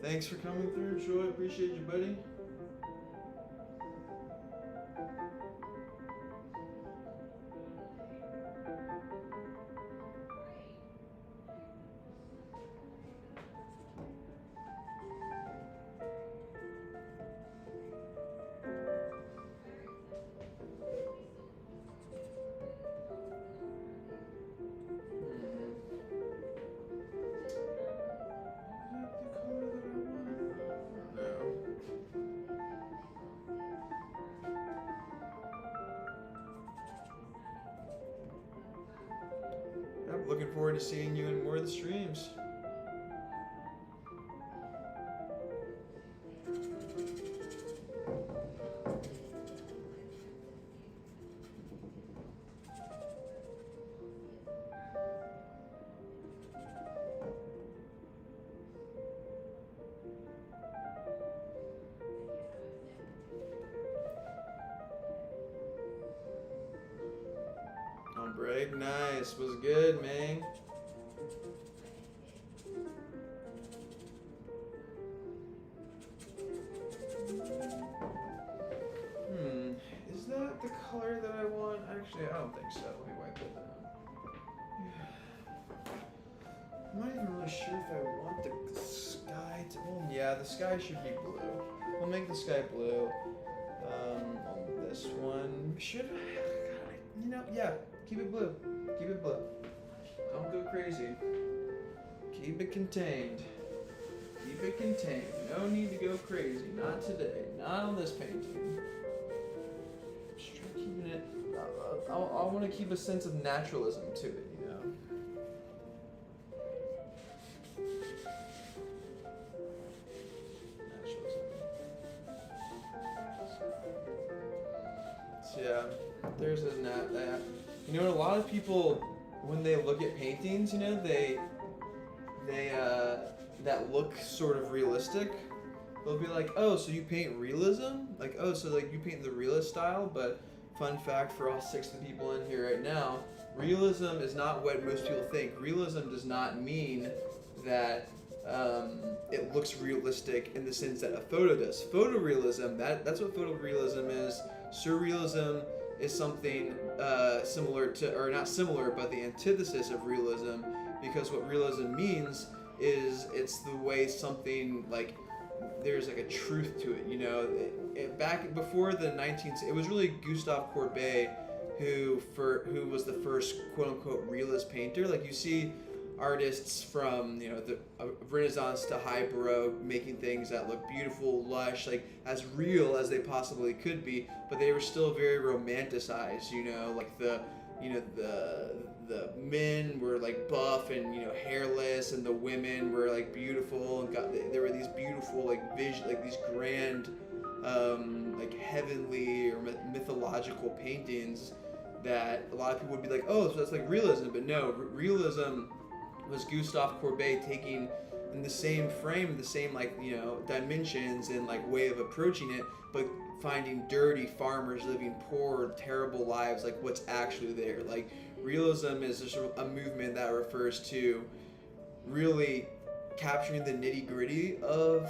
[SPEAKER 2] Thanks for coming through, Troy. Appreciate you, buddy. Looking forward to seeing you in more of the streams. Break, nice. Was good, man. Is that the color that I want? Actually, I don't think so. Let me wipe it down. I'm not even really sure if I want the sky to. Well, yeah, the sky should be blue. We'll make the sky blue. On this one, should I? You know, yeah. Keep it blue. Keep it blue. Don't go crazy. Keep it contained. Keep it contained. No need to go crazy. Not today. Not on this painting. Just try keeping it. I want to keep a sense of naturalism to it, you know. Naturalism. So yeah, there's a that. You know, a lot of people, when they look at paintings, you know, they that look sort of realistic, they'll be like, oh, so you paint realism? Like, oh, so like you paint the realist style? But fun fact for all 6 of the people in here right now, realism is not what most people think. Realism does not mean that it looks realistic in the sense that a photo does. Photorealism, that's what photorealism is. Surrealism is something similar to, or not similar, but the antithesis of realism, because what realism means is it's the way something, like, there's like a truth to it, you know. Back before the 19th, it was really Gustave Courbet who was the first quote-unquote realist painter. Like, you see artists from, you know, the Renaissance to High Baroque making things that look beautiful, lush, like as real as they possibly could be, but they were still very romanticized, you know, like the men were like buff and, you know, hairless, and the women were like beautiful and there were these beautiful like vision, like these grand like heavenly or mythological paintings that a lot of people would be like, oh, so that's like realism. But no, realism was Gustave Courbet taking in the same frame, the same, like, you know, dimensions and like way of approaching it, but finding dirty farmers living poor, terrible lives, like what's actually there. Like, realism is just a movement that refers to really capturing the nitty-gritty of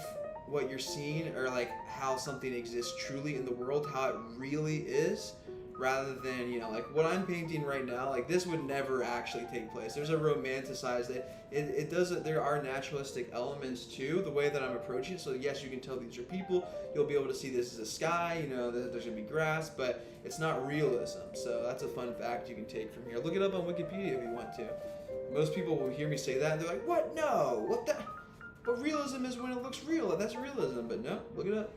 [SPEAKER 2] what you're seeing, or like how something exists truly in the world, how it really is, rather than, you know, like what I'm painting right now, like this would never actually take place. There's a romanticized, it doesn't, there are naturalistic elements to the way that I'm approaching it. So yes, you can tell these are people, you'll be able to see this as a sky, you know, there's gonna be grass, but it's not realism. So that's a fun fact you can take from here. Look it up on Wikipedia if you want to. Most people will hear me say that and they're like, what? No, what the? But realism is when it looks real, that's realism. But no, look it up.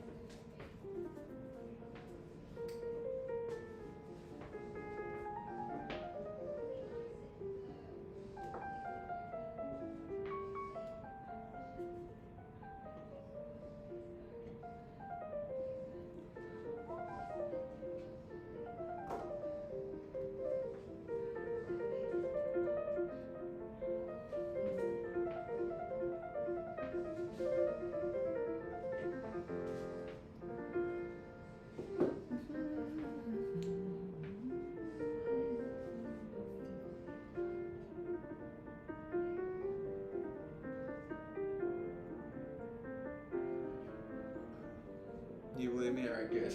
[SPEAKER 2] You believe me? Alright, good.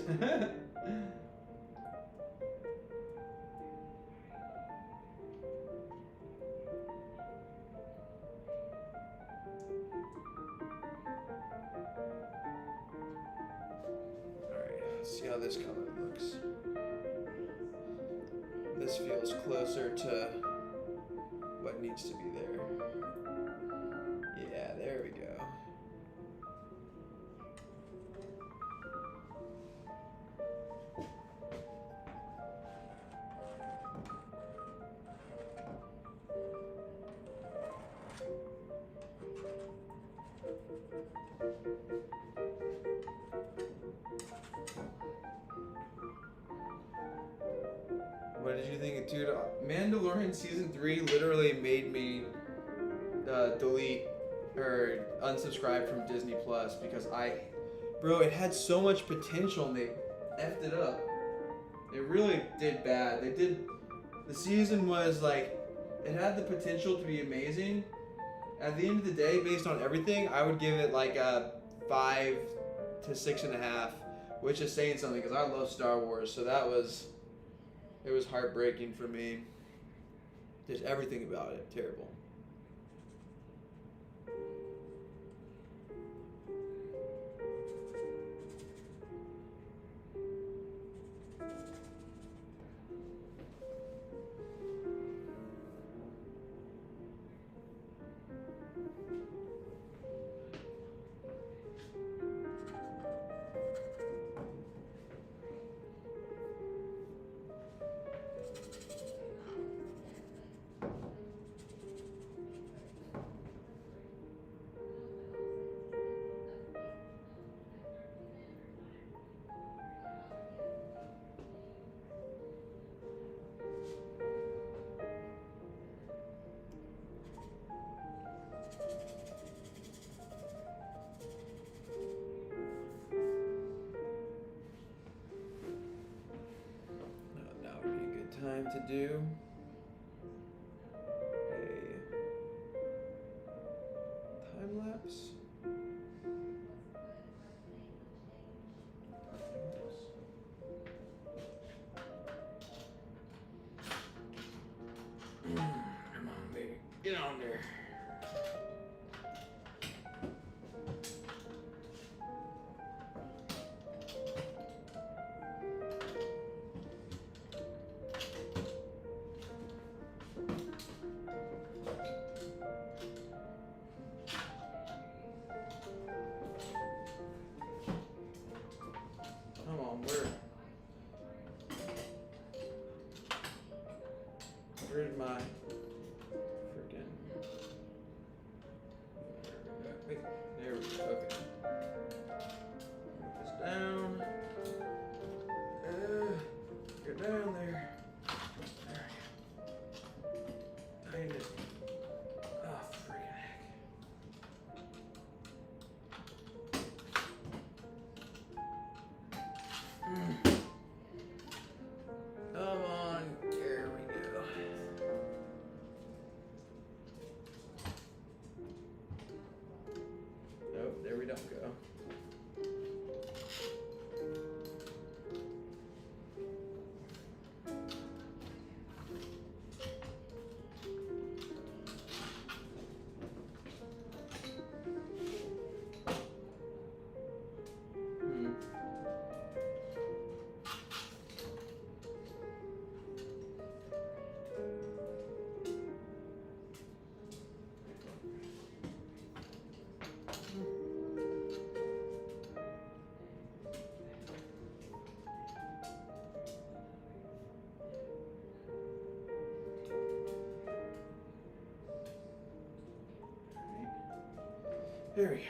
[SPEAKER 2] See how this color looks. This feels closer to what needs to be there. Yeah, there we go. What did you think, dude? Mandalorian season 3 literally made me delete or unsubscribe from Disney Plus because bro, it had so much potential and they effed it up. They really did bad. The season was like, it had the potential to be amazing. At the end of the day, based on everything, I would give it like a 5 to 6.5, which is saying something because I love Star Wars. So it was heartbreaking for me. Just everything about it, terrible. Time to do a time lapse. Come on, baby. Get on there. Where's my freaking? Wait, there we go. Okay. Put this down. Get down there. There we go. Tighten it. Oh, freaking heck. Come on. There we go. Nope, there we don't go. There we go.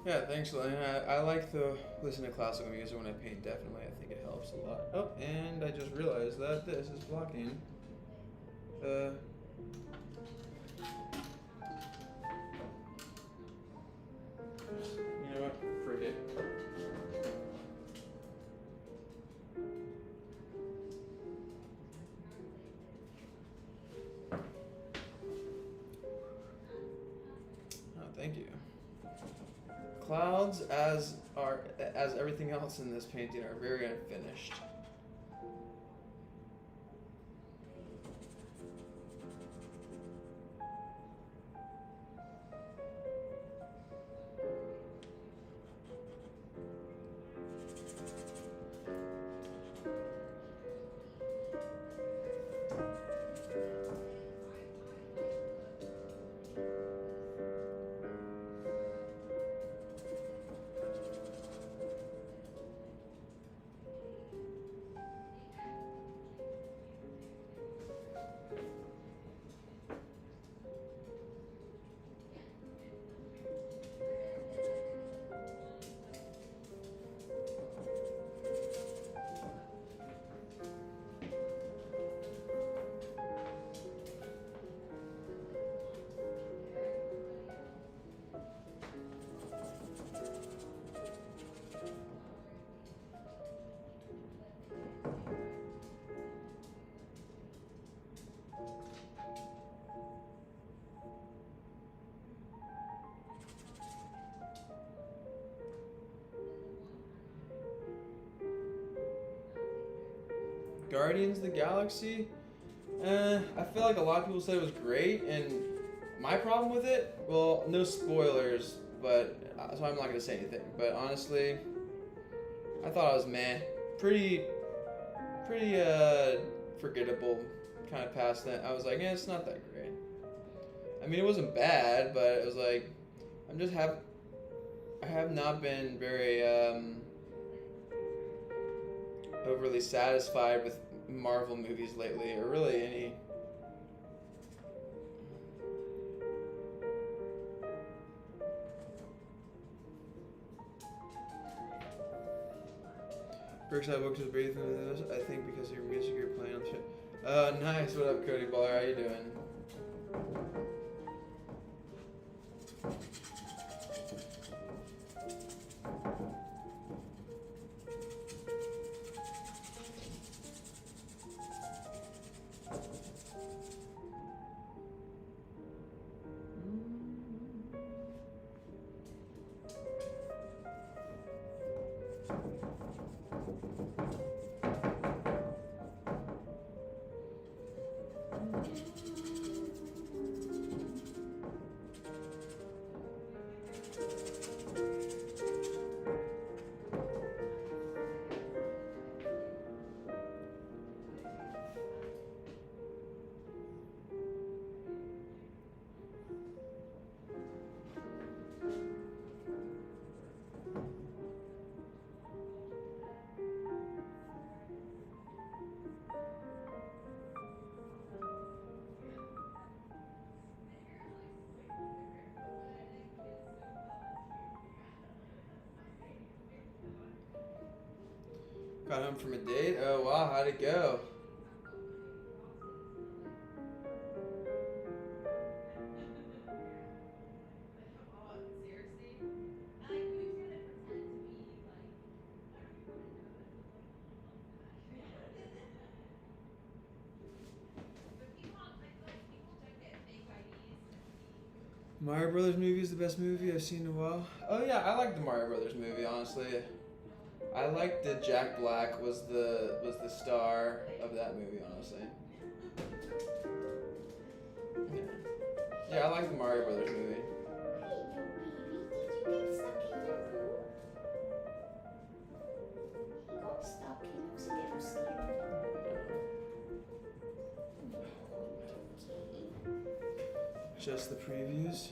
[SPEAKER 2] Yeah, thanks, Lynn. I like to listen to classical music when I paint, definitely. I think it helps a lot. Oh, and I just realized that this is blocking. You know what? Freak it. Oh, thank you. Clouds, as everything else in this painting, are very unfinished. Guardians of the Galaxy, I feel like a lot of people said it was great, and my problem with it, well, no spoilers, but so I'm not gonna say anything. But honestly, I thought it was meh, pretty forgettable, kind of past that. I was like, yeah, it's not that great. I mean, it wasn't bad, but it was like, I have not been very overly satisfied with Marvel movies lately, or really any. Brookside Books is breathing into this, I think, because of your music you're playing on the show. Nice. What up, Cody Baller? How you doing? Got home from a date. Oh wow, how'd it go? Mario Brothers movie is the best movie I've seen in a while. Oh yeah, I like the Mario Brothers movie, honestly. I liked that Jack Black was the star of that movie, honestly. Yeah, I like the Mario Brothers movie.
[SPEAKER 3] Hey, you baby, did you get stuck in the pool? He got stuck, he looks a little scared.
[SPEAKER 2] Just the previews.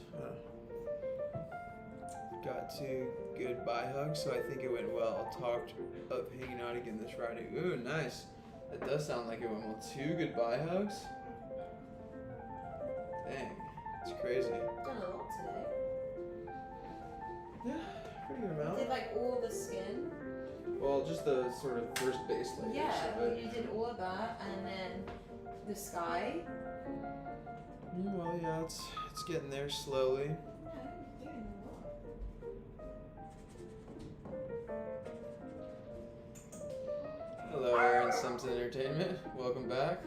[SPEAKER 2] Got 2 goodbye hugs, so I think it went well. Talked of hanging out again this Friday. Ooh, nice. That does sound like it went well. 2 goodbye hugs? Dang, it's crazy.
[SPEAKER 3] Done a lot today.
[SPEAKER 2] Yeah. pretty good
[SPEAKER 1] You
[SPEAKER 2] amount.
[SPEAKER 1] did like all the skin.
[SPEAKER 2] Well, just the sort of first base layers.
[SPEAKER 1] Yeah,
[SPEAKER 2] But,
[SPEAKER 1] you did all of that, and then the sky.
[SPEAKER 2] well, yeah, it's getting there slowly.
[SPEAKER 1] Yeah, you're doing a lot.
[SPEAKER 2] Hello, Aaron Simpson Entertainment. Welcome back.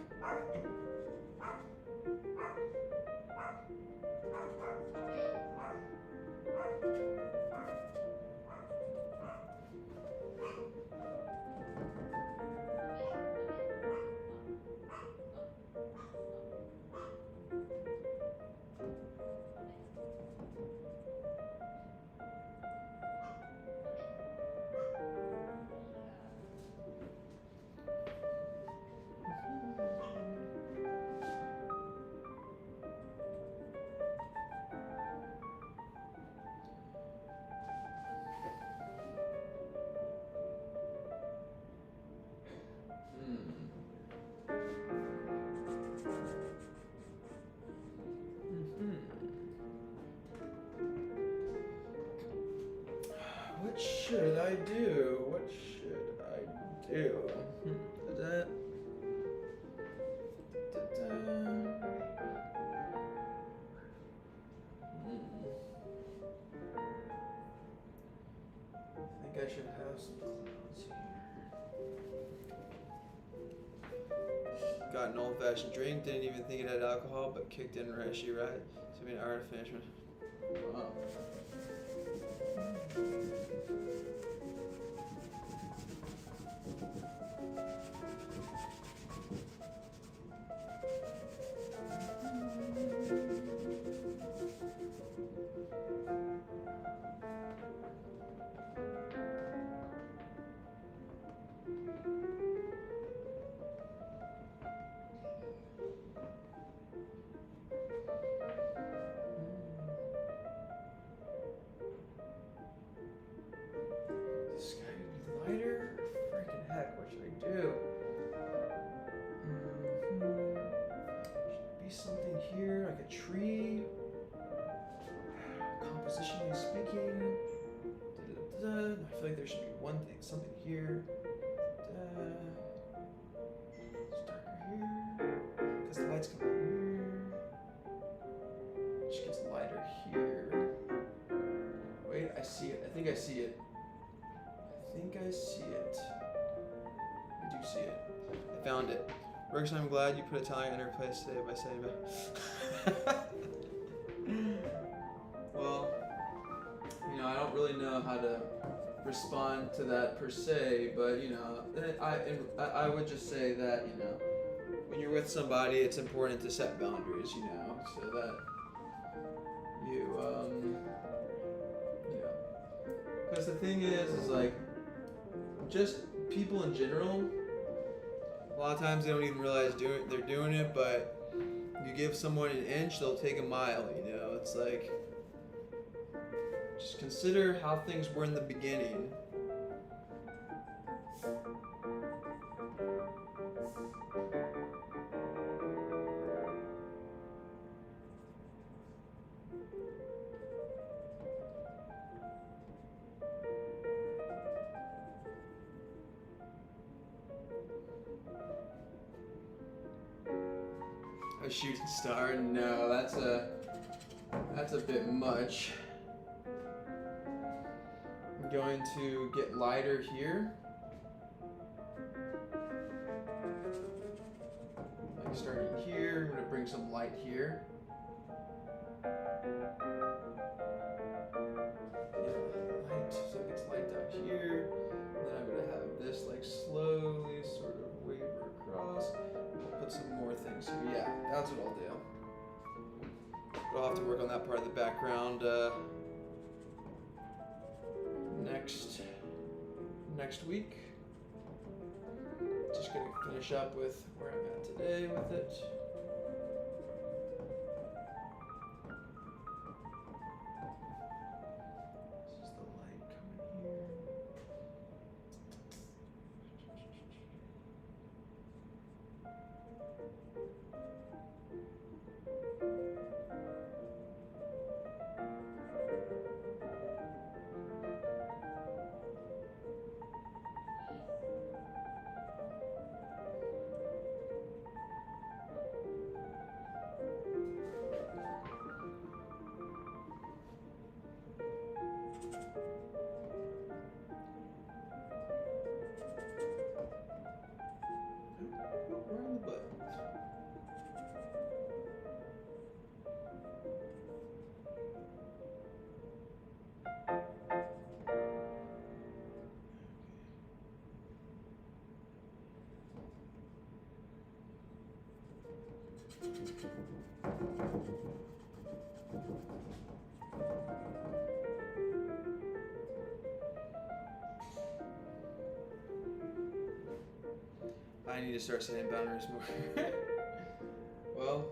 [SPEAKER 2] What should I do? What should I do? Da-da. Da-da. I think I should have some clouds here. Got an old-fashioned drink. Didn't even think it had alcohol, but kicked in right. She right. Took me an hour to finish it. Wow. The sky would be lighter? Freaking heck, what should I do? Should be something here, like a tree. Compositionally speaking. Da-da-da-da. I feel like there should be one thing, something here. Da. It's darker here. Because the light's coming here. It just gets lighter here. Wait, I see it. I think I see it. I think I see it. I do see it. I found it. Rex, I'm glad you put Italian in her place today by saying that. Well, you know, I don't really know how to respond to that per se, but you know, I would just say that, you know, when you're with somebody, it's important to set boundaries, you know, so that you know, because the thing is like, just people in general, a lot of times they don't even realize they're doing it, but you give someone an inch, they'll take a mile, you know. It's like, just consider how things were in the beginning. A shooting star? No, that's a bit much. I'm going to get lighter here. Like starting here, I'm gonna bring some light here. Yeah, light, so it gets light down here. And then I'm gonna have this like slowly sort of waver across. I'll put some more things here. Yeah, that's what I'll do. But I'll have to work on that part of the background next week. Just gonna finish up with where I'm at today with it. This is the light coming here. I need to start setting boundaries more. Well,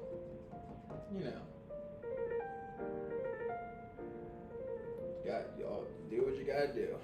[SPEAKER 2] you know. Y'all do what you gotta do.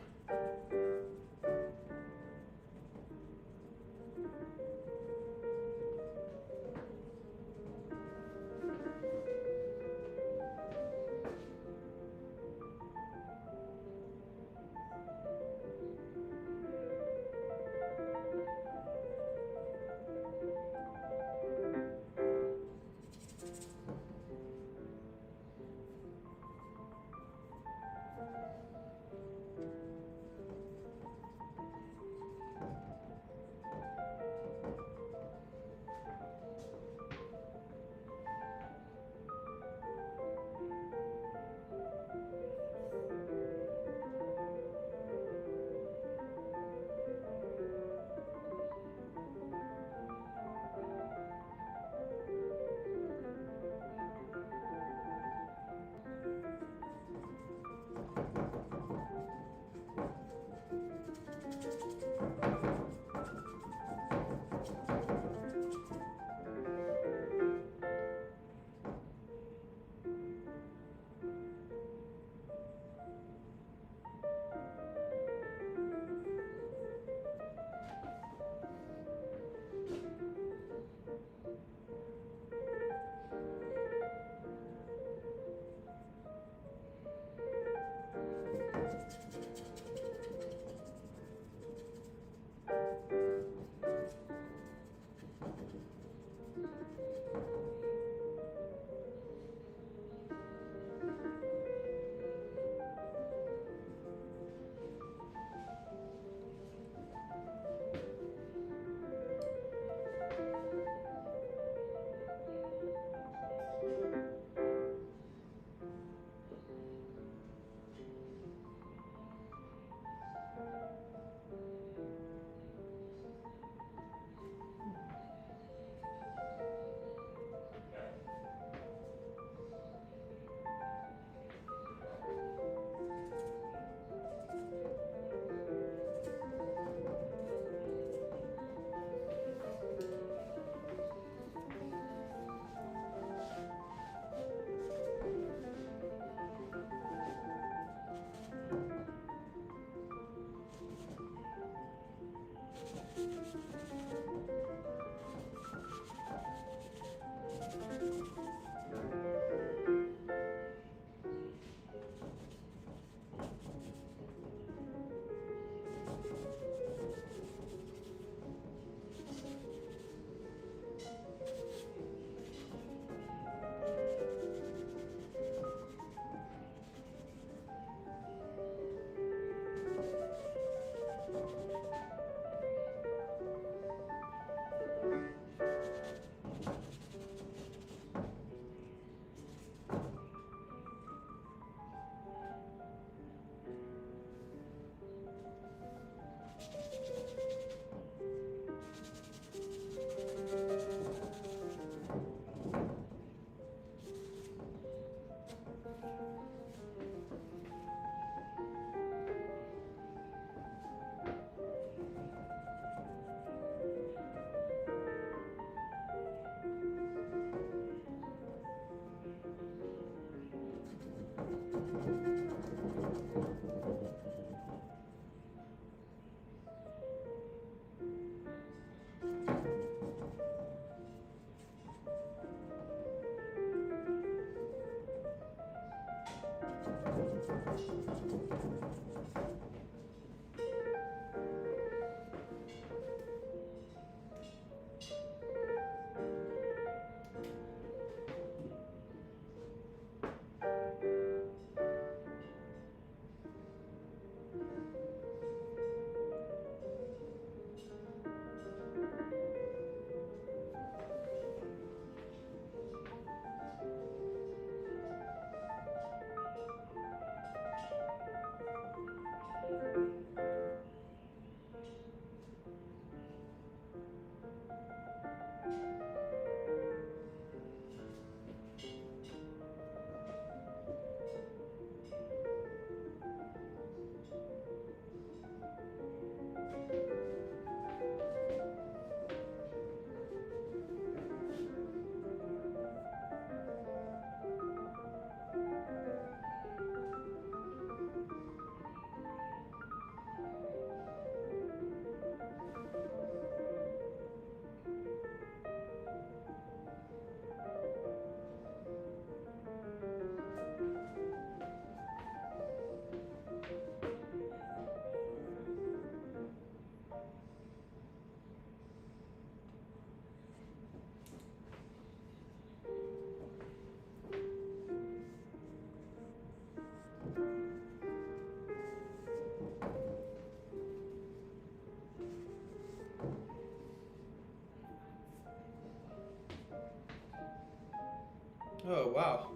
[SPEAKER 2] Oh, wow.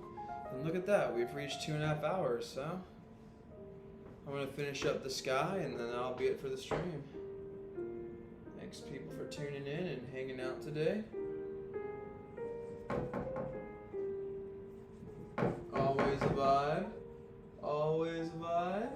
[SPEAKER 2] And look at that. We've reached 2.5 hours, so I'm going to finish up the sky and then that'll be it for the stream. Thanks, people, for tuning in and hanging out today. Always a vibe. Always a vibe.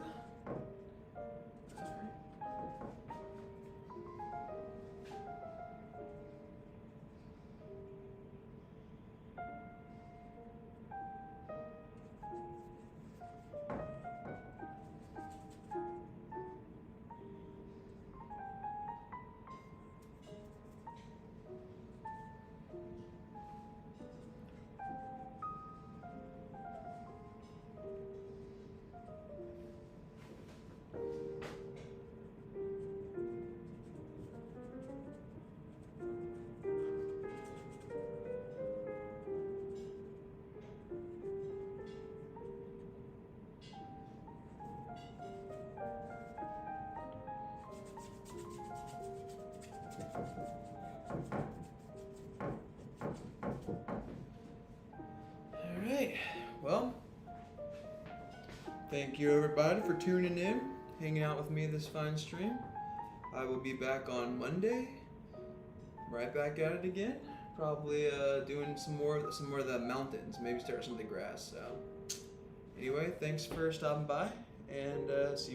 [SPEAKER 2] Alright, well, thank you everybody for tuning in, hanging out with me this fine stream. I will be back on Monday, right back at it again. Probably doing some more of the mountains, maybe start some of the grass. So, anyway, thanks for stopping by, and see you.